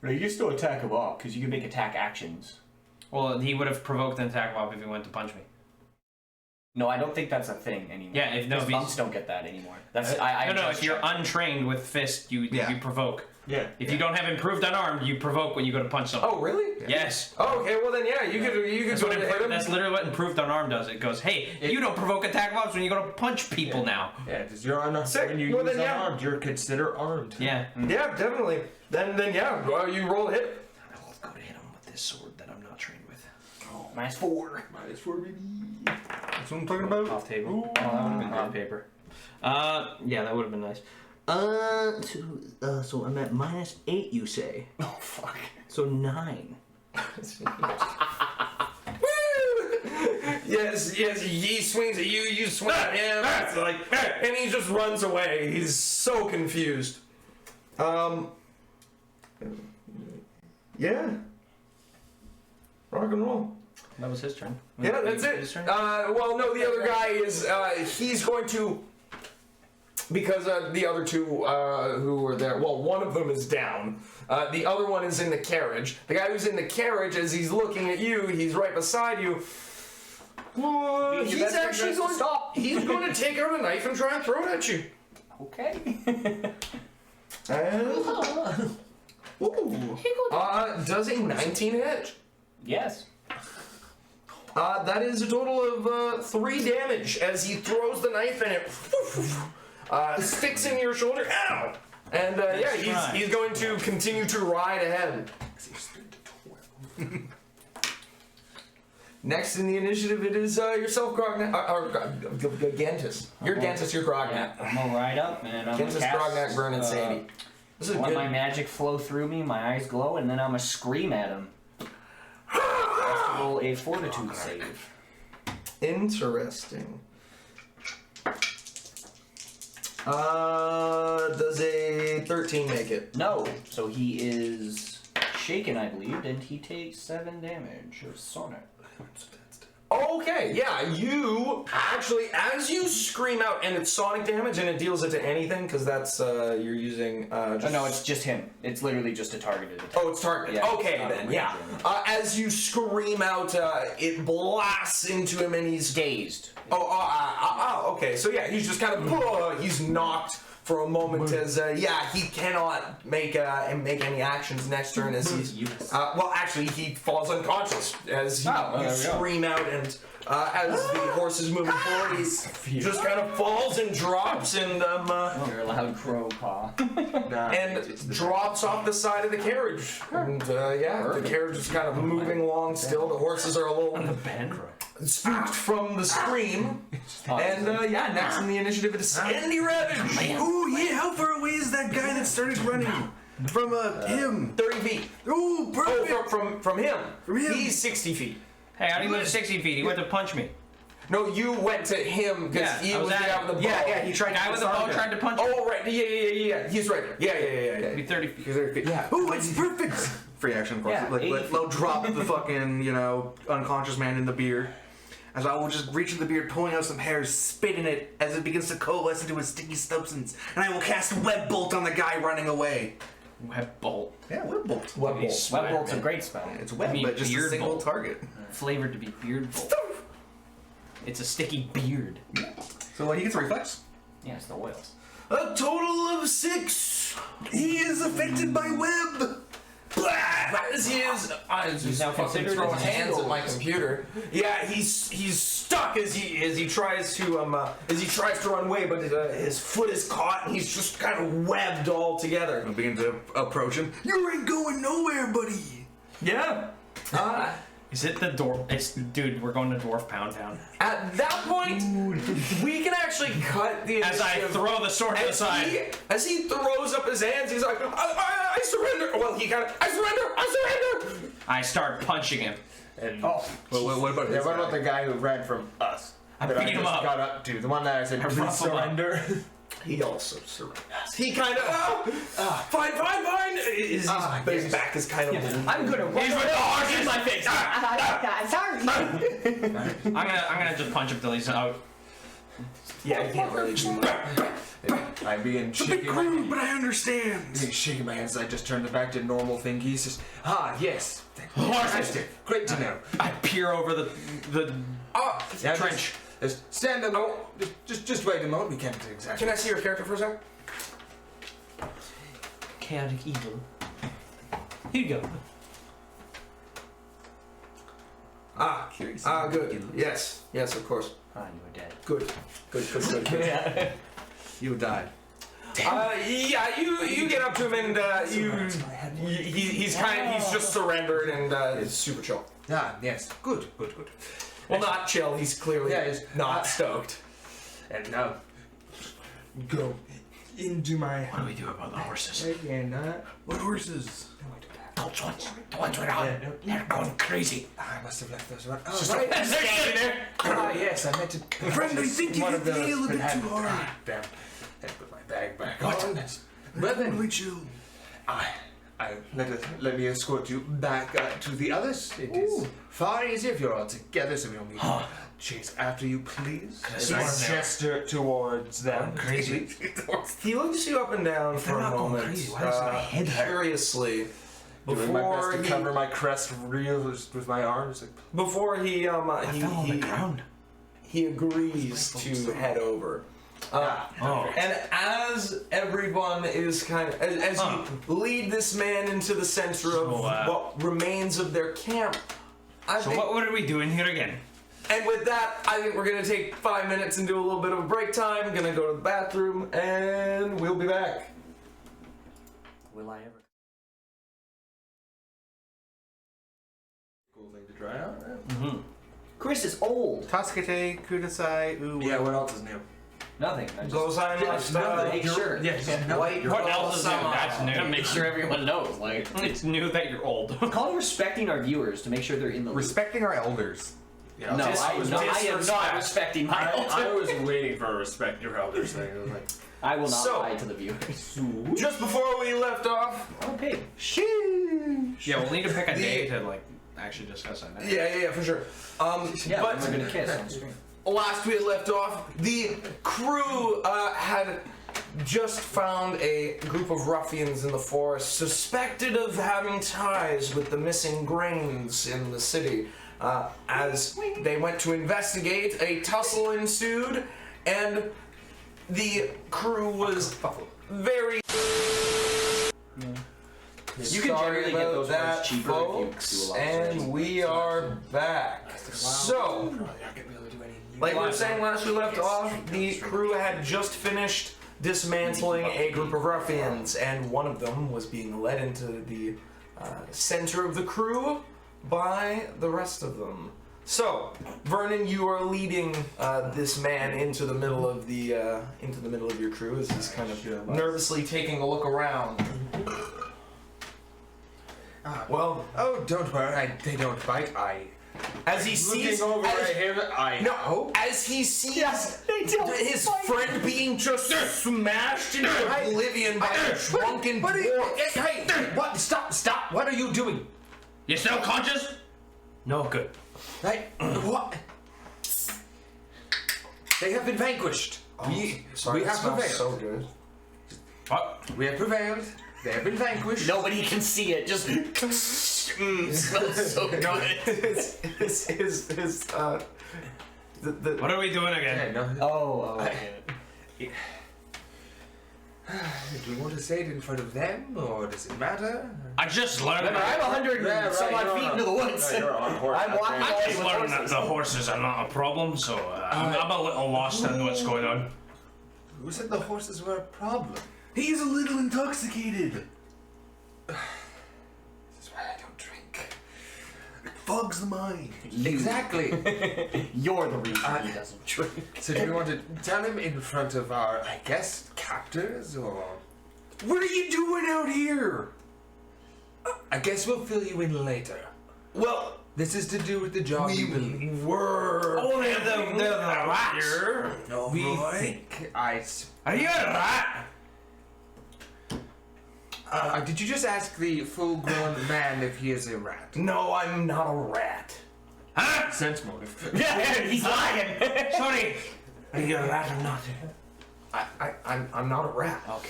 You can still attack him up because you can make attack actions. Well, he would have provoked an attack if he went to punch me. No, I don't think that's a thing anymore. Yeah, if no, Because if monks don't get that anymore. That's I No, just if you're checked. untrained with fist, you provoke. Yeah. If you don't have improved unarmed, you provoke when you go to punch someone. Oh, really? Yes. Oh, okay. Well, then yeah, you could That's, go what to hit him. that's literally what improved unarmed does. It goes, hey, you don't provoke attack of ops when you go to punch people now. Yeah, because you're unarmed. Sick. When you Well, use then, yeah. unarmed, you're considered armed. Yeah. Yeah, definitely. Then yeah, well, you roll a hit. I'll go to hit him with this sword that I'm not trained with. -4. -4, baby. That's what I'm talking about. Off table. Oh, that would have been on paper. Yeah, that would have been nice. So I'm at -8, you say? Oh fuck. So 9. Yes, he swings at you, you swing at him, it's like, and he just runs away. He's so confused. Yeah. Rock and roll. That was his turn. Yeah, that's His it. turn? Well, no, the other guy is, he's going to, because the other two who were there, well, one of them is down. The other one is in the carriage. The guy who's in the carriage, as he's looking at you, he's right beside you. He's actually going to stop. He's going to take out a knife and try and throw it at you. Okay. Does a 19 hit? Yes. That is a total of 3 damage as he throws the knife and it sticks in your shoulder. Ow! And yeah, he's going to continue to ride ahead. Next in the initiative, it is yourself, Grognak, or Gentis. You're Gentis, you're Grognak. I'm gonna ride up and I'm Gentis, gonna cast, Grognak, Vern, and Sandy. This is let good. my magic flow through me, my eyes glow, and then I'm gonna scream at him. Roll a fortitude save. Interesting. Does a 13 make it? No, so he is shaken, I believe, and he takes 7 damage of sonic. Okay, yeah, you actually, as you scream out, and it's sonic damage, and it deals it to anything, because that's, you're using, just... Oh, no, it's just him. It's literally just a targeted attack. Oh, it's targeted. Yeah, Okay, it's not then, a yeah. range As you scream out, it blasts into him, and he's... Dazed. Okay, so yeah, he's just kind of, he's knocked for a moment as, he cannot make any actions next turn as he's, well, actually, he falls unconscious as you scream out, and as the horse is moving forward, he just kind of falls and drops, and, You're a loud crow paw. and drops off the side of the carriage. And, the carriage is kind of moving along still. The horses are a little spooked from the scream. And, next in the initiative, it is Sandy Ravage. Ooh, yeah, how far away is that guy that started running? From him. 30 feet. Ooh, perfect. Oh, from him. From him. He's 60 feet. Hey, how do you live 60 feet? He went to punch me. No, you went to him because Yeah, he I was was the at guy him. with the bow. Yeah, he tried The guy to with the bow tried to punch me. Oh, right. Yeah. He's right there. Yeah. Be 30 feet. He's 30 feet. Yeah. Ooh, it's perfect. Free action, of course. Yeah, like, 80 they'll drop the fucking, unconscious man in the beer. as I will just reach in the beard, pulling out some hairs, spit in it as it begins to coalesce into a sticky substance, and I will cast Web Bolt on the guy running away. Web bolt. Yeah, Web Bolt. Web bolt. Web bolt's a great spell. It's web, I mean, but just a beard single bolt. target. Flavored to be beard bolt. It's a sticky beard. So he gets a reflex. Yeah, it's the oils. A total of 6. He is affected by web. As he is, He's now fucking considered throwing as hands at my tangled. computer. Yeah, he's stuck as he tries to run away, but his foot is caught and he's just kind of webbed all together. I begin to approach him. You ain't going nowhere, buddy. Yeah. Is it the dwarf? Dude, we're going to Dwarf Pound Town. At that point, we can actually cut the As I initiative. throw the sword to the side. As he throws up his hands, he's like, I surrender. Well, I surrender. I start punching him. And What about yeah, his what guy? about the guy who ran from us? I that beat him just up. got up to the one that I said, please roughed him up. surrender. He also surrenders. He kind of, fine. His yes. back is kind of. I'm gonna run He's with the horses! in my face. Sorry. I'm gonna just punch him till he's out. Yeah, he can't really do much. I begin shaking my Crude, but I understand. shaking my hands. I just turn it back to normal thingies. Just, yes. Fantastic. Great to know. I peer over the Yeah, trench. Just stand a moment. Just wait a moment. We can't exactly. Can I see your character for a second? Chaotic evil. Here you go. Good. Yes, of course. Ah, you were dead. Good. You died. Yeah, you get up to him and he's just surrendered and is super chill. Yes. Good. Well, not chill. He's clearly not stoked. And now, go into my. What do we do about the horses? And What horses? The ones went out. They're going crazy. I must have left those around. Oh, Just right. they're standing there. Yes, I meant to. Friend, I think you one hit of the those nail a could bit have- too hard. Damn. Let's put my bag back What? on. But then, Totally chill. let me escort you back to the others. It is far easier if you're all together, so we don't need to chase after you, please. As I gesture towards them. Crazy. He looks you up and down for a not going moment. crazy, why does my head hurt? Curiously, Doing my best to he- cover my crest real with my arms. Like, before he I fell on the ground. he agrees to head over. And as everyone is kind of, as you lead this man into the center of what remains of their camp, I So think, what are we doing here again? and with that, I think we're gonna take 5 minutes and do a little bit of a break time. Gonna go to the bathroom, and we'll be back. Will I ever? cool thing to try out. Chris is old. Tasukete, Kudasai, Uwe. Yeah, what else is new? Nothing. I just Goes on make sure. white What girl else is new? summer. That's new. Make sure everyone knows. Like, It's new that you're old. call it respecting our viewers to make sure they're in the loop. Respecting our elders. Yeah, No, I am not Disrespect. respecting my I elders. was waiting for a respect your elders thing. I was like, I will not So- lie to the viewers. Just before we left off, Okay. Yeah, we'll need to pick a day to like actually discuss that. yeah, for sure. Yeah, but we're gonna kiss on screen. last we had left off, the crew had just found a group of ruffians in the forest suspected of having ties with the missing grains in the city. As they went to investigate, a tussle ensued, and the crew was very. You can generally get those that, ones cheaper folks, if you do a lot of and studying. we are back. So, like we were saying last we left off, the crew had just finished dismantling a group of ruffians, and one of them was being led into the center of the crew by the rest of them. So, Vernon, you are leading this man into the middle of your crew as he's kind of nervously taking a look around. Well, oh, don't worry. They don't bite. as he sees, Looking over as, at him, no, as he sees his friend being just smashed into oblivion by a drunken dwarf. Hey, what? Stop! What are you doing? You still conscious? No, good. Hey, what? They have been vanquished. Sorry, we that have smells prevailed. so good. What? We have prevailed. They have been vanquished. Nobody can see it. Just smells so good. What are we doing again? Yeah, no. Oh. Do we want to say it in front of them, or does it matter? I just learned. Remember, I'm 100 Yeah, and some right, odd you're feet on into the a- woods. no, you're on a horse. I'm walking I away just with learned that horses. the horses are not a problem, so I'm a little lost in what's going on. Who said the horses were a problem? He's a little intoxicated. This is why I don't drink. It fogs the mind. Exactly. You're the reason he doesn't drink. So do we want to tell him in front of our, I guess, captors, or? What are you doing out here? I guess we'll fill you in later. Well, This is to do with the job you believe. we were. Oh, they're the rats. No, we Right. think Are you a rat? Did you just ask the full-grown man if he is a rat? No, I'm not a rat. Huh? Sense motive. Yeah, he's lying. Sorry. Are you a rat or not? I'm not a rat. Okay.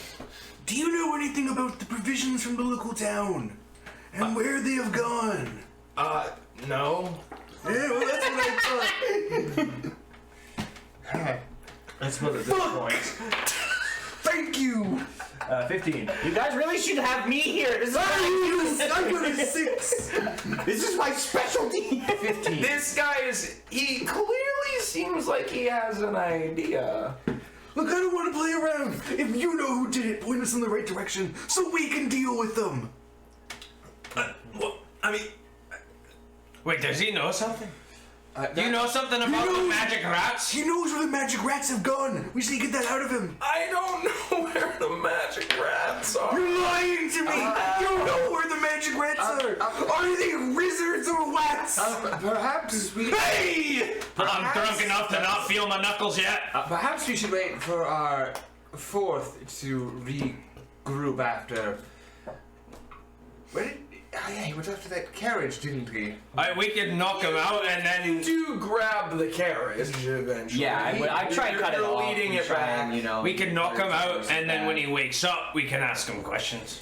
Do you know anything about the provisions from the local town? And where they have gone? No. Yeah, well, that's what I thought. That's what at this point. Thank you! 15. You guys really should have me here. This is I got a 6! This is my specialty. 15. This guy he clearly seems like he has an idea. Look, I don't want to play around. If you know who did it, point us in the right direction so we can deal with them. Well, I mean, Wait, does he know something? Do you That- know something about the know- magic rats? he knows where the magic rats have gone. We just need to get that out of him. I don't know where the magic rats are. You're lying to me. You don't know where the magic rats are. Are they wizards or wats? Perhaps we. Hey! I'm drunk enough to not feel my knuckles yet. Perhaps we should wait for our fourth to regroup after. Where did? Oh yeah, he went after that carriage, didn't he? We could knock him out and then. Do grab the carriage eventually. Yeah, I try and cut it You're off. leading and it try back. and, you know, We can knock him out, encourage and then it when back. he wakes up, we can ask him questions.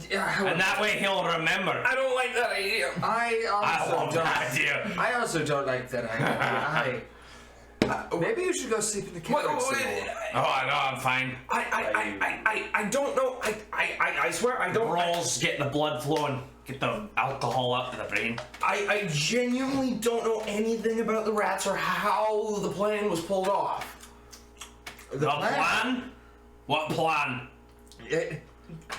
Yeah. And that way he'll remember. I don't like that idea. I I also love don't. that idea. I also don't like that idea. Maybe you should go sleep in the carriage. some more. Oh, no, I'm fine. I don't know. I swear I don't. Rolls, get the blood flowing, get the alcohol up to the brain. I genuinely don't know anything about the rats or how the plan was pulled off. The plan? What plan?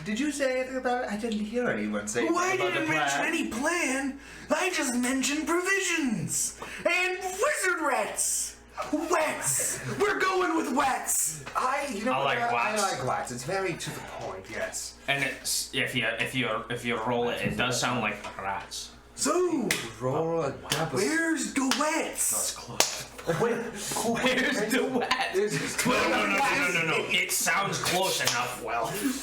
Did you say anything about it? I didn't hear anyone say anything Well, I about the didn't plan. mention any plan. I just mentioned provisions. And wizard rats. Wats. We're going with wats. You know I what? like I wax. like wax. It's very to the point. Yes. And it's if you roll it, it does sound like rats. So, Roll a double. where's the wats? Where's the wet? No. It sounds close enough,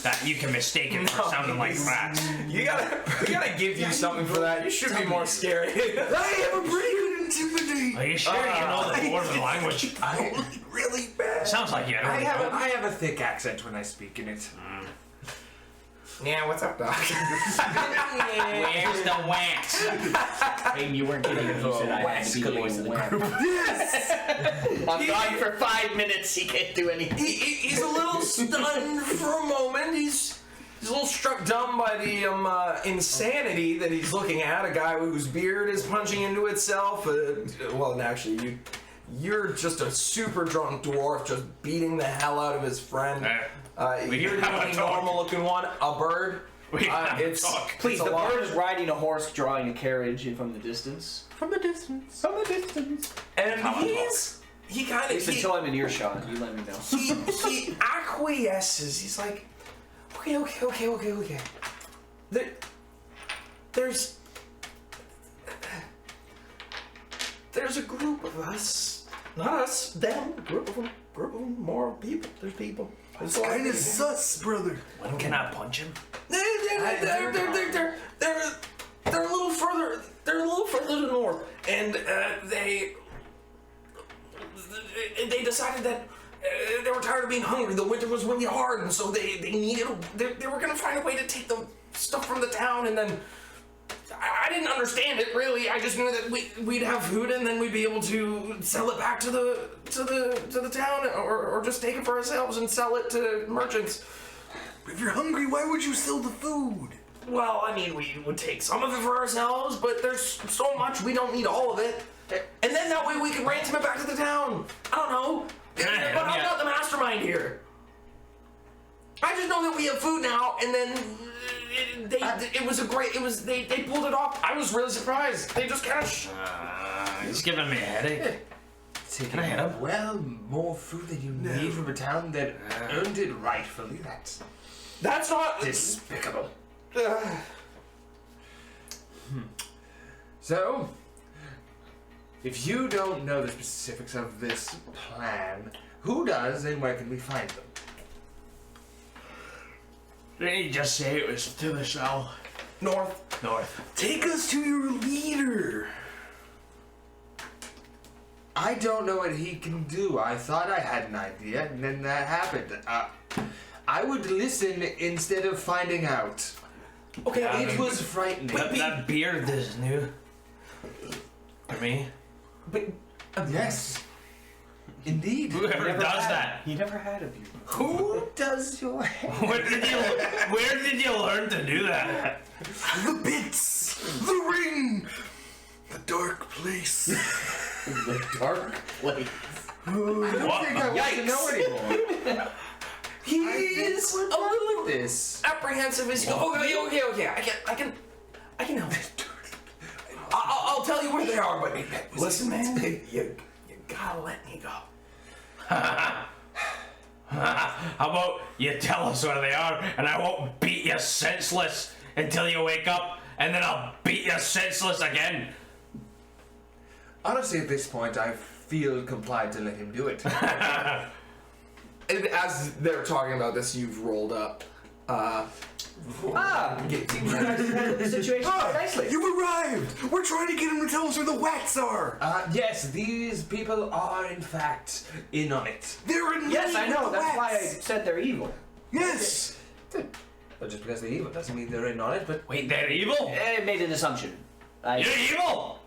that you can mistake it for sounding like rats. We gotta give you something for that. You should be more scary. I have a pretty good intimidate. Are you sure you know the dwarven language? Really bad. Sounds like you I don't know. have a thick accent when I speak in it. Yeah, what's up, Doc? Where's the wax? Hey, you weren't kidding when you said I had to be the voice of the group. Yes. I'm gone for 5 minutes. He can't do anything. He's a little stunned for a moment. He's a little struck dumb by the insanity that he's looking at. A guy whose beard is punching into itself. Well, actually, you're just a super drunk dwarf just beating the hell out of his friend. We You're can the have a only talk. normal-looking one. A bird. We can have a talk. Please, it's the a lot. bird is riding a horse, drawing a carriage in from the distance. From the distance. From the distance. And Come on, he kind At least of until I'm in earshot, you let me know. he acquiesces. He's like, okay. There's a group of us, not us, them. Group of them, more people. There's people. It's kind of sus, brother. When can I punch him? They're a little further. They're a little further north, and they decided that they were tired of being hungry. The winter was really hard, and so they were gonna find a way to take the stuff from the town, and then I didn't understand it really. I just knew that we'd have food, and then we'd be able to sell it back to the town, or just take it for ourselves and sell it to merchants. If you're hungry, why would you sell the food? Well, I mean, we would take some of it for ourselves, but there's so much we don't need all of it. And then that way we can ransom it back to the town. I don't know. But I'm not the mastermind here. I just know that we have food now, and then they pulled it off. I was really surprised. They just kind of. He's giving me a headache. Taking I hit him? well more food than you need from a town that earned it rightfully. That's not Despicable. So, if you don't know the specifics of this plan, who does and where can we find them? Didn't you just say it was to the south? north. Take us to your leader. I don't know what he can do. I thought I had an idea, and then that happened. I would listen instead of finding out. Okay, It was frightening. That beard is new. For me. but Yes. Indeed. Whoever does that. He never had a beard. Who does your hair? Where did you learn to do that? The bits. The ring. The dark place. The dark place. I don't think I want to know anymore. he is a little This. apprehensive. Is okay. I can help. I'll tell you where they are, but listen, man, you gotta let me go. How about you tell us where they are, and I won't beat you senseless until you wake up, and then I'll beat you senseless again. Honestly, at this point, I feel complied to let him do it. And as they're talking about this, you've rolled up. You guys handled the situation quite nicely. You arrived. We're trying to get him to tell us where the whats are. Yes, these people are in fact in on it. They're in Yes, I league know. with the That's why I wats. said they're evil. Yes. But just because they're evil doesn't mean they're in on it, but Wait, they're evil? I made an assumption. You're evil!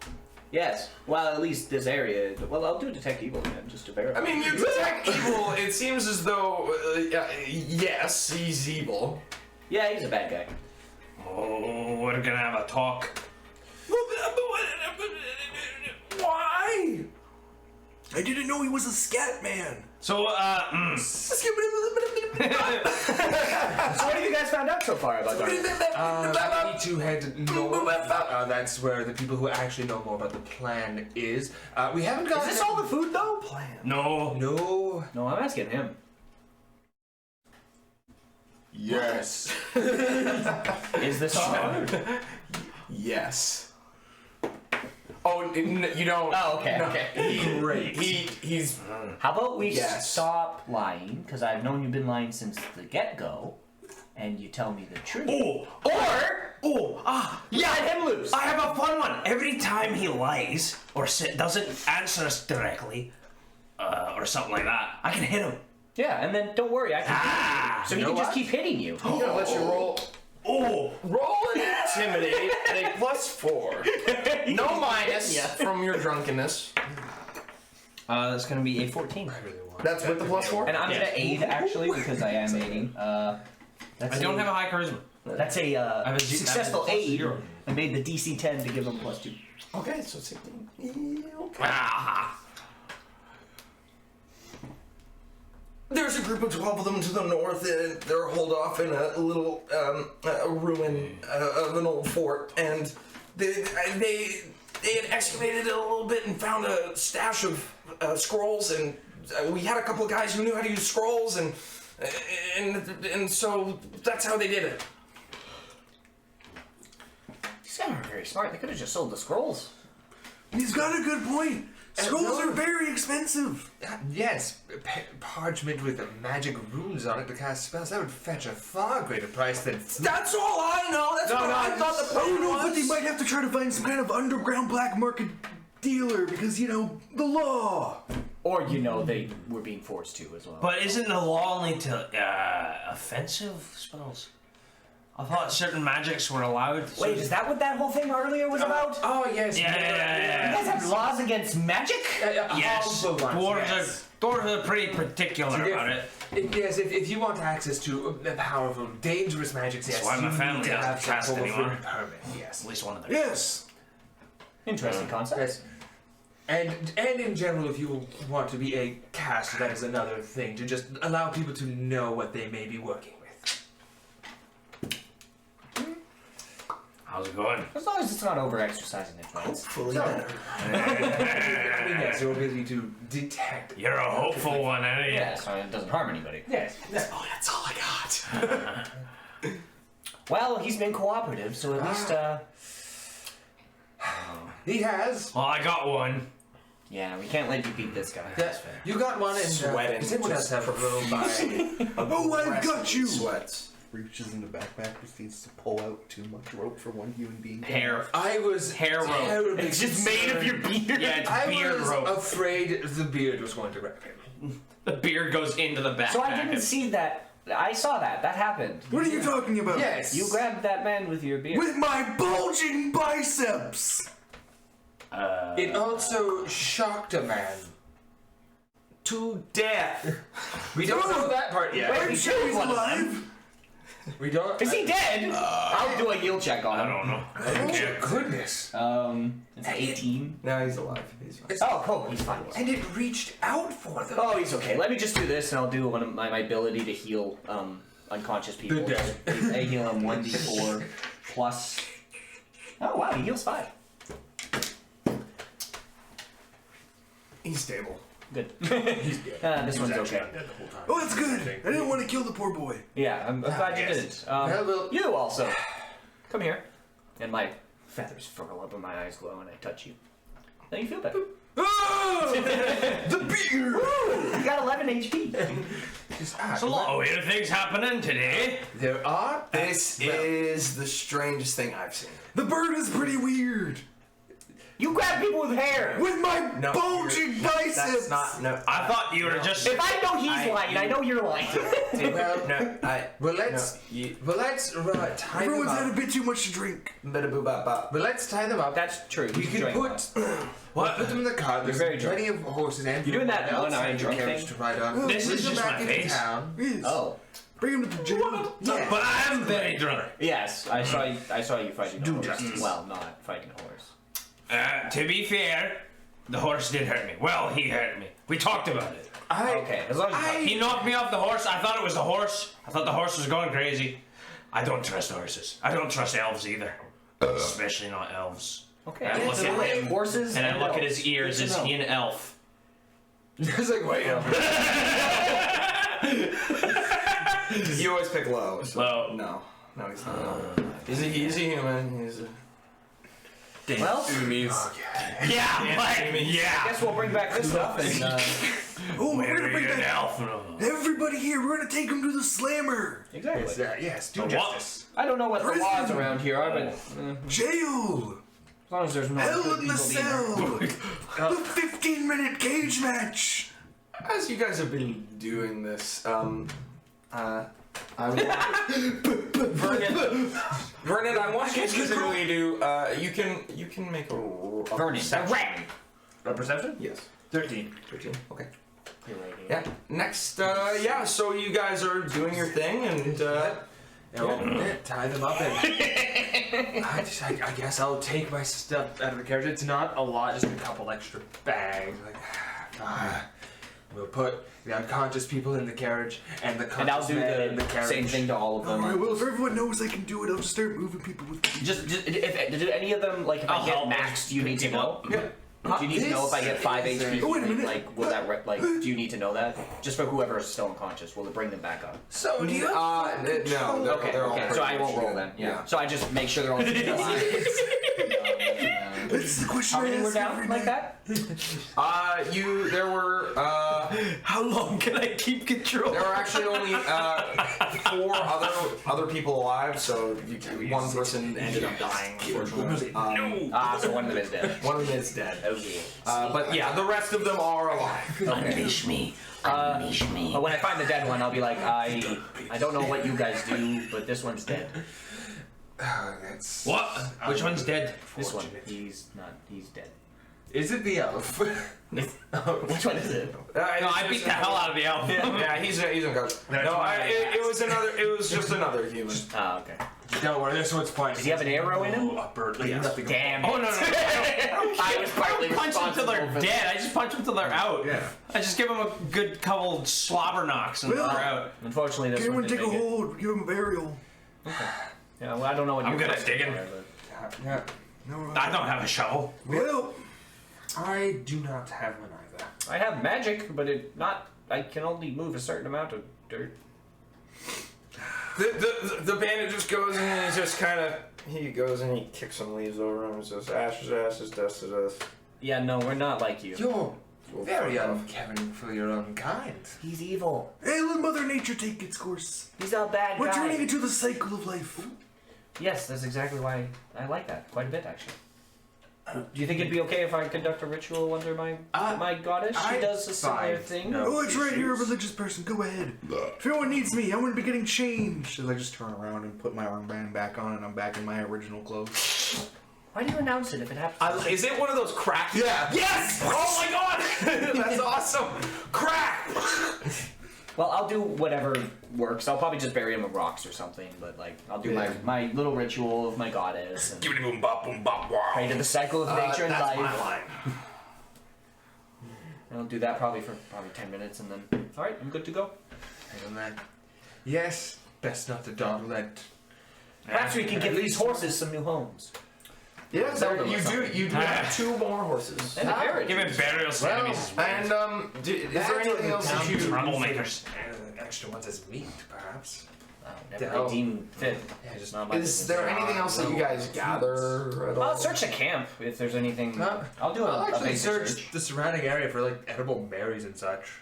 Yes. Well, at least this area. Well, I'll do a detect evil then, just to verify. I mean, you detect evil. It seems as though, yes, he's evil. Yeah, he's a bad guy. Oh, we're gonna have a talk. Why? I didn't know he was a scat man. So, So what have you guys found out so far about Dark? I need to head north. That's where the people who actually know more about the plan is. We haven't got. Is this all the food though? no. No. No, I'm asking him. Yes. Is this all? Yes. Oh, you don't. Oh, okay, no, okay. Great. He's. How about we Yes. stop lying? Because I've known you've been lying since the get-go, and you tell me the truth. Yeah, Let him loose. I have a fun one. Every time he lies or doesn't answer us directly, or something like that, I can hit him. Yeah, and then don't worry, I can hit you. So he can just keep hitting you. I'm gonna let you roll. Roll an intimidate at a +4. No minus from your drunkenness. That's gonna be a 14. That's with the +4. And I'm gonna aid actually because I am aiding. That's I don't have a high charisma. That's a have a successful I have a aid. +0. I made the DC 10 to give him +2. Okay, so 16. Okay. Ah. There's a group of 12 of them to the north, and they're holed off in a little ruin of an old fort, and they had excavated it a little bit and found a stash of scrolls, and we had a couple of guys who knew how to use scrolls, and so that's how they did it. These guys aren't very smart. They could have just sold the scrolls. He's got a good point. Scrolls no- are very expensive. Yes, parchment with magic runes on it to cast spells. That would fetch a far greater price than. That's all I know. That's what I thought the I plan don't know, but they was. might have to try to find some kind of underground black market dealer because, you know, the law. Or Or, they were being forced to as well. But isn't the law only to offensive spells? I thought certain magics were allowed. Wait, is that what that whole thing earlier was about? Oh, yes. Yeah. You guys have laws against magic? Yes, dwarves are pretty particular about it. Yes, if you want access to powerful, dangerous magics, yes, That's why my you family need to doesn't have cast some form of anymore. written permit. Yes. At least one of them. Yes. Interesting concept. Yes. And in general, if you want to be a caster, that is another thing, to just allow people to know what they may be working with. How's it going? As long as it's not over-exercising the joints. Fully So, better. I mean, yes, your ability to detect. You're a hopeful one, ain't you? Yeah, so it doesn't harm anybody. Yes. Oh, that's all I got. Well, he's been cooperative, so at least, He has. Well, I got one. yeah, we can't let you beat this guy. Yeah, you got one, and Sweating. does anyone else have a room by? Oh, I've got you. Sweats. Reaches in the backpack, proceeds to pull out too much rope for one human being. Hair. I was Hair rope. terribly It's just made of your beard. Yeah, it's I beard was rope. afraid the beard was going to grab him. The beard goes into the backpack. So I didn't see that. I saw that. That happened. What are you talking about? Yes. You grabbed that man with your beard. With my bulging biceps. It also shocked a man To death. We don't know that part yet. Wait, I'm he sure killed he's one of them. alive. We don't. Is he dead? I'll do a yield check on I him. don't know. Oh goodness! It's 18. No, he's alive. He's fine. Oh, cool. He's fine. And it reached out for them. Oh, he's okay. Let me just do this, and I'll do one of my ability to heal unconscious people. Good day. I heal him 1d4 plus. Oh wow, he heals 5. He's stable. Good. This one's okay. Oh, that's good. I didn't want to kill the poor boy. Yeah, I'm glad you didn't. Well, You also. Come here. And my feathers furl up and my eyes glow, and I touch you. Then you feel better. The beard. You got 11 HP. There's a lot of weird things happening today. There are. This is the strangest thing I've seen. The bird is pretty weird. You grab people with hair. With my No, bulging biceps. That's not. No. I thought you were just. If I know he's lying, I know you're lying. Well, No. well, let's You. let's tie them Everyone's had a up. bit too much to drink. Bada boo bop bop. But let's tie them up. That's true. We He's can enjoying put. that. We'll put them in the car. There's very drunk. plenty of horses and. You're doing that outside one-eyed your drunk carriage thing? to ride on. This Bring is them just back my into face. town. Yes. Oh. Bring him to the jail. Yeah. But I'm very drunk. Yes, I saw you fighting a horse. justice. Well, not fighting a horse. To be fair, the horse did hurt me. Well, he hurt me. We talked about it. Okay, as long as He knocked me off the horse. I thought it was the horse. I thought the horse was going crazy. I don't trust horses. I don't trust elves either. Especially not elves. okay. And I look at him, Horses and I look at elves. his ears. Good to Is know. he an elf? It's like wait. You always pick low. So Low. No, he's not. He's a human. He's a. Well, Yeah, like, I yeah. guess we'll bring back this stuff and Oh, we're Where gonna are bring you an back elf? everybody here. We're gonna take him to the slammer. exactly. Yes, do What? justice. I don't know what the Prison. laws around here are, but Jail. as long as there's no Hell good in the people being cell. The 15-minute cage match. As you guys have been doing this, I want Vernon, I want you to specifically do. You can make a Vernon. perception. A perception? Yes. 13. 13. Okay. You're right. Yeah. Next. Yeah. So you guys are doing your thing, and Tie them up and I guess I'll take my stuff out of the carriage. It's not a lot, just a couple extra bags. We'll put the unconscious people in the carriage and the And I'll conscious do men in the the carriage. same thing to all of them. Alright, well, if everyone knows I can do it, I'll just start moving people with me. Just if do any of them like if I'll I get help max, do you need to pick him know? up. yeah. Do you need to know if I get 5 This HP? is- Oh, wait a minute. Like, will that do you need to know that? Just for whoever is still unconscious, will it bring them back up? So do you? No. Okay, They're all okay. pretty So I won't much roll good. then. Yeah. So I just make sure they're all still alive. That's the question How I many were ask down every like night. that? There were. How long can I keep control? There were actually only 4 other people alive, so one person ended up dying, unfortunately. So one of them is dead. One of them is dead. Okay. But yeah, the rest of them are alive. Unleash me. Unleash me. But when I find the dead one, I'll be like, I don't know what you guys do, but this one's dead. That's... What? Which one's dead? This one, he's dead. Is it the elf? Which one is it? No, I beat the hell out of the elf. Yeah, he's a ghost. No, it was just another human. Oh, okay. No, where this one's pointing. Does he have an arrow in him? A bird. Like, nothing. Damn. Oh no! I was partly I don't punch them till they're responsible for dead. I just punch them till they're out. Yeah. I just give them a good couple slobber knocks and they're out. Unfortunately, this one didn't make it. hold, give him a burial. Yeah, well, I don't know what I'm you good guys at digging. are, but- Yeah. No, I don't have a shovel. well, I do not have one either. I have magic, but I can only move a certain amount of dirt. The bandit just goes and he just kind of goes and he kicks some leaves over him and says, "Ashes, ashes, dust to dust." Yeah, no, we're not like you. You're Well, very fuck off. uncaring for your own kind. He's evil. hey, let Mother Nature take its course. He's a bad We're guy. turning into the cycle of life. Yes, that's exactly why I like that quite a bit, actually. Do you think it'd be okay if I conduct a ritual under my goddess? She does a similar thing. No. Oh, it's right, you're a religious person. Go ahead. If anyone needs me, I wouldn't be getting changed. As I just turn around and put my armband back on, and I'm back in my original clothes. Why do you announce it if it happens? Is it one of those crack? Yeah. Yes! Oh my god! That's awesome! Crack! Well, I'll do whatever works. I'll probably just bury him with rocks or something, but like I'll do my little ritual of my goddess and Boom bop boom bop wow. pray to the cycle of nature and That's life. my line. And I'll do that probably for 10 minutes, and then all right, I'm good to go. And then, yes, best not to dawdle that. Perhaps we can give these horses some new homes. Yeah, you do have 2 more horses. And a carriage. Give it burial ceremonies. And is there anything else that you Troublemakers. Extra ones as meat, perhaps. Never hell? deemed fit. Yeah, just Not my Is business. there anything else that you guys gather at all? I'll search the camp if there's anything. I'll do I'll a actually basic search search. the surrounding area for like edible berries and such.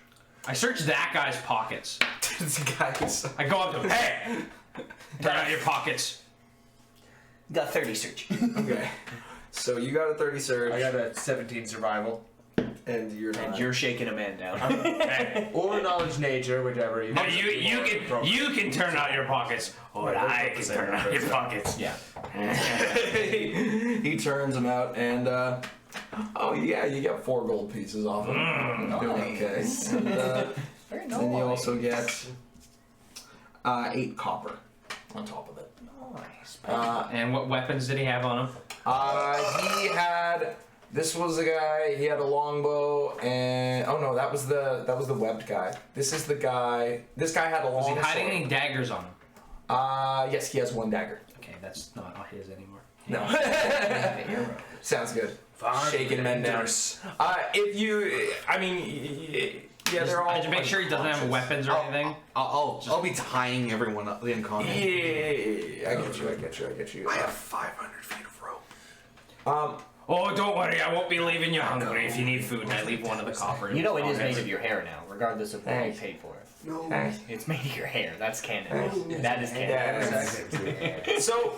I search that guy's pockets. Guys. I go up to him. Hey! Turn out your pockets. Got 30 search. Okay. So you got a 30 surge, I got a 17 survival. and you're And not. you're shaking a man down. Hey. Or knowledge nature, whichever. No, you can turn out your pockets, or I can turn out your pockets. Yeah. He turns them out, and oh yeah, you get 4 gold pieces off of him. Doing okay. And, Very then you also get 8 copper on top of it. Nice. And what weapons did he have on him? He had. This was the guy. He had a longbow, and oh no, that was the webbed guy. This is the guy. This guy had a long. Was he hiding sword. any daggers on him? Yes, he has 1 dagger. Okay, that's not his anymore. No. Sounds good. Shaking men down. If you, I mean, yeah, they're all. Did you make sure he doesn't have weapons or anything? I'll be tying everyone up in common. Yeah, I get you. I have 500 feet of rope. Oh, don't worry, I won't be leaving you hungry. If you need food, I leave one of the copper. in You know his it is pockets. made of your hair now, regardless of what you Thanks. paid for it. No. It's made of your hair. That's canon. Thanks. That is canon. Yeah, so,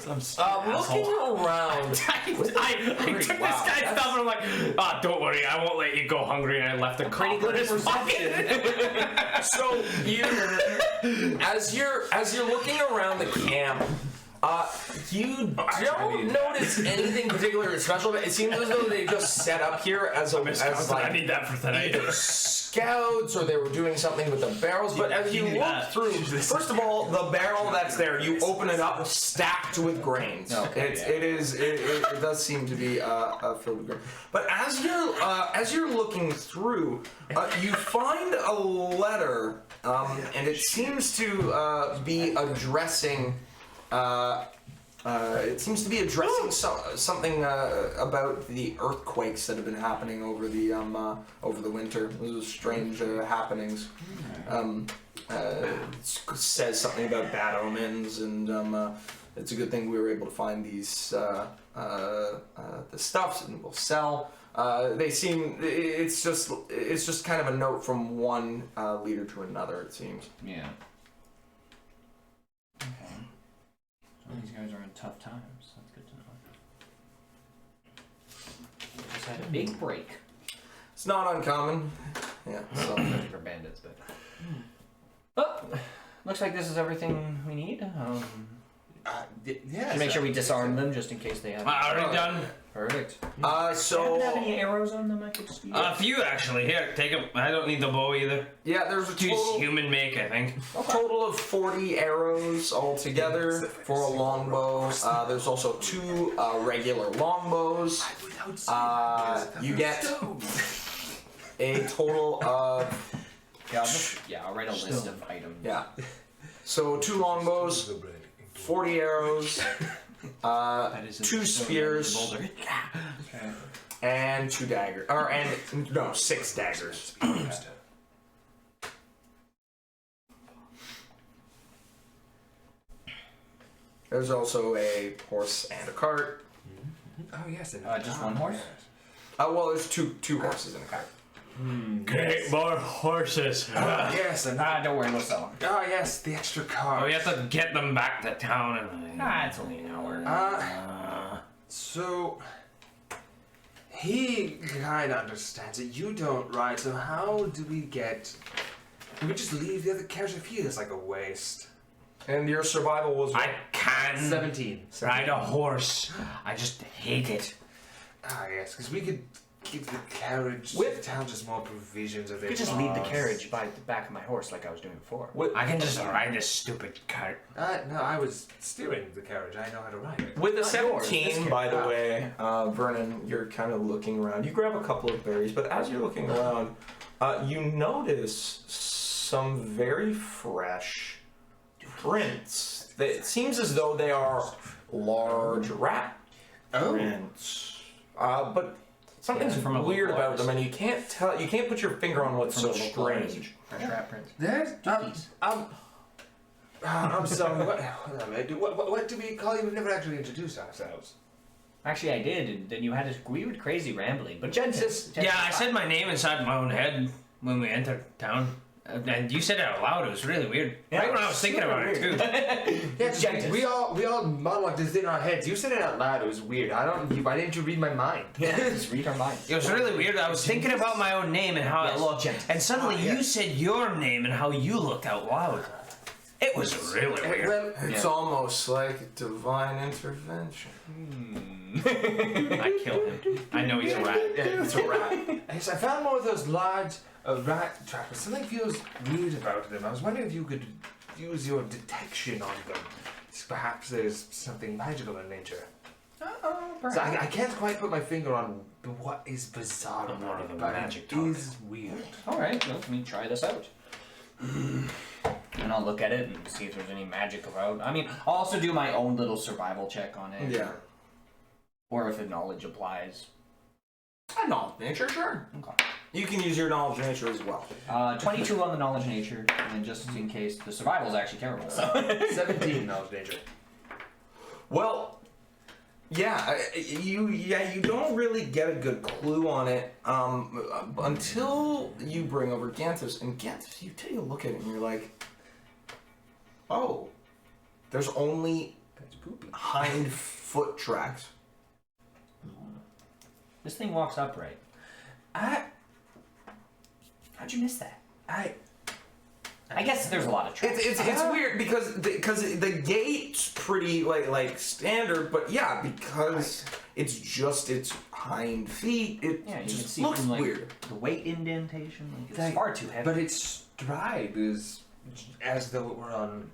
looking around. I took this guy's stuff and I'm like, don't worry, I won't let you go hungry. And I left a Pretty copper good in his pocket. So as you're looking around the camp, you don't notice anything particularly special. But it seems as though they just set up here as I like need that for tonight. either scouts or they were doing something with the barrels. But as you look through, first of all, the barrel that's there, you open it up, stacked with grains. Okay, It does seem to be filled with grain. But as you're looking through, you find a letter, and it seems to be addressing. It seems to be addressing something about the earthquakes that have been happening over the winter. Those are strange happenings. It says something about bad omens, and it's a good thing we were able to find these the stuffs, and we'll sell. They seem. It's just kind of a note from one leader to another. It seems. Yeah. Okay. So these guys are in tough times. That's good to know. They just had a big break. It's not uncommon. Yeah. So. For bandits, but. Oh, looks like this is everything we need. Yeah. Should make sure we disarm them just in case they have. Already done. Perfect. So. Do you have any arrows on them I could steal? A few actually. Here, take them. I don't need the bow either. Yeah, there's a Just total. human make, I think. Total of 40 arrows altogether for a longbow. There's also 2 regular longbows. You get a total of I'll write a list of items. So 2 longbows, 40 arrows, 2 spears, and 2 daggers. No, 6 daggers. There's also a horse and a cart. Oh yes. Just one horse? Well, there's two horses and a cart. Great, more horses. Yes, and Don't worry, we'll sell them. oh yes, the extra car. Oh, we have to get them back to town. And It's only an hour. So he kind of understands it. You don't, right? So how do we get? Do we just leave the other carriage? It feels like a waste. And your survival was what? I can 17. ride a horse. I just hate it. Ah yes, because we could keep the carriage. With- the town just more provisions of I could just leave the carriage by the back of my horse like I was doing before. I can just ride this stupid cart. No, I was steering the carriage. I know how to ride it. With a Not yours, 17, this by the way, Vernon, you're kind of looking around. You grab a couple of berries, but as you're looking around, you notice some very fresh prints. It seems as though they are large rat prints. But something's from a weird local about them, and you can't tell. You can't put your finger on what's so From a local artist. strange. Fresh rat prints. There's Dookies. I'm sorry. What do we call you? We've never actually introduced ourselves. Actually, I did, and then you had this weird, crazy rambling. But Jensen. Yeah, I said my name inside my own head when we entered town. And you said it out loud. It was really weird. Yeah, right when I was thinking about it too. Yes, we all monologued this in our heads. You said it out loud. It was weird. Why didn't you read my mind? Just read our minds. It was really weird. I was thinking about my own name and how it looked, and suddenly you said your name and how you looked out loud. It was really weird. Well, It's almost like divine intervention. I killed him. I know he's a rat. It's a rat. yes, I found more of those large rat traps. Something feels weird about them. I was wondering if you could use your detection on them. Perhaps there's something magical in nature. So I can't quite put my finger on what is bizarre I'm not about even it, but magic it is weird. All right, well, let me try this out. And I'll look at it and see if there's any magic about. I mean, I'll also do my own little survival check on it. Yeah. Or if the knowledge applies. Knowledge nature, sure. Okay. You can use your knowledge nature as well. 22 on the knowledge nature, and then just in case the survival is actually terrible. So. 17 knowledge nature. Well, you don't really get a good clue on it until you bring over Gantus. And Gantus, you take a look at it and you're like, oh, there's only That's poopy. hind foot tracks. This thing walks upright. How'd you miss that? I guess there's a lot of tracks. It's weird because the gate's pretty like standard, but yeah, because it's just its hind feet, it Yeah, you can just see looks from, like, weird. the weight indentation. Like, it's Like, far too heavy. But its stride is as though it were on.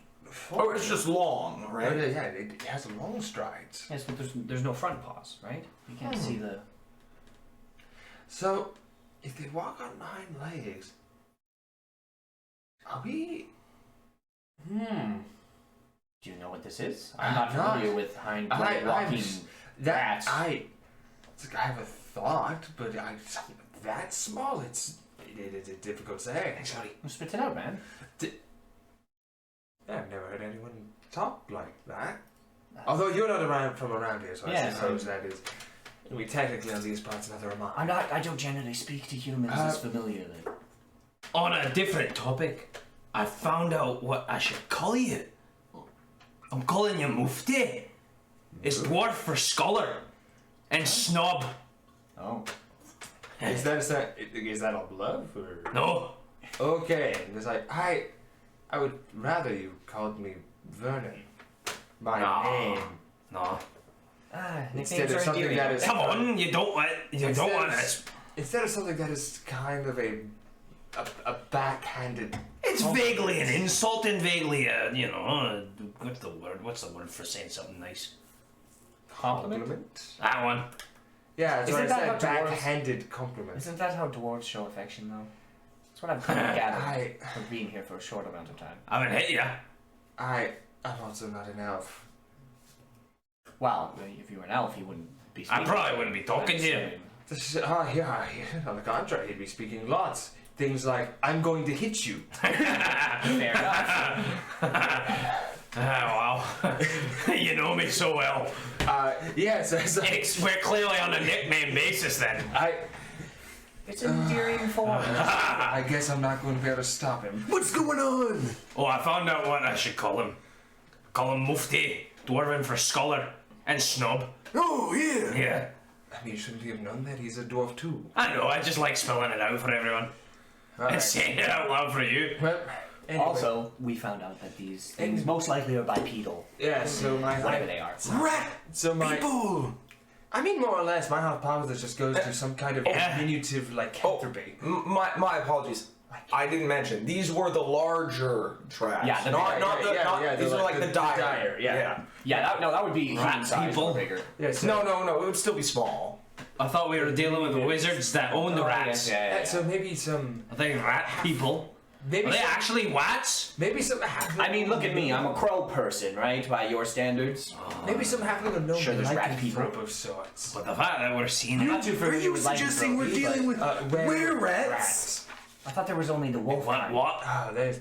Oh, it's just long, right? Yeah, it has long strides. Yes, but there's no front paws, right? You can't see the. So, if they walk on 9 legs, are we? Do you know what this is? I'm not not. familiar with hind-legged walking rats. I have a thought, but that small, it's difficult to say. Thanks, buddy. Well, spit it out, man. I've never heard anyone talk like that. Although you're not from around here, so Yeah, I suppose that is. We technically on these parts another remark. I don't generally speak to humans as familiarly. On a different topic, I found out what I should call you. I'm calling you Mufti. It's dwarf for scholar. And snob. Oh. Is that all bluff or? No. Okay, because I would rather you called me Vernon. My name. No. Instead of something that is Come on, you don't want this. Instead of something that is kind of a backhanded. It's vaguely an insult and vaguely what's the word? What's the word for saying something nice? Compliment? That one. Yeah, that's what I Isn't said. that how dwarves- Backhanded compliment. Isn't that how dwarves show affection, though? That's what I've kind of gathered from being here for a short amount of time. I haven't hit ya. I'm also not an elf. Well, if you were an elf, you wouldn't be speaking. I probably wouldn't be talking to you. Yeah, on the contrary, he'd be speaking lots. Things like, I'm going to hit you. Fair enough. Wow. You know me so well. Yes, We're clearly on a nickname basis then. It's an endearing form. I guess I'm not going to be able to stop him. What's going on? Oh, I found out what I should call him. Call him Mufti, dwarven for scholar, and snob. Oh, yeah. Yeah. I mean, shouldn't you have known that he's a dwarf too? I know, I just like spelling it out for everyone. And saying it out loud for you. Well, anyway. Also, we found out that these things most likely are bipedal. Yeah, so Whatever they are. Rat people. I mean, more or less, my hypothesis just goes to some kind of diminutive lycanthropy. My apologies. I didn't mention these were the larger tracks. Yeah, these are like the dire. Yeah, that would be Rat human size people. or bigger. Yeah, so, No, it would still be small. I thought we were dealing with the wizards that own the rats. Yeah. so maybe some. Are they rat people? Maybe Are they some, actually wats? maybe some. I mean, look at me. I'm a crow person, right? By your standards. Maybe some halfling of no Sure, there's rat people. group of sorts. But the fact that we're seeing I'm it. not too Are familiar you with light suggesting crow we're people. dealing with were-rats? I thought there was only the wolf. What? kind. What? Oh, there's.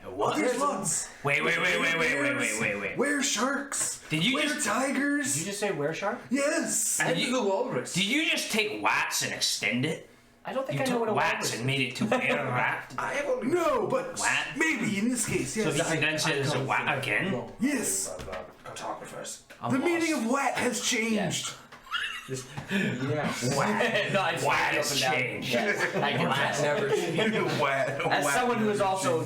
What? There's lots. Wait. Were sharks. Did you were just- Did you tigers. just say wereshark? Yes. And the walrus. Did you just take wats and extend it? I don't think You I know what took a wats walrus and is. made it to were rat? I have only. No, but What? maybe in this case, So yes. you condense it as a wat again? Yes. Cartographers. I'm The lost. meaning of wat has changed. Yes. no, I just Wat looked has up and down. changed. Yes, I get that. Never. As someone who is also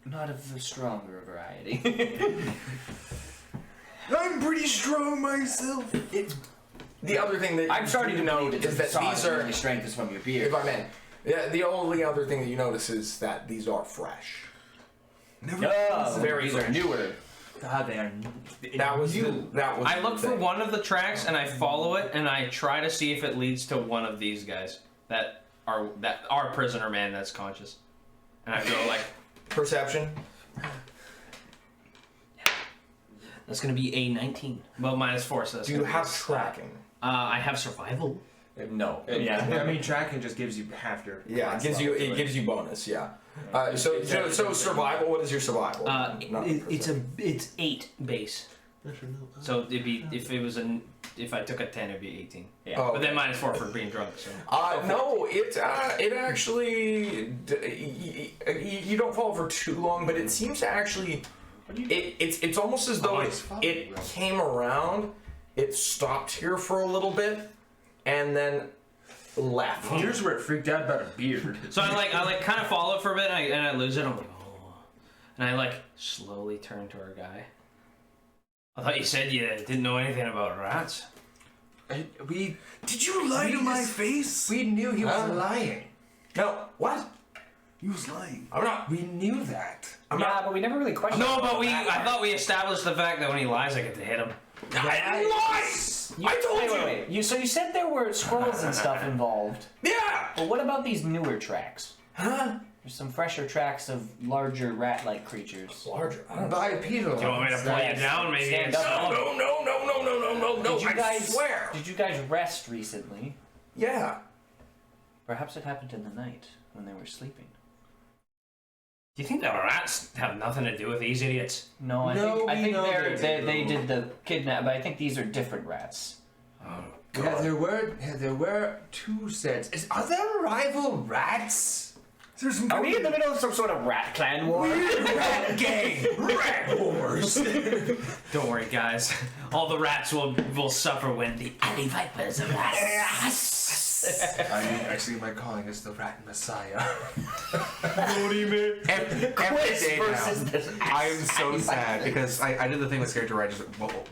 not of the stronger variety. I'm pretty strong myself. The other thing that I'm starting to know that is that these are. your strength is from your beard. If I may, the only other thing that you notice is that these are fresh. Never. Oh, Very these are fresh. newer. God, they are. That was that was. I look the for thing. one of the tracks and I follow it and I try to see if it leads to one of these guys that are prisoner man that's conscious. And I go like, Perception. that's gonna be a 19. Well, -4, so that's Do you gonna be have a stat. tracking? I have survival. No. I mean, tracking just gives you half your. Yeah, class it level, right? gives you bonus. Yeah. So survival. What is your survival? Not perception. It's 8 base. So it'd be if I took a 10 it'd be 18. Yeah. Oh, But then -4 for being drunk. So. No, it actually you don't follow for too long, but it seems to actually it's almost as though it came around, it stopped here for a little bit, and then left. Here's where it freaked out about a beard. So I kind of follow it for a bit and I lose it. I'm like, oh, and I slowly turn to our guy. I thought you said you didn't know anything about rats. Did you lie to my face? We knew he was lying. No, what? He was lying. I'm not. We knew that. But we never really questioned. No, but I thought we established the fact that when he lies, I get to hit him. I didn't lie. I told you. Wait. So you said there were squirrels and stuff involved. Yeah. But what about these newer tracks? Huh? There's some fresher tracks of larger rat-like creatures. Larger. Bipedal. Do you want me to pull you down? Maybe Stand it's up. No. Did you I guys swear. Did you guys rest recently? Yeah. Perhaps it happened in the night when they were sleeping. Do you think the rats have nothing to do with these idiots? No, I think they did the kidnap, but I think these are different rats. Yeah, there were 2 sets. Are there rival rats? There's some Are we in the middle of some sort of rat clan war? Rat gang! Rat wars! Don't worry, guys. All the rats will suffer when the alley vipers arise. Actually, my calling is the Rat Messiah. What do you mean? Every day versus now, this I am so sad because I did the thing with character where I just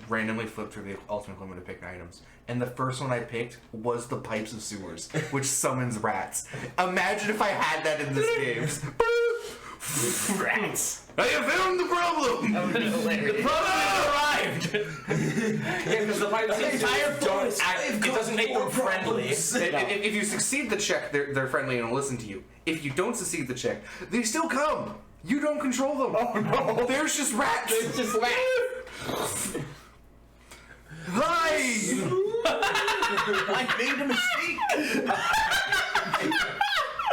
randomly flipped through the ultimate limit to pick items. And the first one I picked was the Pipes of Sewers, which summons rats. Imagine if I had that in this game. Rats. I have found the problem! The problem arrived! Yeah, because the pipes entire don't act, it doesn't make them friendly. If you succeed the check, they're friendly and will listen to you. If you don't succeed the check, they still come. You don't control them. Oh no! There's just rats. It's just rats. Hi! I made a mistake.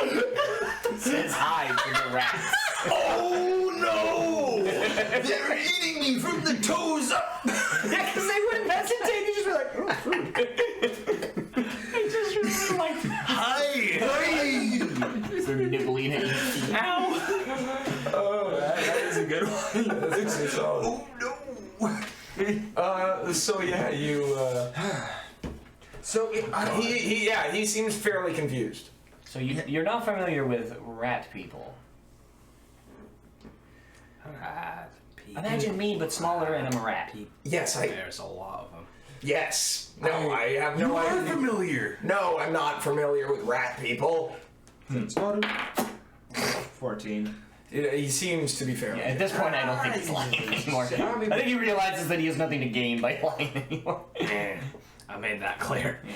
It says hi to the rats. Oh no! They're eating me from the toes up. Yeah, because they wouldn't hesitate. They just be like, oh, food. They just really like, Hi. they're nibbling at your feet. Ow! Oh, that is a good one. That's a solid. Oh no! So yeah, you. So, He seems fairly confused. So you're not familiar with rat people. Rat people. Imagine me, but smaller, and I'm a rat. Yes, There's a lot of them. Yes. No, I have no You are idea. familiar. No, I'm not familiar with rat people. 14. He seems to be fairly. Yeah, at this point, I don't think he's lying anymore. I think he realizes that he has nothing to gain by lying anymore. I made that clear. Yeah.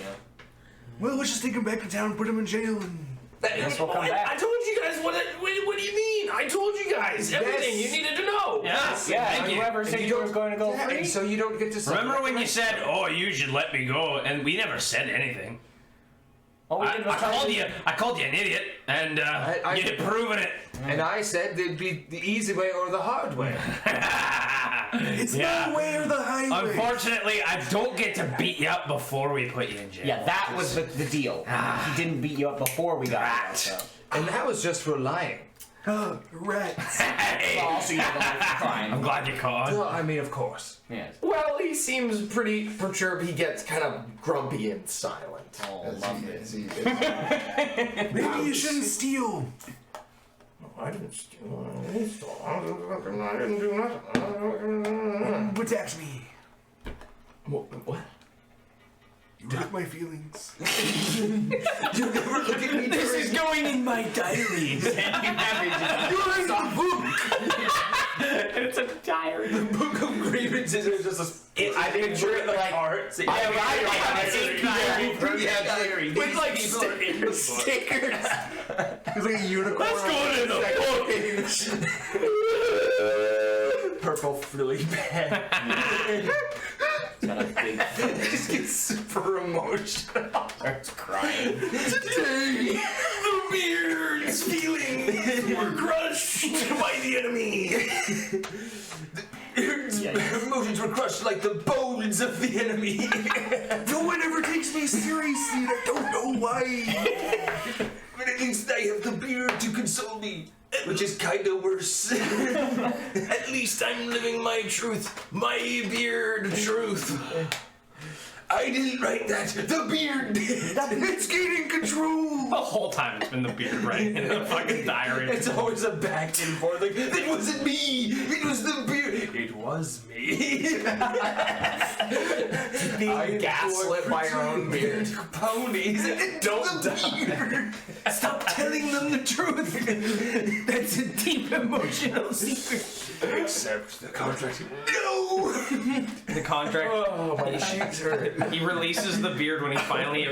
Well, let's just take him back to town and put him in jail and... Guess we'll come back. I told you guys what do you mean? I told you guys everything you needed to know. Yes. Yeah, Thank you. whoever said you were going to go free. And so you don't get to... Remember when you said, "Oh, you should let me go," and we never said anything. All we I did was tell called you. I called you an idiot, and I- you'd proven it. And I said there'd be the easy way or the hard way. It's Yeah. the way or the highway. Unfortunately, I don't get to beat you up before we put you in jail. Yeah, that was the deal. He didn't beat you up before we got out. So. And that was just for lying. Rats. Hey, Also, you have the crime. I'm glad you caught. Well, I mean, of course. Yes. Well, he seems pretty perturbed. He gets kind of grumpy and silent. Oh, as love he- it. as he- Maybe you shouldn't steal. I didn't steal. I didn't do nothing. Protect me. What? You hurt my feelings. You never look at me. This is going in my diary. You're in the book. It's a diary. The Book of Grievances is just I picture it like art. with like stickers. It's like a unicorn. Let's go in the book. Purple frilly bag. Got a big Just gets super emotional. starts crying. Today, the beard's feelings were crushed by the enemy. Emotions were crushed like the bones of the enemy. No one ever takes me seriously, and I don't know why. But at least I have the beard to console me, which is kinda worse. At least I'm living my truth, my beard truth. I didn't write that. The beard did. It's gaining control. The whole time it's been the beard, right? In the fucking diary. It's always a back and forth. Like, it wasn't me. It was the beard. It was me. Being gaslit by your own beard. Ponies. Don't die. Stop telling them the truth. That's a deep emotional secret. Accept the contract. No. The contract. Oh, my cheeks hurt. He releases the beard when he finally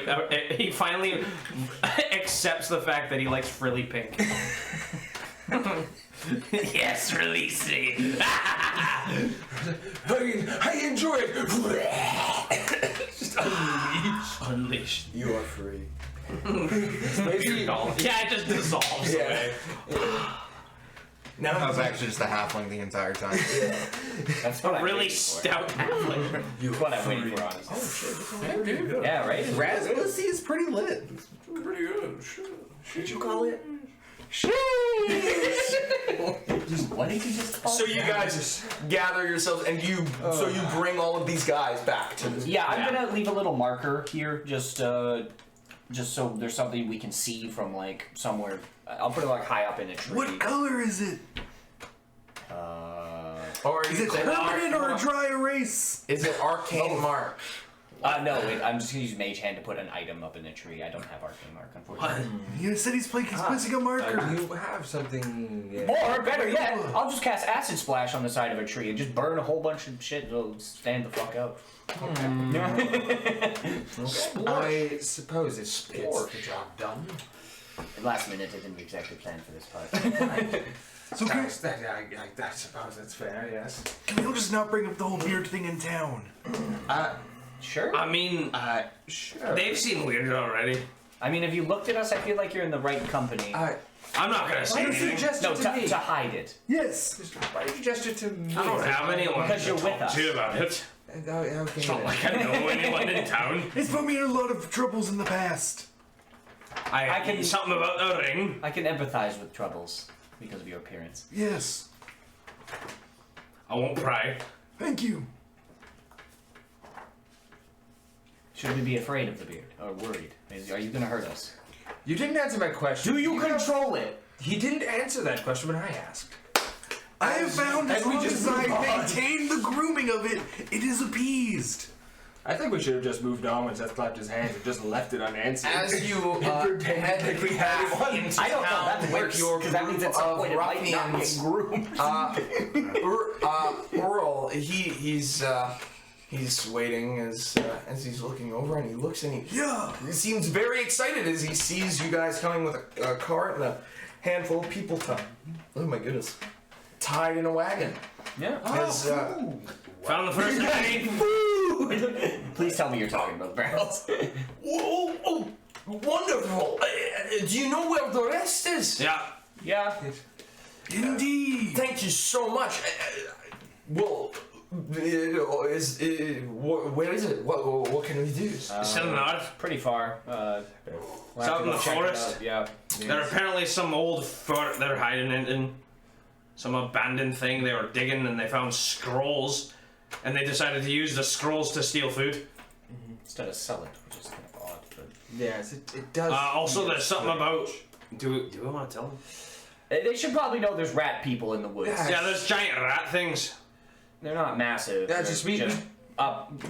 accepts the fact that he likes frilly pink. Yes, release me. I enjoy it. Just Unleashed. You are free. maybe. Yeah, it just dissolves away. Now I was actually just a halfling the entire time. That's what I'm Really waiting for. stout halfling. That's what I'm waiting for, honestly. pretty good. Yeah, right? Raspussy is pretty lit. Pretty good. Shit. Did you call it? What did you just call So you guys gather yourselves, and you bring all of these guys back to the. Yeah, I'm gonna leave a little marker here, just so there's something we can see from like somewhere. I'll put it like high up in a tree. What color is it? Or Is it permanent or a dry erase? Is it arcane mark? No, I'm just gonna use Mage Hand to put an item up in a tree. I don't have Arcane Mark, unfortunately. You said he's placing a marker. You have something. Or, better yet, I'll just cast Acid Splash on the side of a tree and just burn a whole bunch of shit. It'll stand the fuck out. I suppose it gets the job done. Last minute, I didn't exactly plan for this part. So I suppose that's fair, yes. can we all just not bring up the whole beard thing in town? Sure. I mean, Sure. they've seen weird already. I mean, if you looked at us, I feel like you're in the right company. I'm not gonna say Why did you anything. gesture No, to me? to hide it. Yes. Why did you gesture to me? I don't have anyone Because to you're with talk us. to about it. Okay. It's not like I know anyone in town. It's put me in a lot of troubles in the past. I can- can something about the ring. I can empathize with troubles because of your appearance. Yes. I won't pry. Thank you. Should we be afraid of the beard or worried? Are you gonna hurt us? You didn't answer my question. Do you control it? He didn't answer that question when I asked. I have found as as we long just as I move on. maintain the grooming of it, it is appeased. I think we should have just moved on when Seth clapped his hands and just left it unanswered. As you Pretend head like we had back one. into I don't know. town That with works your because that means at some group point it of might not get ruffians, groomed. Earl, he's waiting as he's looking over, and he looks and he seems very excited as he sees you guys coming with a cart and a handful of people oh my goodness, tied in a wagon. Yeah. As, Found the first penny. Please tell me you're talking about the barrels. oh, wonderful! Do you know where the rest is? Yeah. Yeah. Indeed. Thank you so much. Well, where is it? What can we do? It's in the north. Pretty far. It's out in the forest. Yeah. There's apparently some old fort they're hiding in. Some abandoned thing they were digging, and they found scrolls, and they decided to use the scrolls to steal food. Instead of sell it, which is kind of odd. But Yes, it does. Also, there's something about. Do we want to tell them? they should probably know there's rat people in the woods. Yeah. Yeah, there's giant rat things. They're not massive. Yeah, They're just we-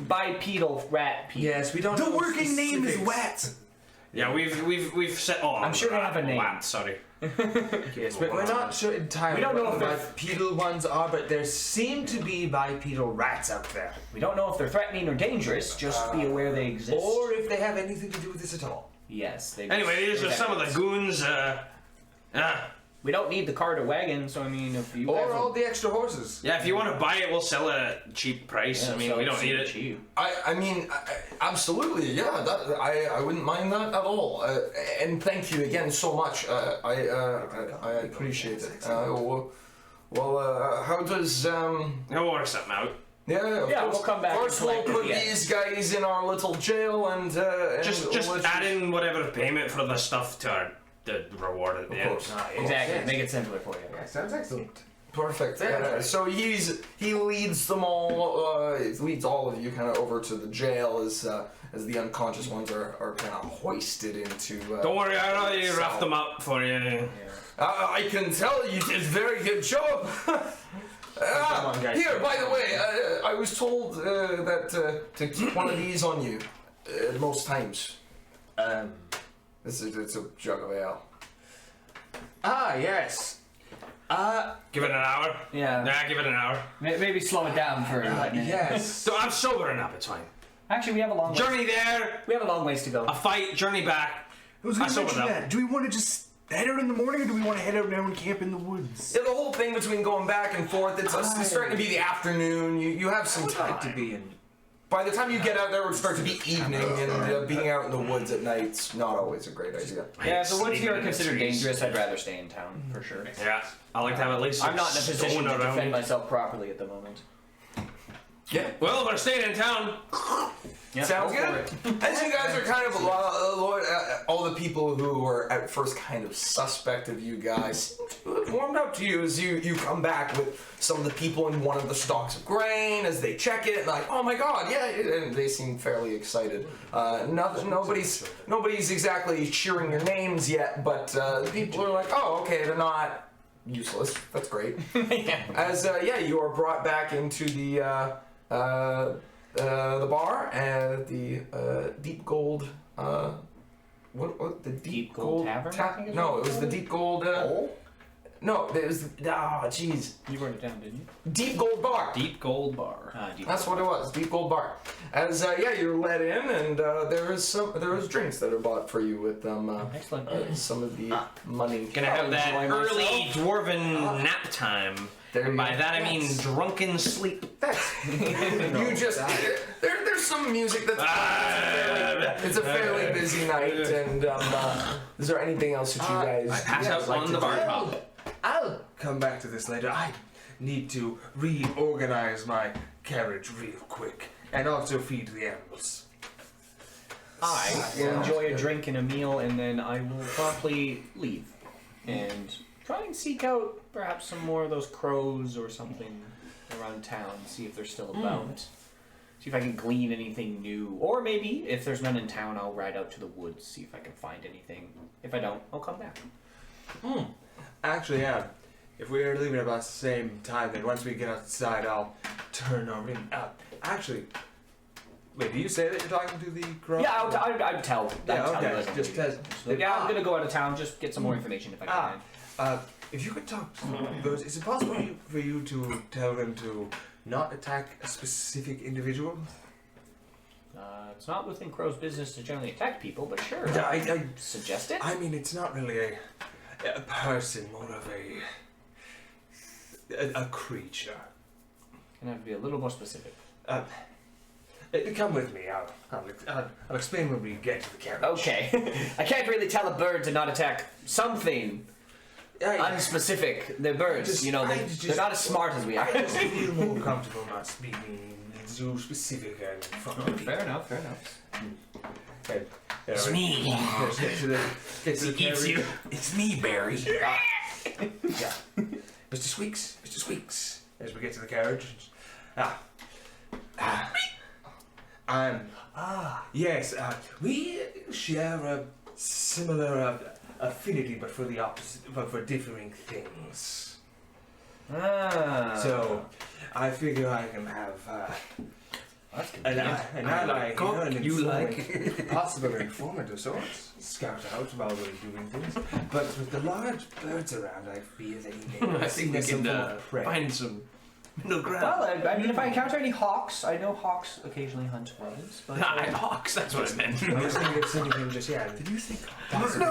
bipedal rat people. Yes, we don't. The know working name is specifics. Wet. Yeah, we've set. Oh, I'm sure they have a name. Rat, sorry. Yes, but we're not sure entirely We don't know what if the they're- bipedal ones are, but there seem to be bipedal rats out there. We don't know if they're threatening or dangerous. Just be aware they exist. Or if they have anything to do with this at all. yes. They Anyway, these are some of the goons. We don't need the cart or wagon, so I mean, if you have Or a- all the extra horses. Yeah, if you want to buy it, we'll sell it at a cheap price. Yeah, I mean, so we it's don't need super it. cheap. I mean, absolutely, yeah. I wouldn't mind that at all. And thank you again so much. I appreciate it. How does We'll work something out. Yeah, of Yeah, course. we'll come back First, and we'll collect put it, yeah. these guys in our little jail, and Just we'll let add you- in whatever payment for the stuff to the reward at the end. course. Exactly. Yes. Make it simpler for you. Yeah, sounds excellent. Perfect. Yeah. So he leads them all, leads all of you kind of over to the jail as the unconscious ones are kind of hoisted into. Don't worry, I already cell. roughed them up for you. I can tell you did a very good job. on, guys. Here, by the way, I was told that to keep one of these on you most times. It's a jug of ale. Yes. Give it an hour. Yeah. Nah, give it an hour. Maybe slow it down for a minute. Yes. So I'm sober enough. It's fine. Actually, we have a long. Journey there, We have a long ways to go. a fight. Journey back. I was going I to mention sobered up. that. Do we want to just head out in the morning, or do we want to head out now and camp in the woods? Yeah, the whole thing between going back and forth, it's starting to be the afternoon. You have some time. To be in by the time you get out there, it would start to be evening, and being out in the woods at night's not always a great idea. Yeah, if the woods here are Sleeping in the considered trees. dangerous, I'd rather stay in town, for sure. Yeah, I like to have at least. I'm not in a position stone to around. defend myself properly at the moment. Yeah. Well, we're staying in town. Yeah, Sounds go for good. it. As you guys are kind of all the people who were at first kind of suspect of you guys warmed up to you as you come back with some of the people in one of the stalks of grain as they check it, like, oh my god, yeah, and they seem fairly excited. Nobody's exactly cheering your names yet, but people are like, oh, okay, they're not useless. That's great. As you are brought back into the bar and the deep gold. What the deep Gold Tavern, I think is No, what it it's was the called? deep gold. No, it was. Jeez. You wrote it down, didn't you? Deep gold bar. Deep gold bar. Deep That's what it was. Deep gold bar. As you're let in, and there is drinks that are bought for you with Excellent. some of the money. Gonna have that enjoy early myself. dwarven nap time. There And you by go. that I mean Yes. drunken sleep. You just there's some music that's it's a fairly busy night, and is there anything else that you guys Pass out like on to the do? bar top. I'll come back to this later. I need to reorganize my carriage real quick and also feed the animals. I will enjoy a drink and a meal, and then I will promptly leave and try and seek out perhaps some more of those crows or something around town. See if they're still about. See if I can glean anything new, or maybe if there's none in town, I'll ride out to the woods, see if I can find anything. If I don't, I'll come back. Actually, yeah. If we're leaving about the same time, then once we get outside, I'll turn our in. Actually, wait. Do you say that you're talking to the crow? Yeah, I'd tell. Yeah, I'd tell okay. you as I'm Just leaving. tell- Yeah, I'm gonna go out of town. Just get some more information if I can. If you could talk to the birds, is it possible for you to tell them to not attack a specific individual? It's not within Crow's business to generally attack people, but sure. I Suggest it? I mean, it's not really a person, more of a creature. Gonna have to be a little more specific. Come with me. I'll explain when we get to the carriage. Okay. I can't really tell a bird to not attack something unspecific. They're birds, they're not as smart as we are. I just feel more comfortable not speaking so specific and from people. Fair enough, fair enough. Okay. It's me. Let's get to the He eats you. It's me, Barry. Yeah. Mr. Squeaks. As we get to the carriage. Yes, we share a similar affinity, but for the opposite, but for differing things. So, I figure I can have an ally here, an informant, possible informant of sorts, scout out while we're doing things. But with the large birds around, I fear they may I think we signal can some prey. find some middle ground. Well, I mean, if I encounter any hawks, I know hawks occasionally hunt rodents, but... Hawks, that's what I meant. I was thinking of sending him just Did you think possibly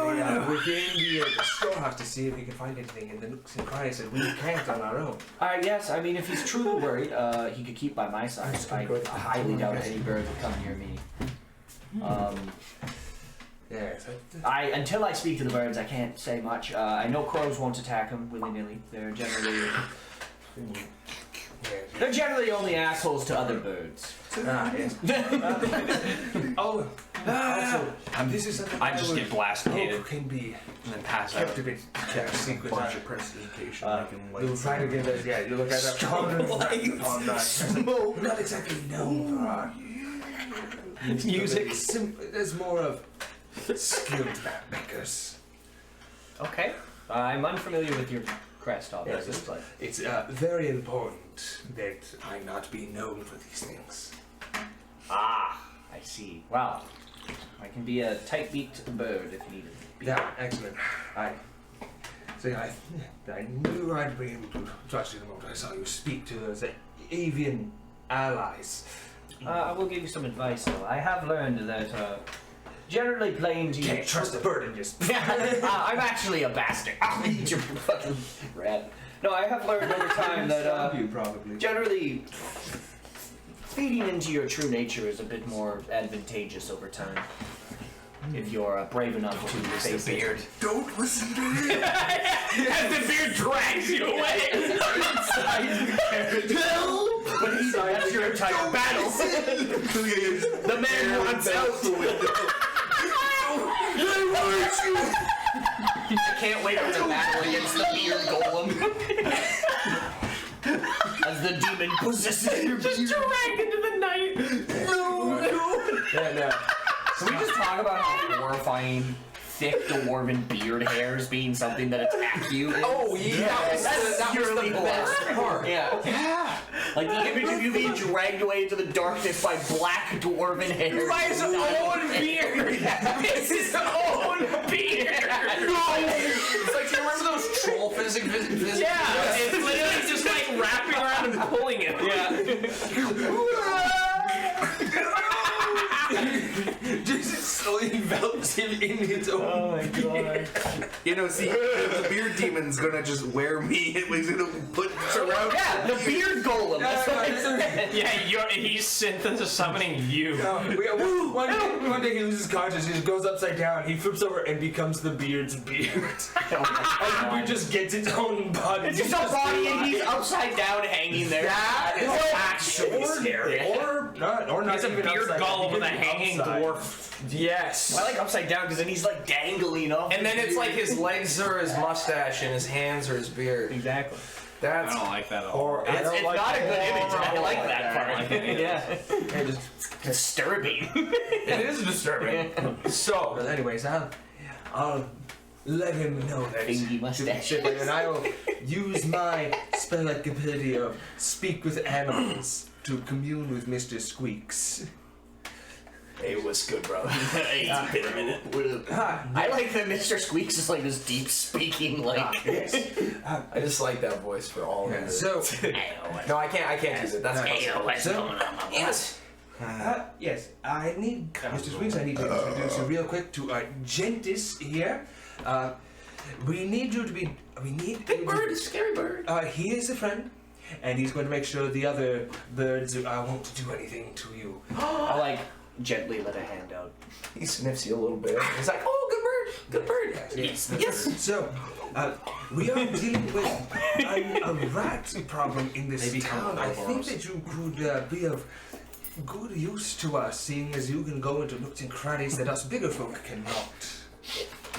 within the storehouse to see if he can find anything in the nooks and crannies that we can't on our own? yes, I mean, if he's truly worried, he could keep by my side. I highly doubt any bird would come near me. Yes. Until I speak to the birds, I can't say much. I know crows won't attack him willy-nilly. They're generally only assholes to other birds. Yes. Also, this is something I just get blasted hope can be and then pass out. kept a bit secret. Bunch of presentation. We'll try to get us. Yeah, you look at that. Smoke. We're not exactly known for our Music. There's more of skilled map makers. Okay. I'm unfamiliar with your crest, obviously, Yes, but... It's very important that I not be known for these things. I see. Well, I can be a tight-beaked bird if needed. Yeah, excellent. I knew I'd be able to trust you the moment I saw you speak to those avian allies. I will give you some advice, though. I have learned that, generally plain to you... Can't trust a bird and just... I'm actually a bastard. I'll eat your fucking rat. No, I have learned over time that, you probably. generally, fading into your true nature is a bit more advantageous over time. If you're brave enough to face the beard. Don't listen to him. As the beard drags you away. But that's your entire battle. The man wants out. I can't wait for the battle against the beard golem. As the demon possesses your Just dragged into the night. No. Can we just talk about how horrifying thick dwarven beard hairs being something that attack you? Oh yeah, that was the best part. Yeah. Like the image of you being dragged away into the darkness by black dwarven hairs. By his own beard. It's his own beard. It's like, do you remember those troll physics? Yeah, it's literally just like wrapping around and pulling it. Jesus slowly envelops him in his own. Oh my god. You know, see, the beard demon's gonna just wear me. He's gonna put surround. Yeah, the beard golem. That's what I said. Yeah, he's summoning you. One day he loses consciousness, he goes upside down, he flips over and becomes the beard's beard. And the beard just gets its own body. It's just a body and he's upside down hanging there. That is actually scary. Or not He's a even beard upside down, golem he with a can be hanging upside. dwarf. Yes. I like upside down because then he's like dangling off. And then it's like his legs are his mustache and his hands are his beard. Exactly. That's like that at all. Or It's not a good image. I like that part. Yeah. Yeah, just Disturbing. it is disturbing. So But anyways, I'll let him know that. Fingy mustache. And I will use my spell-like ability of speak with animals to commune with Mr. Squeaks. hey, what's good, bro? Hey, it's been a minute. I like that Mr. Squeaks is like this deep speaking, like. I just like that voice for all of it. So, No, I can't use it. That's What's So- going on, my boy? Yes. yes, I need, Mr. Squeaks, I need to introduce you real quick to Gentis here. We need you to be, Big bird, scary bird. he is a friend, and he's going to make sure the other birds won't do anything to you. I like gently let a hand out. He sniffs you a little bit. He's like, oh, good bird. Yes. Yes. So, we are dealing with a rat problem in this town. I think that you could be of good use to us, seeing as you can go into nooks and crannies that us bigger folk cannot.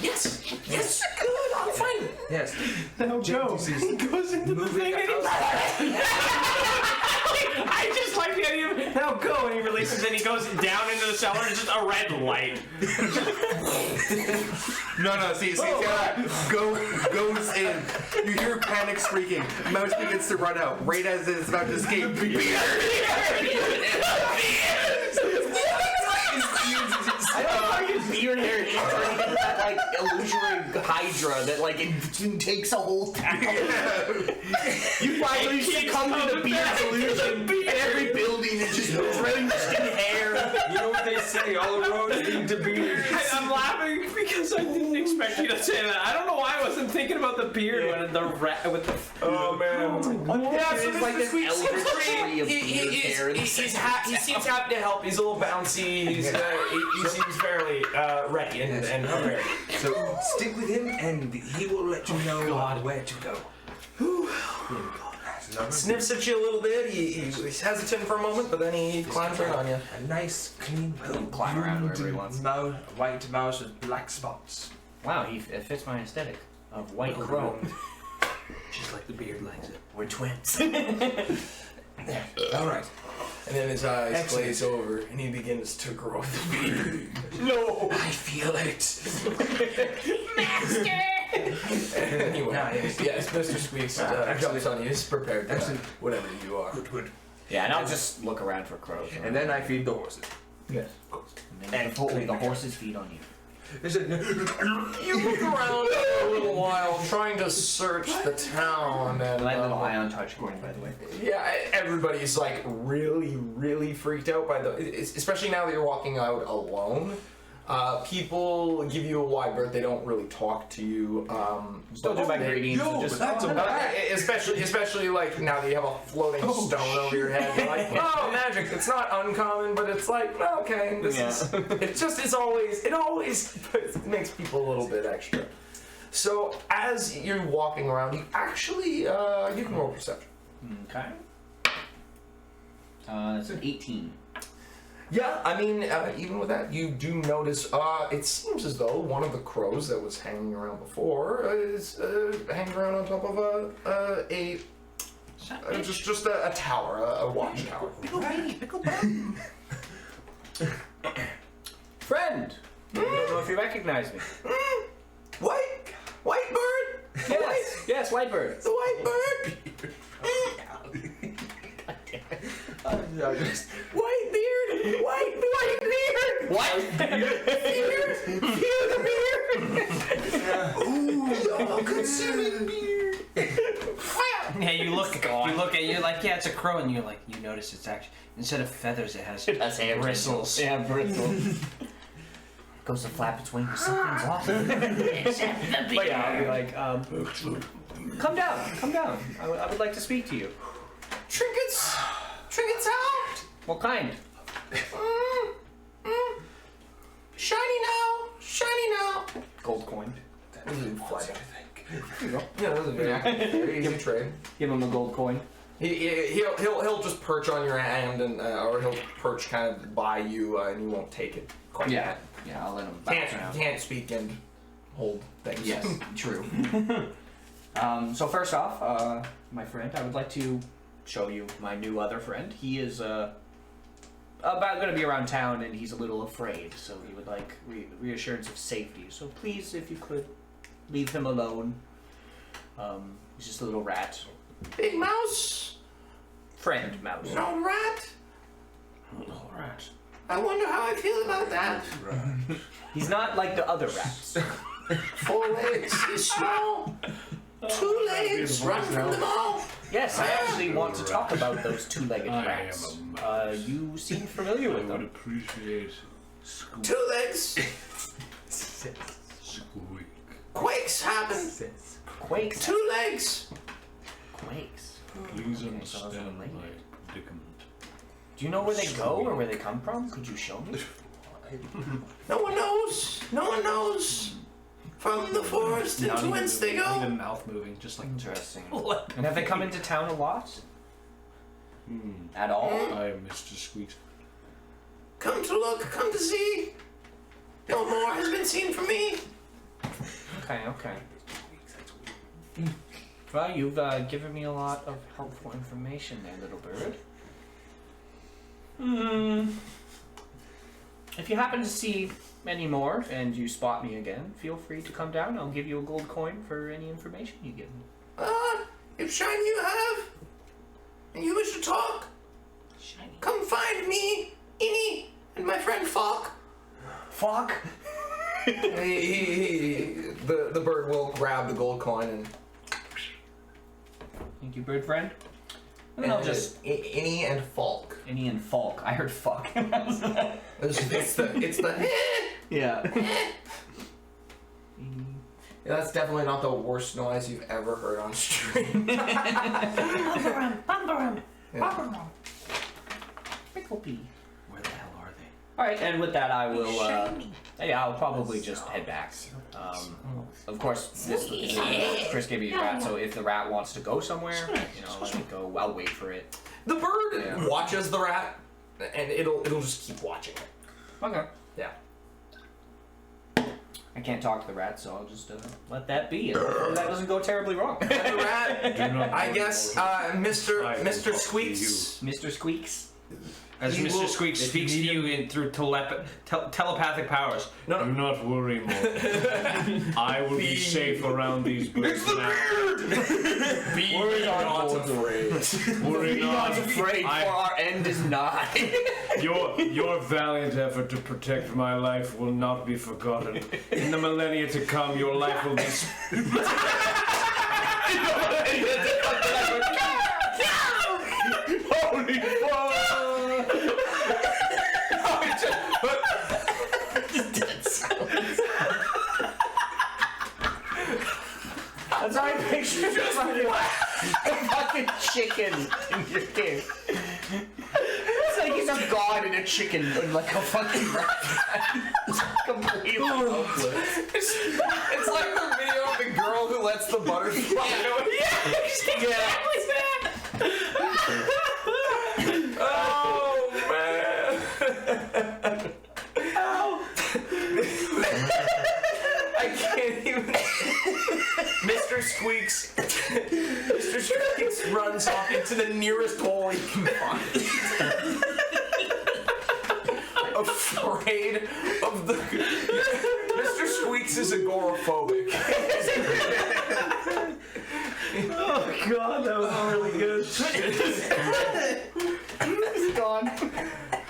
Yes. Good. I'm fine. Yes. Now go. He goes into the thing and I just like the idea of now go and he releases and he goes down into the cellar and it's just a red light. No, see, goes in. You hear panic screaming. Mouse begins to run out. Right as it's about to escape. I don't know how his beard hair is turning into that like illusory hydra that like it takes a whole town. You finally succumb to the beard illusion, and every building is just drenched in hair. You know what they say, all roads lead to beards. I'm laughing because I didn't expect you to say that. I don't know why I wasn't thinking about the beard when the rat with the. Oh man. Yeah, so it's like this eldritch tree of beard hair. He seems happy to help. He's a little bouncy. He seems fairly ready and ready. So stick with him, and he will let you know where to go. Sniffs at you a little bit. He's hesitant for a moment, but then he climbs right on you. A nice, clean, Climb around wherever he wants. white mouse with black spots. Wow, it fits my aesthetic of white crow. Just like the beard likes it. We're twins. All right. And then his eyes Excellent. glaze over, and he begins to grow the beard. No. I feel it. Anyway, yes, Mr. Squeaks jumps on you. He's prepared for Excellent. whatever you are. Good. Yeah, and I'll just look around for crows. And then I feed the horses. Yes. And then hopefully the horses feed on you. You look around for a little while, trying to search the town, and My little ion touch coin, by the way. yeah, everybody's like really freaked out by especially now that you're walking out alone. People give you a wide berth. They don't really talk to you. Still do my greetings. Yo, and just, that's a especially like now that you have a floating stone over your head. You're like, oh, magic. It's not uncommon, but it's like, okay, this is. It always makes people a little bit extra. So as you're walking around, you actually you can roll perception. Okay. That's an 18. Yeah, I mean, even with that, you do notice. It seems as though one of the crows that was hanging around before is hanging around on top of just a tower, a watchtower. Friend! I don't know if you recognize me. White bird. Yes, Whitebird. The white bird. White beard. What? Beard. Ooh, consuming beard. Yeah, you look at you're like, yeah, it's a crow, and you notice it's actually, instead of feathers, it has bristles. Yeah, bristles. Goes to flap its wings. Something's off. But yeah, I'll be like, come down. I would like to speak to you. Trinkets out. What kind? Shiny now. Gold coin. This is fly down. Yeah, this is very easy trade. Give him a gold coin. He'll just perch on your hand and or he'll perch kind of by you and you won't take it. Quite Yeah, I'll let him bounce around. Can't speak and hold things. Yes, true. So first off, my friend, I would like to show you my new other friend. He is about going to be around town and he's a little afraid, so he would like reassurance of safety. So please, if you could, leave him alone. He's just a little rat. Big mouse. Friend mouse. No rat. All right. I wonder how I feel about that. He's not like the other rats. 4 legs. He's small. 2 legs. Run from them all. Yes, I actually want to talk about those two-legged I rats. am a mouse. You seem familiar I with would them. appreciate squeak. 2 legs. Squeak. Quakes happen. Quakes. 2 legs. Quakes. Please Okay, so understand those are my related. predicament. Do you know where they go or where they come from? Could you show me? No one knows. No one knows. From the forest into whence they Not go. even mouth moving, just like Interesting. And have they come into town a lot? At all? I am Mr. Squeak. Come to look. Come to see. No more has been seen from me. Okay. Well, you've given me a lot of helpful information there, little bird. If you happen to see any more and you spot me again, feel free to come down. I'll give you a gold coin for any information you give me. If shiny you have, and you wish to talk, come find me, Innie, and my friend Falk. Fuck! The bird will grab the gold coin and Thank you, bird friend. And I'll just Innie and Falk. Innie and Falk. I heard fuck. It's the Yeah. Yeah, that's definitely not the worst noise you've ever heard on stream. Picklebee. where the hell are they? All right, and with that, I will. Yeah, I'll probably just head back. Of course, Chris gave me a rat, so if the rat wants to go somewhere, let it go. I'll wait for it. The bird watches the rat, and it'll just keep watching it. Okay. Yeah. I can't talk to the rat, so I'll just let that be. And hopefully that doesn't go terribly wrong. And the rat, I guess, Mr. Squeaks. Mr. Squeaks. As He Mr. will- Squeak speaks to you through telepathic powers. No. Do not worry, Morgan. I will be safe around these birds now. Be not afraid. Worry not. afraid, for our end is nigh. Your valiant effort to protect my life will not be forgotten. In the millennia to come, your life will be. Holy fuck! That's how I picture a fucking chicken in your game. It's like he's a god and a chicken and like a fucking rat. Completely hopeless. It's like the video of the girl who lets the butterfly know. Yeah, exactly that. Oh man! I can't even. Mr. Squeaks runs off into the nearest hole he can find. Afraid of the. Mr. Squeaks is agoraphobic. Oh god, that was really good. It's gone.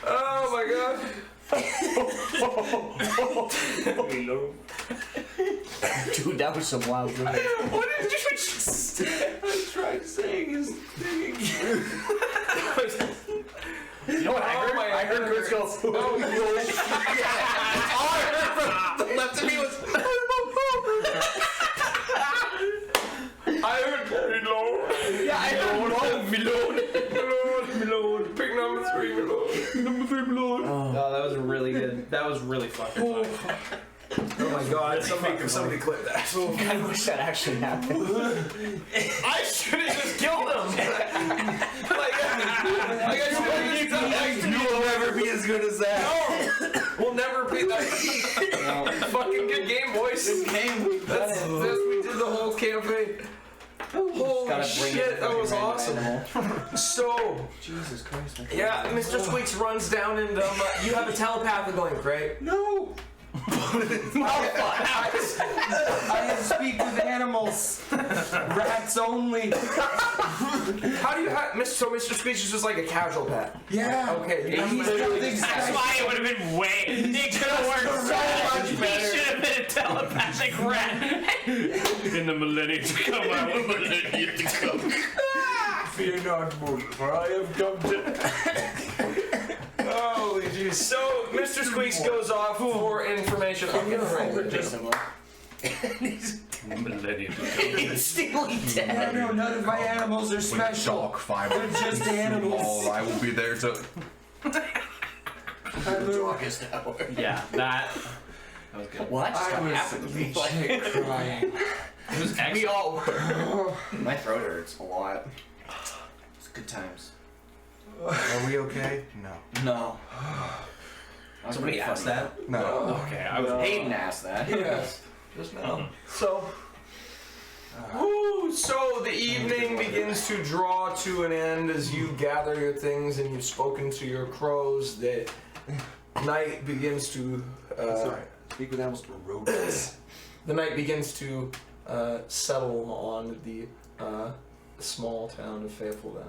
Oh my god. Dude, that was some wild rhythm. What did you I tried saying his thing again. You know what I heard? I heard Chris go, Oh, all I heard from the left of me was. I heard Milone. yeah, I heard Milone. Pick number 3, Milone. Number 3, Milone. Oh, that was really good. That was really fucking funny. Oh my god, somebody clip that. I wish that actually happened. I should have just killed him. You will never be as good as that. No, we'll never be that. Fucking good game, boys. Good game. That's we did the whole campaign. Holy shit, that was awesome. So, Jesus Christ. yeah, Mr. Squeaks runs down and you have a telepathic link, right? No! I speak with animals. Rats only. How do you have so Mr. Squeaks is just like a casual pet? Yeah. Okay, you He's nothing That's special. why it would have been way. It could have worked so much better. He should have been a telepathic rat. In the millennium to come, I will millennium to come. Fear not, Moon, for I have come to. Holy jeez. So, Mr. Squeaks goes off for information. I'm gonna write it down. Millennium to come. Instantly dead. No, none of my animals are special. Shock 5. They're just animals. I will be there to. Yeah, that was good. What? I was legit crying. It was We excellent. all were. My throat hurts a lot. It's good times. Are we okay? No. No. Somebody asked that? No. Okay, I was. Hayden asked that. Yes. Just now. So. So the evening begins to draw to an end as you gather your things and you've spoken to your crows. The night begins to. Sorry. Speak with animals to rodents. The night begins to settle on the small town of Faithful.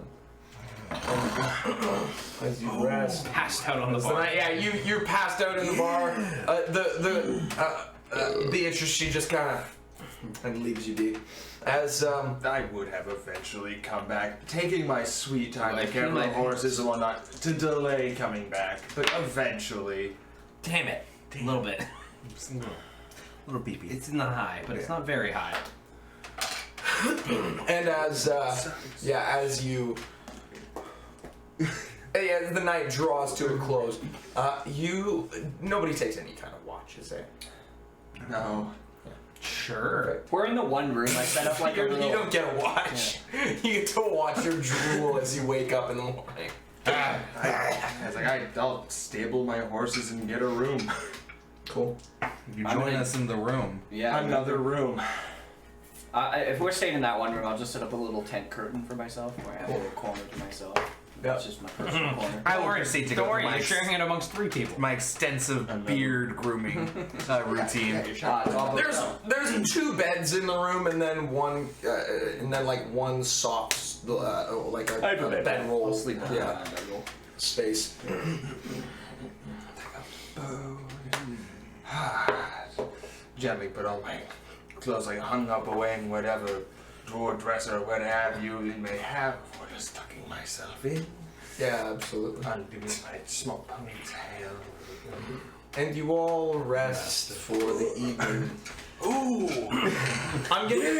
As you rest. Passed out on the It's the bar. night- yeah, you're passed out in the bar. Beatrice, she just kind of and leaves you be. As I would have eventually come back, taking my sweet time to care for the horses and whatnot, to delay coming back, but eventually. Damn it. A little bit. Little beepy. It's in the high, but it's not very high. and as you as the night draws to a close, nobody takes any kind of watch, is there? No. Sure. We're in the one room. I set up like a You little. don't get a watch. You get to watch your drool as you wake up in the morning. I was like, I'll stable my horses and get a room. Cool. You join us in the room. Yeah. Another room. If we're staying in that one room, I'll just set up a little tent curtain for myself, where I have a little corner to myself. That's just my personal corner. I will proceed to Don't go worry, through you're sharing it amongst 3 people. my extensive beard grooming routine. It's all There's 2 beds in the room, and then one soft like a bedroll. I'll sleep on Yeah, that bedroll. space. Gently put all my clothes like hung up away in whatever drawer, dresser, or what have you may have before just tucking myself in. Yeah, absolutely. Undoing my small ponytail. And you all rest for the evening. Ooh! I'm getting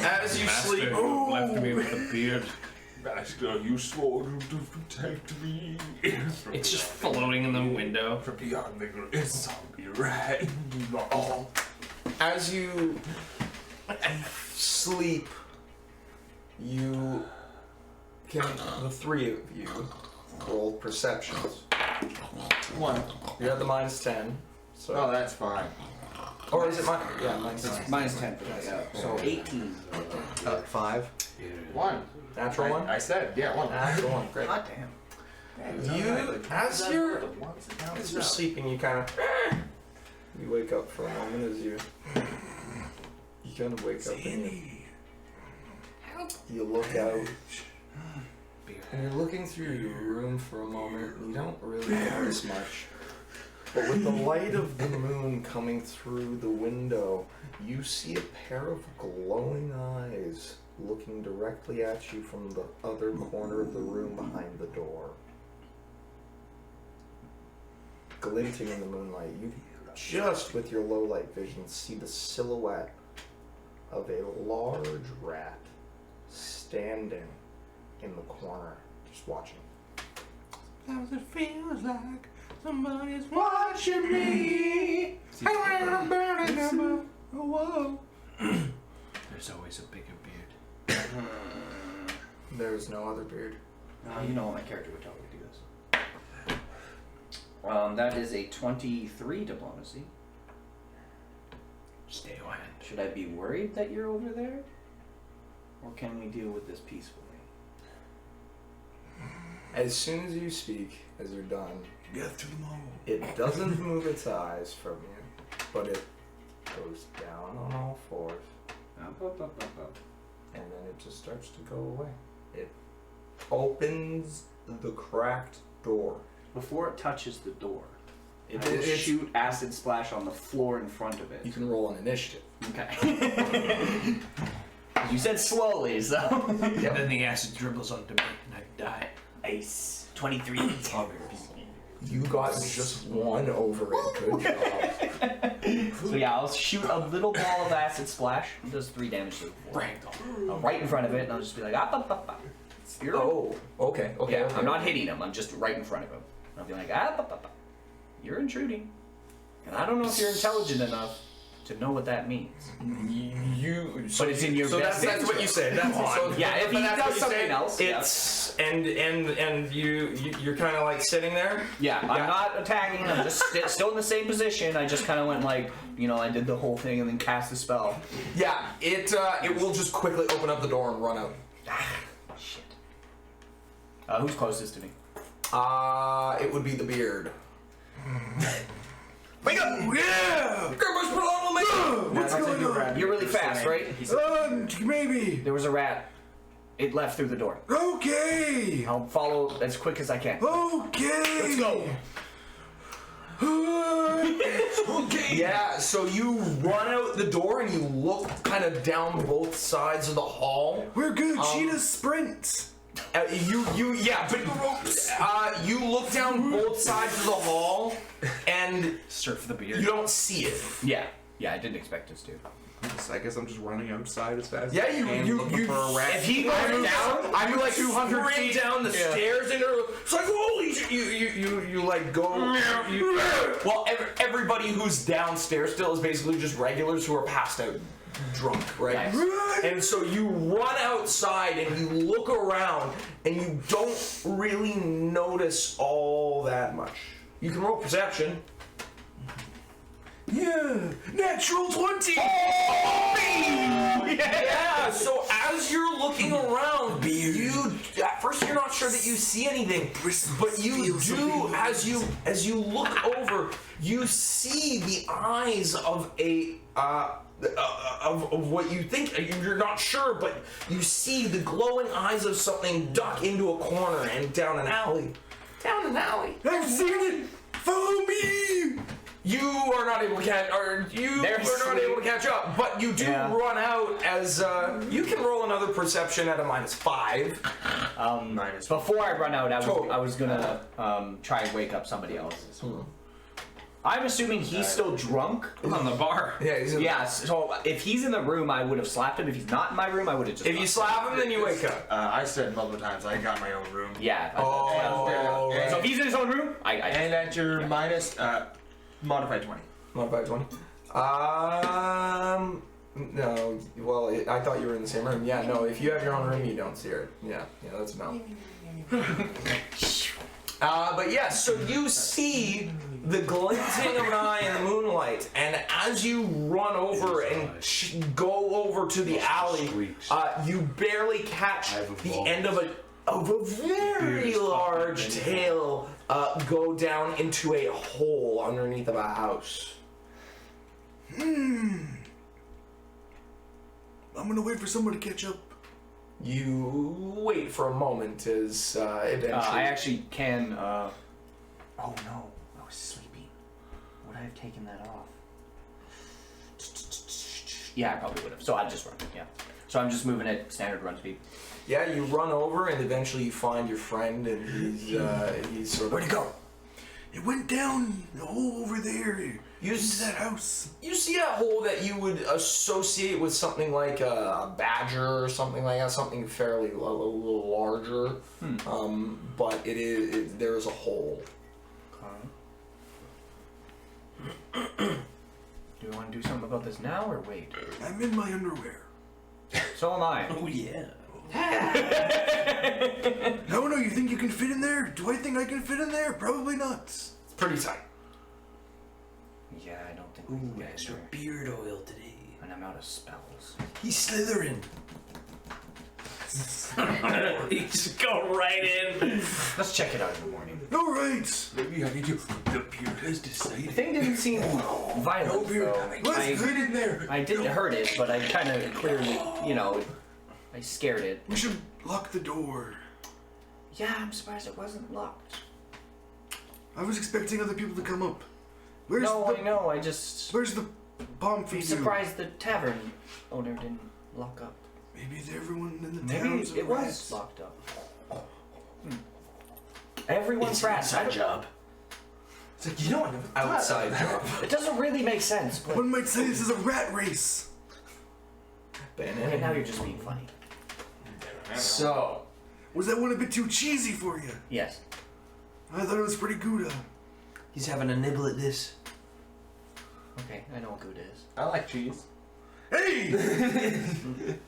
as you sleep. Master left me with a beard. Master, you swore to protect me. It's just floating in the window. From beyond the great zombie rat. As you sleep, you can, the three of you, roll perceptions. 1. You're at the -10. So. Oh, that's fine. Or is it mine? Yeah, -10. Minus 10 for that, yeah. So 18. 5. 1. Natural one? I said, yeah, 1. Natural one, great. God damn. You, as you're sleeping, you kind of, you wake up for a moment as you kind of wake up and you look out. And you're looking through your room for a moment, and you don't really notice much. But with the light of the moon coming through the window, you see a pair of glowing eyes looking directly at you from the other corner of the room behind the door. Glinting in the moonlight, you just with your low light vision see the silhouette of a large rat standing in the corner, just watching. Sometimes it feels like somebody's watching me. Whoa. There's always a bigger beard. There's no other beard. You know what my character would totally do this. That is a 23 diplomacy. Stay away. Should I be worried that you're over there? Or can we deal with this peacefully? As soon as you speak, as you're done, Death to them all. it doesn't move its eyes from you, but it goes down on all fours, and then it just starts to go away. It opens the cracked door. Before it touches the door, It, I will it's- shoot acid splash on the floor in front of it. You can roll an initiative. Okay. You said slowly, so. And then the acid dribbles onto me and I die. Nice. 23 poggers. You got just one over it. Good job. So yeah, I'll shoot a little ball of acid splash. It does 3 damage to the floor. Right in front of it, and I'll just be like, ah, ah, ah, ah. Oh, okay, okay. Yeah, okay. I'm not hitting him. I'm just right in front of him. I'll be like, ah, ah, ah, ah. You're intruding. And I don't know if you're intelligent enough to know what that means. But it's in your so best that's what you say. That's so, Yeah, if he that's what does you something say. else, yeah. It's and you're kind of like sitting there. Yeah, I'm not attacking. I'm just still in the same position. I just kind of went like, I did the whole thing and then cast the spell. Yeah, it will just quickly open up the door and run out. Shit. Who's closest to me? It would be the beard. Wake up! Yeah! What's going on? You're really fast, right? Maybe. There was a rat. It left through the door. Okay. I'll follow as quick as I can. Okay. Let's go. Okay. Yeah, so you run out the door and you look kind of down both sides of the hall. We're good. Cheetah sprints. You look down both sides of the hall and Surf the beard. you don't see it. Yeah, I didn't expect us to. I guess I'm just running outside as fast Yeah, as I can looking for a rat. If he goes down, I'm like 200 feet down the stairs, and it's like holy shit! You like go. Well, everybody who's downstairs still is basically just regulars who are passed out, drunk, right? Right. And so you run outside and you look around, and you don't really notice all that much. You can roll perception. Yeah. Natural 20. Yeah, so as you're looking around, at first you're not sure that you see anything, but you do, as you look over, you see the eyes of of what you think, you're not sure, but you see the glowing eyes of something duck into a corner and down an alley. I've seen it. Follow me. You are not able to catch, able to catch up, but you do run out as you can roll another perception at a -5. Before I run out, I was gonna try and wake up somebody else. I'm assuming he's still drunk. On the bar. Yeah, he's in Yeah, so if he's in the room, I would have slapped him. If he's not in my room, I would have just. If you slap him, then you wake up. I said multiple times I got my own room. Yeah. Oh, And- So if he's in his own room, And at your minus, modified 20. Modified 20. No. Well, I thought you were in the same room. Yeah, no. If you have your own room, you don't see her. Yeah, that's a no. But yeah, so you see the glinting of an eye in the moonlight, and as you run over and go over to the alley, you barely catch the end of a very large tail go down into a hole underneath of a house. I'm gonna wait for someone to catch up. You wait for a moment as eventually. I actually can. Oh no, I was sleeping. Would I have taken that off? Yeah, I probably would have. So I just run. Yeah. So I'm just moving at standard run speed. Yeah, you run over and eventually you find your friend, and he's sort of. Where'd he go? It went down the hole over there. Into that house. You see a hole that you would associate with something like a badger or something like that, something fairly a little larger. But there is a hole. Do we want to do something about this now or wait? I'm in my underwear. So am I. Oh yeah. No, you think you can fit in there? Do I think I can fit in there? Probably not. It's pretty tight. Yeah, I don't think we can get Extra there. beard oil today. And I'm out of spells. He's slithering. You just go right in. Let's check it out in the morning. All right. Maybe I need to. The beard has decided. The thing didn't seem violent, though. Let's get in there. I didn't hurt it, but I kind of clearly, I scared it. We should lock the door. Yeah, I'm surprised it wasn't locked. I was expecting other people to come up. I know, I just... Where's the palm I'm feed? surprised the tavern owner didn't lock up. Maybe everyone in the Maybe town's it was locked up. Everyone's rats. Inside job. It's like, you know what? Outside job. It doesn't really make sense, but... One might say this is a rat race. And now you're just being funny. So, Was that one a bit too cheesy for you? Yes. I thought it was pretty good. He's having a nibble at this. Okay, I know what good is. I like cheese. Hey!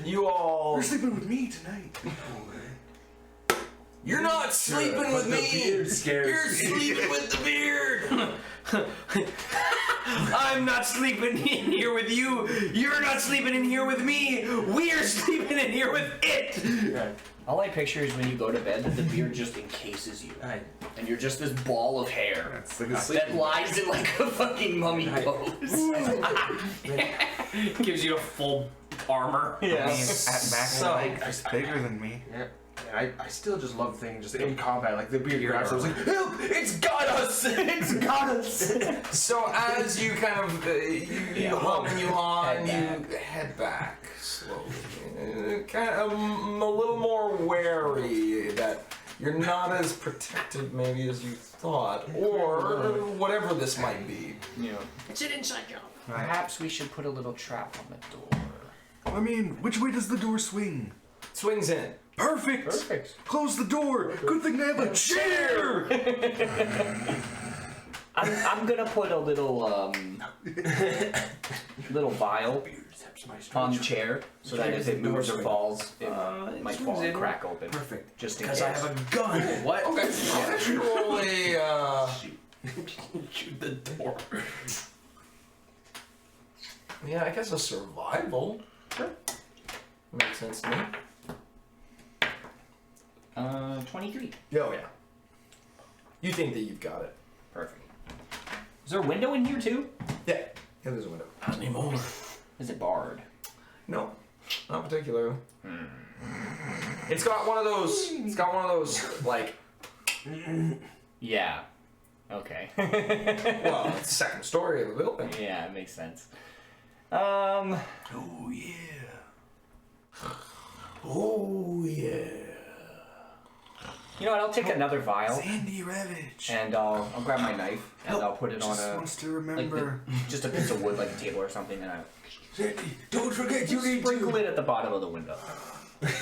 you all... You're sleeping with me tonight. You're not sleeping with me! You're sleeping with the beard! I'm not sleeping in here with you. You're not sleeping in here with me. We're sleeping in here with it. Right. All I picture is when you go to bed that the beard just encases you. Right. And you're just this ball of hair It's like a that lies in like a fucking mummy pose. Gives you a full armor. I mean, at max, So- like, it's bigger than me. Yeah. And I still just love things just in combat, like the beard grabs. I was like, help! It's got us! It's got us! So as you kind of, you hum and you haw and you head back slowly. Kind of a little more wary that you're not as protected maybe as you thought, or whatever this might be. Yeah. It's an inside job. Perhaps we should put a little trap on the door. I mean, which way does the door swing? Swings in. Perfect! Perfect. Close the door! Good thing they have a chair! I'm gonna put a little little vial on the chair so that if it moves or falls, it might fall and crack open. Perfect. Just in Because case. I have a gun. What? Okay. I'll let you roll a, Shoot the door. yeah, I guess a survival. Sure. Makes sense to me. 23. Oh yeah. You think that you've got it. Perfect. Is there a window in here too? Yeah. Yeah, there's a window. Not anymore. Is it barred? No, not particularly. It's got one of those. It's got one of those like. Yeah. Okay. Well, it's the second story of the building. Yeah, it makes sense. Oh, yeah. Oh yeah. You know what? I'll take another vial Sandy Ravage. and I'll grab my knife and I'll put it on Just a wants to remember. just a piece of wood like a table or something, and I Sandy, don't forget you need sprinkle to. it at the bottom of the window.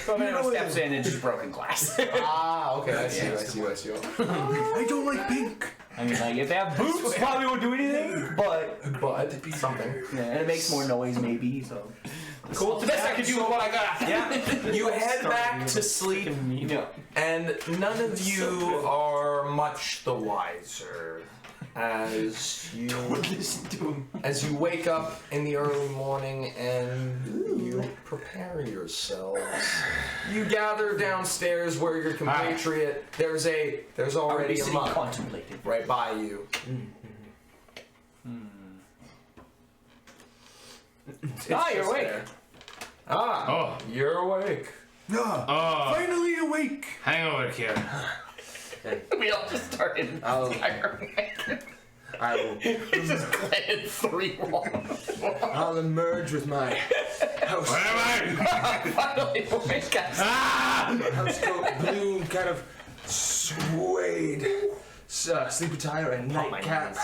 So if anyone steps in, it's just broken glass. Ah, okay, I see. I don't like pink. I mean, like if they have boots, probably won't do anything. But Something. yeah, and it makes more noise, maybe. So Cool. it's the best I can do with what I got. Yeah. You head back to sleep, and none of you are much the wiser as you wake up in the early morning and you prepare yourselves. You gather downstairs where your compatriot. There's already a mug Contemplating. right by you. Ah, you're awake. Oh. You're awake. Ah, finally awake. Hangover here. We all just started. I will. just planted 3 walls. I'll emerge with my house. Where am I? Finally awake, guys. House coat, blue, kind of suede, sleep attire, and nightcap.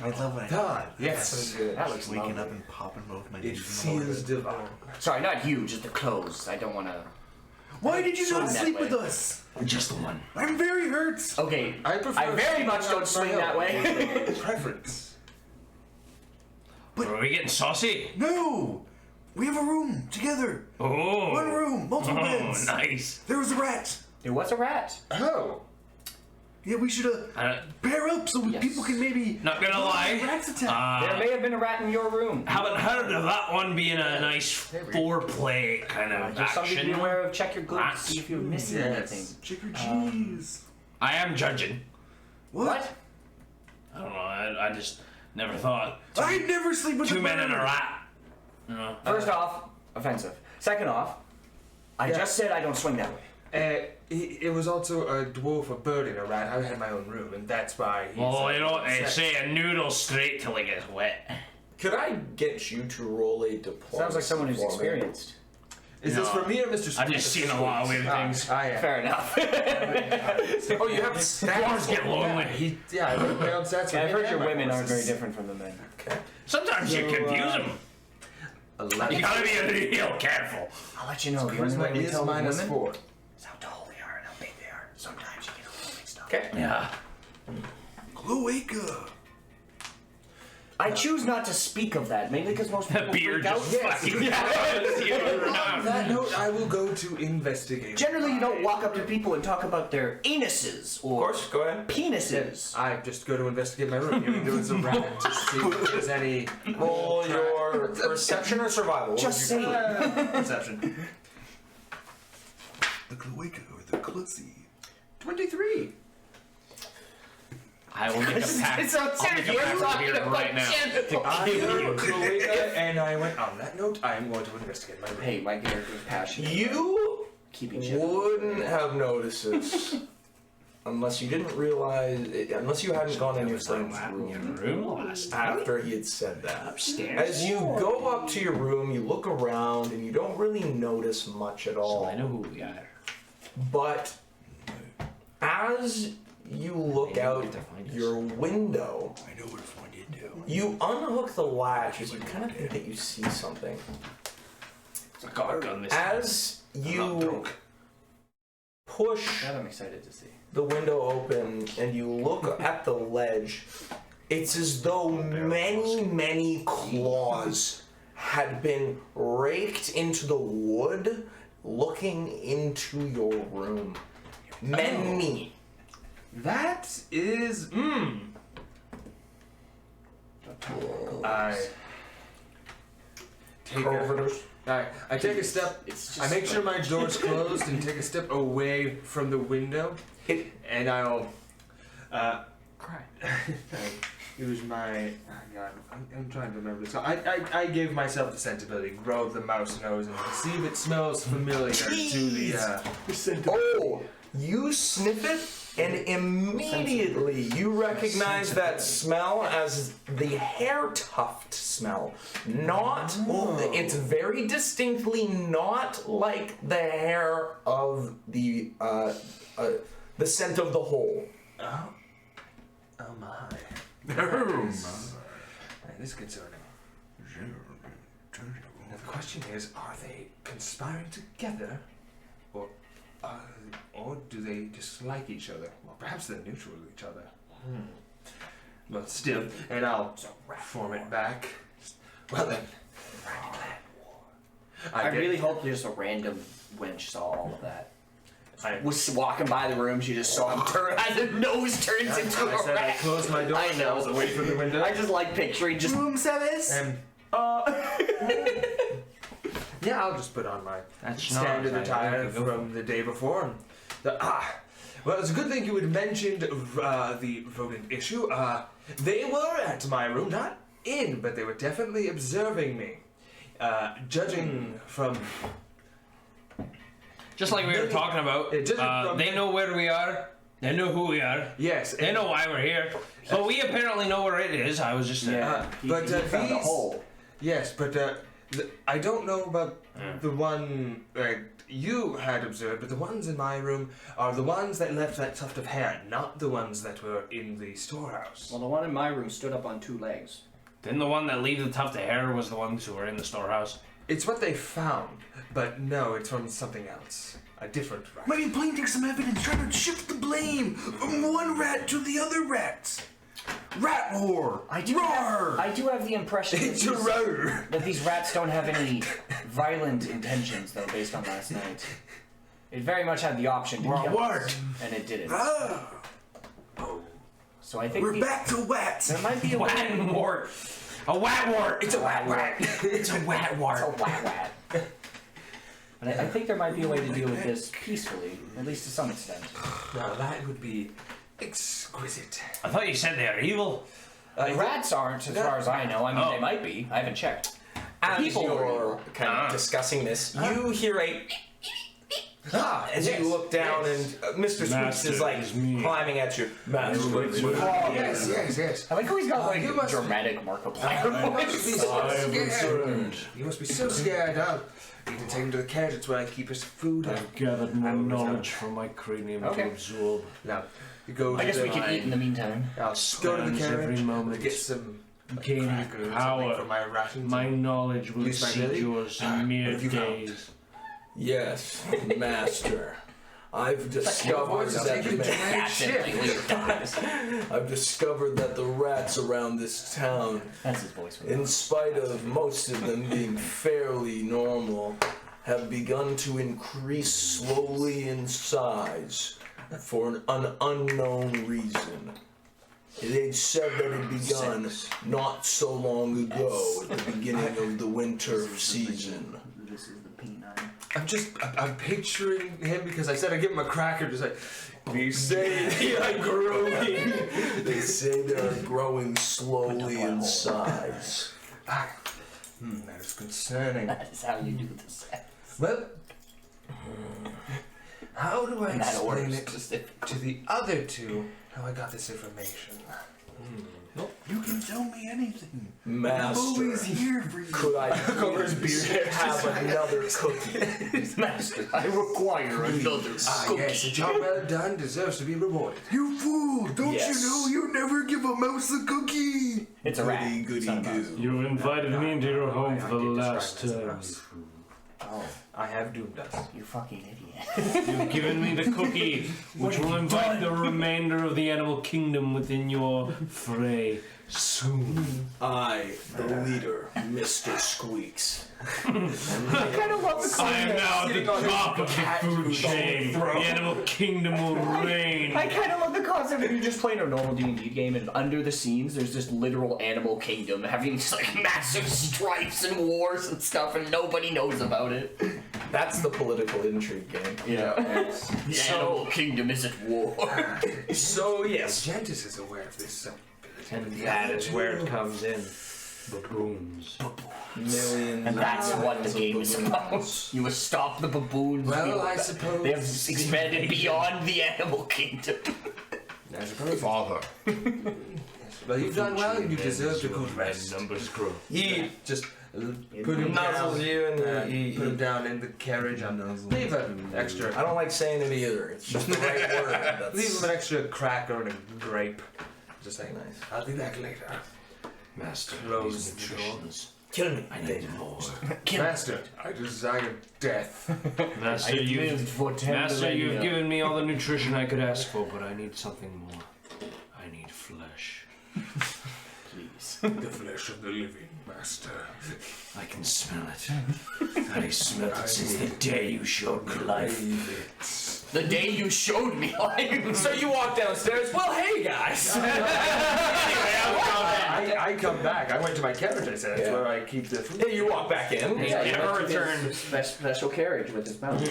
I love when I God, yes. That looks waking up and popping both my It knees. feels divine. Sorry, not you, just the clothes. I don't want to. Why did you not Swing that sleep way. with us? Just the one. I'm very hurt. Okay, I prefer I very sleeping much on don't my swing own. that way. Preference. Are we getting saucy? No, we have a room together. Oh. One room, multiple beds. Nice. There was a rat. There was a rat. Oh. Yeah, we should pair up so people can maybe. Not gonna lie. Rats attack. There may have been a rat in your room. Haven't heard of that one being a nice foreplay kind of Just something to be action. aware of. Check your goods. Rats. See if you're missing Yes. anything. Check your cheese. I am judging. What? I don't know. I just never thought. I never sleep with 2 a men and a bird. rat. You know. First off, offensive. Second off, I just said I don't swing that way. It was also a dwarf, a bird, and a rat. I had my own room, and that's why. Well, you know what they say, a noodle straight till it gets wet. Could I get you to roll a diplomacy? Sounds like someone who's for me? experienced. Is this for me or Mr. I've just seen a lot of weird things. I am. Fair enough. Oh, you have Dwarves get lonely. I make my own stats. I've heard your women aren't very different from the men. Okay. Sometimes you confuse them. You gotta be real careful. I'll let you know. The only Charisma way we is tell women -4. is how tall they are and how big they are. Sometimes you get a little mixed up. Okay. Yeah. Cloaca. I choose not to speak of that, mainly because most The people beard freak out. just fucking. On that note, I will go to investigate. Generally, you don't walk up to people and talk about their anuses Of or course, go ahead. penises. I just go to investigate my room. Maybe there was a rat to see if there's any. Roll your perception or survival. Just say it. Perception. The cloaca or the klutzy. 23. I will make a pact. It's so I'll make serious. a You're pact with talking you about right now. genitals. I heard cloaca, and I went, on that note, I am going to investigate my room. Hey, my character's passionate. You Keeping shit. wouldn't have noticed this unless you didn't realize, unless you hadn't gone in your friend's room after he had said that. Upstairs. As you go up to your room, you look around and you don't really notice much at all. So I know who we are. But as you look out your window, I know where to find it too. you unhook the latch as you kind of think that you see something. I got a gun this As I'm not you drunk. push That I'm excited to see. the window open and you look at the ledge, it's as though many claws had been raked into the wood looking into your room. Many. That is. I take I take a step. It's I just make sure my door's closed and take a step away from the window, and I'll Cry. use my. Oh God, I'm trying to remember this. I gave myself the sensibility, grow the mouse nose, and see if it smells familiar to the. Oh, you sniff it, and immediately you recognize that smell as the hair tuft smell. Not, it's very distinctly not like the hair of the the scent of the whole. Oh my. That is concerning. Now the question is, are they conspiring together, or do they dislike each other? Well, perhaps they're neutral with each other. But still, and I'll form it back. Well then. I really hope just a random wench saw all of that. I was walking by the room, she just saw him turn, as his nose turns into a rat. I closed my door and I was away from the window. I just like picturing just... Room service? Yeah, I'll just put on my That's standard not attire from the day before. Well, it's a good thing you had mentioned the rodent issue. They were at my room, not in, but they were definitely observing me. Judging from... Just like we were talking about, they know where we are. They know who we are. Yes. They know why we're here. But we apparently know where it is. I was just but he found a these... hole. Yes, but I don't know about the one you had observed, but the ones in my room are the ones that left that tuft of hair, not the ones that were in the storehouse. Well, the one in my room stood up on 2 legs. Didn't the one that leave the tuft of hair was the ones who were in the storehouse? It's what they found, but no, it's from something else. A different rat. Maybe planting some evidence, trying to shift the blame from one rat to the other rats. Rat war! I do have the impression that these rats don't have any violent intentions, though, based on last night. It very much had the option to kill us, and it didn't. So I think We're back to wats. there might be a Wat wart. A wat wart. It's a wat rat. It's a wat wart. It's a whack. But I think there might be a way to deal with this peacefully, at least to some extent. Now that would be exquisite. I thought you said they are evil. The rats aren't, as far as I know. I mean, they might be. I haven't checked. As People you're kind of discussing this, you hear a... as you look down and Mr. Sweeps is like climbing at you. Yes. I like how he's got like you must- dramatic Markiplier. You must be so scared. You must be so scared. You can take him to the carriage. It's where I keep his food. I've gathered more knowledge from my cranium to absorb. Now, you go. I guess we can eat in the meantime. I'll go to the Stands every carriage. moment. Get some Gaining crackers or power. something for my rations. My knowledge will Use my exceed belly? yours in mere What have you found? days. Yes, master. I've discovered that I've discovered that the rats around this town, That's his voice. in spite of most of them being fairly normal, have begun to increase slowly in size for an unknown reason. It is said that it begun not so long ago, at the beginning of the winter season. This is the P9. I'm picturing him because I said I'd give him a cracker. Just like, They say they are growing. They say they are growing slowly in size. that is concerning. That is how you do this. Well, how do I And that order explain is it specific. to the other two how I got this information? You can tell me anything. I'm Master, always here for you. could I please have another cookie? Master, I require another Yes, a job well done deserves to be rewarded. You fool! Don't Yes. you know you never give a mouse a cookie? It's a rat. Goody, It's not a goody, mouse. goo. You invited me into your home for the last time. Oh, I have doomed us. you fucking idiot. You've given me the cookie, which will invite the remainder of the animal kingdom within your fray soon. I, the leader, Mr. Squeaks. I am now at the top of the food chain. The animal kingdom will reign. I kind of love the concept of you just playing a normal D&D game and under the scenes there's this literal animal kingdom having these like massive strifes and wars and stuff and nobody knows about it. That's the political intrigue game. Yeah. The animal kingdom is at war. So yes, Gentis is aware of this. And that is where it comes in. Baboons. Millions. And that's of what the game is about. baboons. You must stop the baboons. Well, I suppose They have expanded beyond the animal kingdom. I suppose. Father. Well, you've done well, and you deserve a good rest. Numbers grow. He just put him Nuzzles down. you and Put him down in the carriage. Leave an extra. I don't like saying it either. It's just the right word. That's Leave him an extra cracker and a grape. Just saying. nice. I'll be back later. Master, Close these the door. nutritions. Kill me. I need more. Master, I desire death. Master, you've given me all the nutrition I could ask for, but I need something more. I need flesh. Please. The flesh of the living, Master. I can smell it. I smelled it since the day you showed me life. The day you showed me life. So you walk downstairs. Well, hey guys. I come back. I went to my carriage, I said. That's where I keep the food. Yeah, you walk back in. Yeah, never returned. Special carriage with his mouse.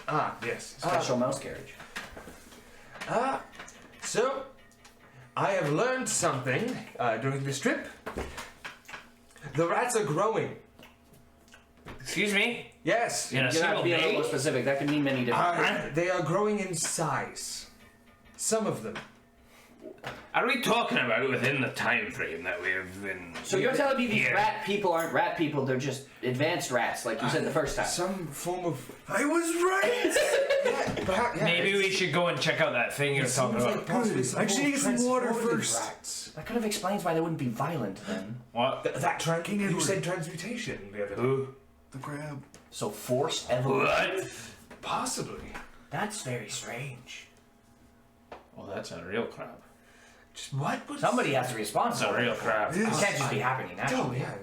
Ah, yes. Special mouse carriage. So, I have learned something during this trip. The rats are growing. Excuse me? Yes. In a You have single to be a little day? more specific. That could mean many different things. They are growing in size. Some of them. Are we talking about within the time frame that we have been? So you're telling me these Yeah. rat people aren't rat people, they're just advanced rats, like you said the first time. Some form of. I was right! Perhaps, Maybe we should go and check out that thing you're talking about. possibly I should get some water transformative first. Rats. That kind of explains why they wouldn't be violent then. What? King You Edward. said transmutation. the other day. Who? The crab. So forced evolution. What? Possibly. That's very strange. Well, that's a real crab. Just what? was- Somebody has to be That's responsible. a real crab. It can't just be happening Oh, naturally. yeah.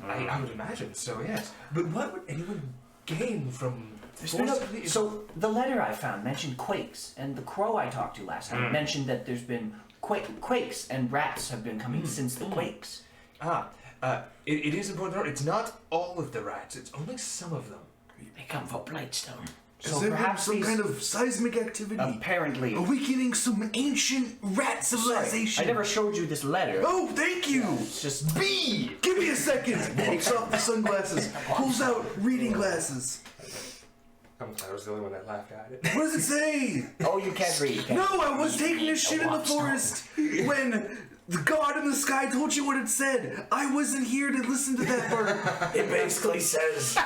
I would imagine so, yes. But what would anyone gain from forcibly- So the letter I found mentioned quakes, and the crow I talked to last time mentioned that there's been quakes, and rats have been coming since the quakes. It is important to note, it's not all of the rats, it's only some of them. They come for Blightstone. Has So there been perhaps some these- kind of seismic activity? Apparently. Awakening some ancient rat civilization. I never showed you this letter. Oh, thank you! It's just B! Give me a second! Takes off the sunglasses, pulls out reading glasses. I'm glad I was the only one that laughed at it. What does it say? Oh, you can't read. You can't No, I was taking a shit in the forest when the god in the sky told you what it said. I wasn't here to listen to that part. It basically says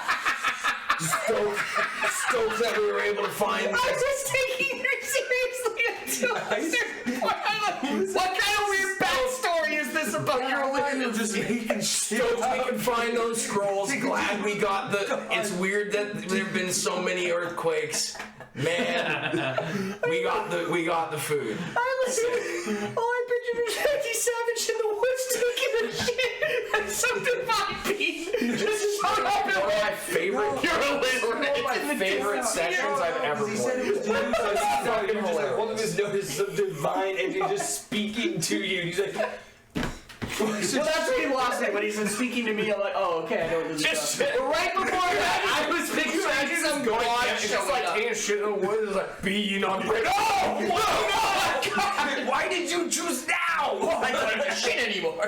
stoked that we were able to find. I was taking her seriously until a certain point. I'm like, what kind of weird backstory is this about your life? Just making stoked we can find those scrolls. Glad we got the. It's weird that there have been so many earthquakes. Man, we got the food. I pictured Jackie Savage in the woods taking a shit and some divine beast just showed up One of my favorite. One of my favorite sessions I've ever He said played. it was news. fucking Just like, one of hilarious. his notices of divine entity just speaking to you. He's like, Well, that's where he lost it, when he's been speaking to me. I'm like, oh, okay, I know what this is about. Right before that, I was picturing some god Just showing like up. taking shit in the woods. It's like, be not great. Oh, no, God! Why did you choose now? I don't have to shit anymore.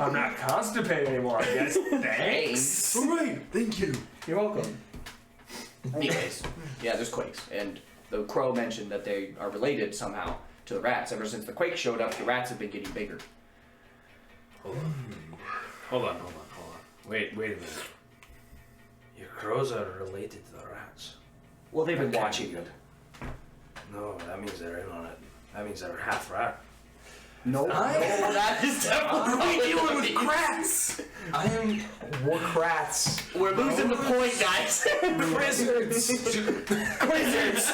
I'm not constipated anymore, I guess. Thanks. All right, thank you. You're welcome. Anyways, yeah, there's quakes, and the crow mentioned that they are related somehow to the rats. Ever since the quake showed up, the rats have been getting bigger. Hold on. Wait a minute. Your crows are related to the rats. Well, they've been watching Good. No, that means they're in on it. That means they're half rat. No, that is definitely We're dealing with crats. I am Warcrats. We're losing the point, guys. Quizzers.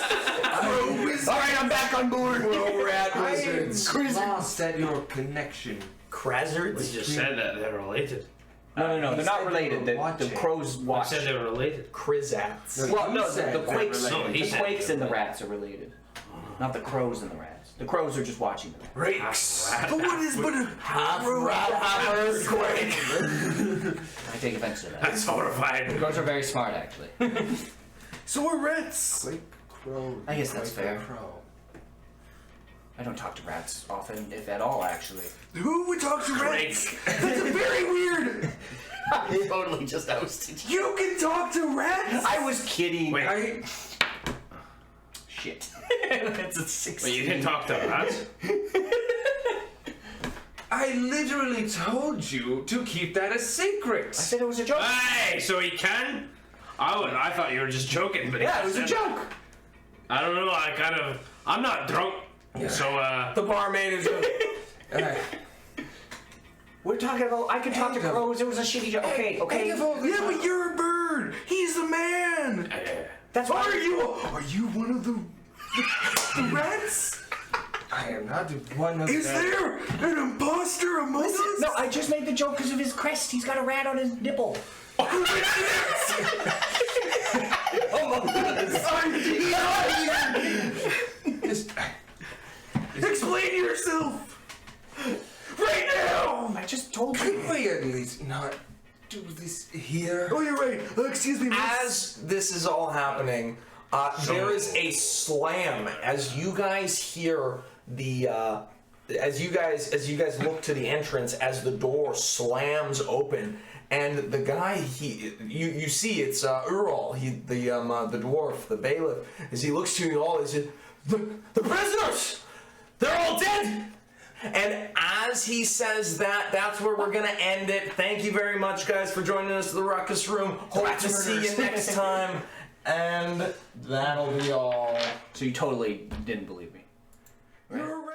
Alright, I'm back on board. Rat wizards. lost at your connection. We Crazards. just said that they're related. No, they're not said related. they were The watching. crows I watch. said they were related. Crizats. Well, no, said the they're quakes, related. No, he the said quakes they're and the rats are related, not the crows and the rats. The crows are just watching them. Rakes. But what is but a crow? Earthquake. I take offense to that. That's horrifying. Crows are very smart, actually. So are rats. Quake crow. I guess that's fair. Crow. I don't talk to rats often, if at all, actually. Who would talk to rats? That's very weird. I totally just ousted you. You can talk to rats. I was kidding. Wait. Shit. It's a 16. But you can talk to rats? I literally told you to keep that a secret. I said it was a joke. Hey, so he can? I thought you were just joking, but Yeah, it was a joke. I don't know. I'm not drunk, so The barmaid is. We're talking about. I can talk to crows. It was a shitty joke. Okay. Yeah, but you're a bird. He's the man. That's why. Are you one of the rats? I am not one of Is them. there an imposter among us? No, I just made the joke because of his crest. He's got a rat on his nipple. Explain yourself. Right now. I just told you. Could we at least not do this here? Oh, you're right. Excuse me, miss. As this is all happening, there is a slam as you guys hear the. As you guys look to the entrance, as the door slams open, and the guy you see it's Ural, the dwarf, the bailiff, as he looks to you all, he says, the prisoners, they're all dead. And as he says that, that's where we're gonna end it. Thank you very much, guys, for joining us in the Ruckus Room. Hope to see you next time. And that'll be all. So you totally didn't believe me. You're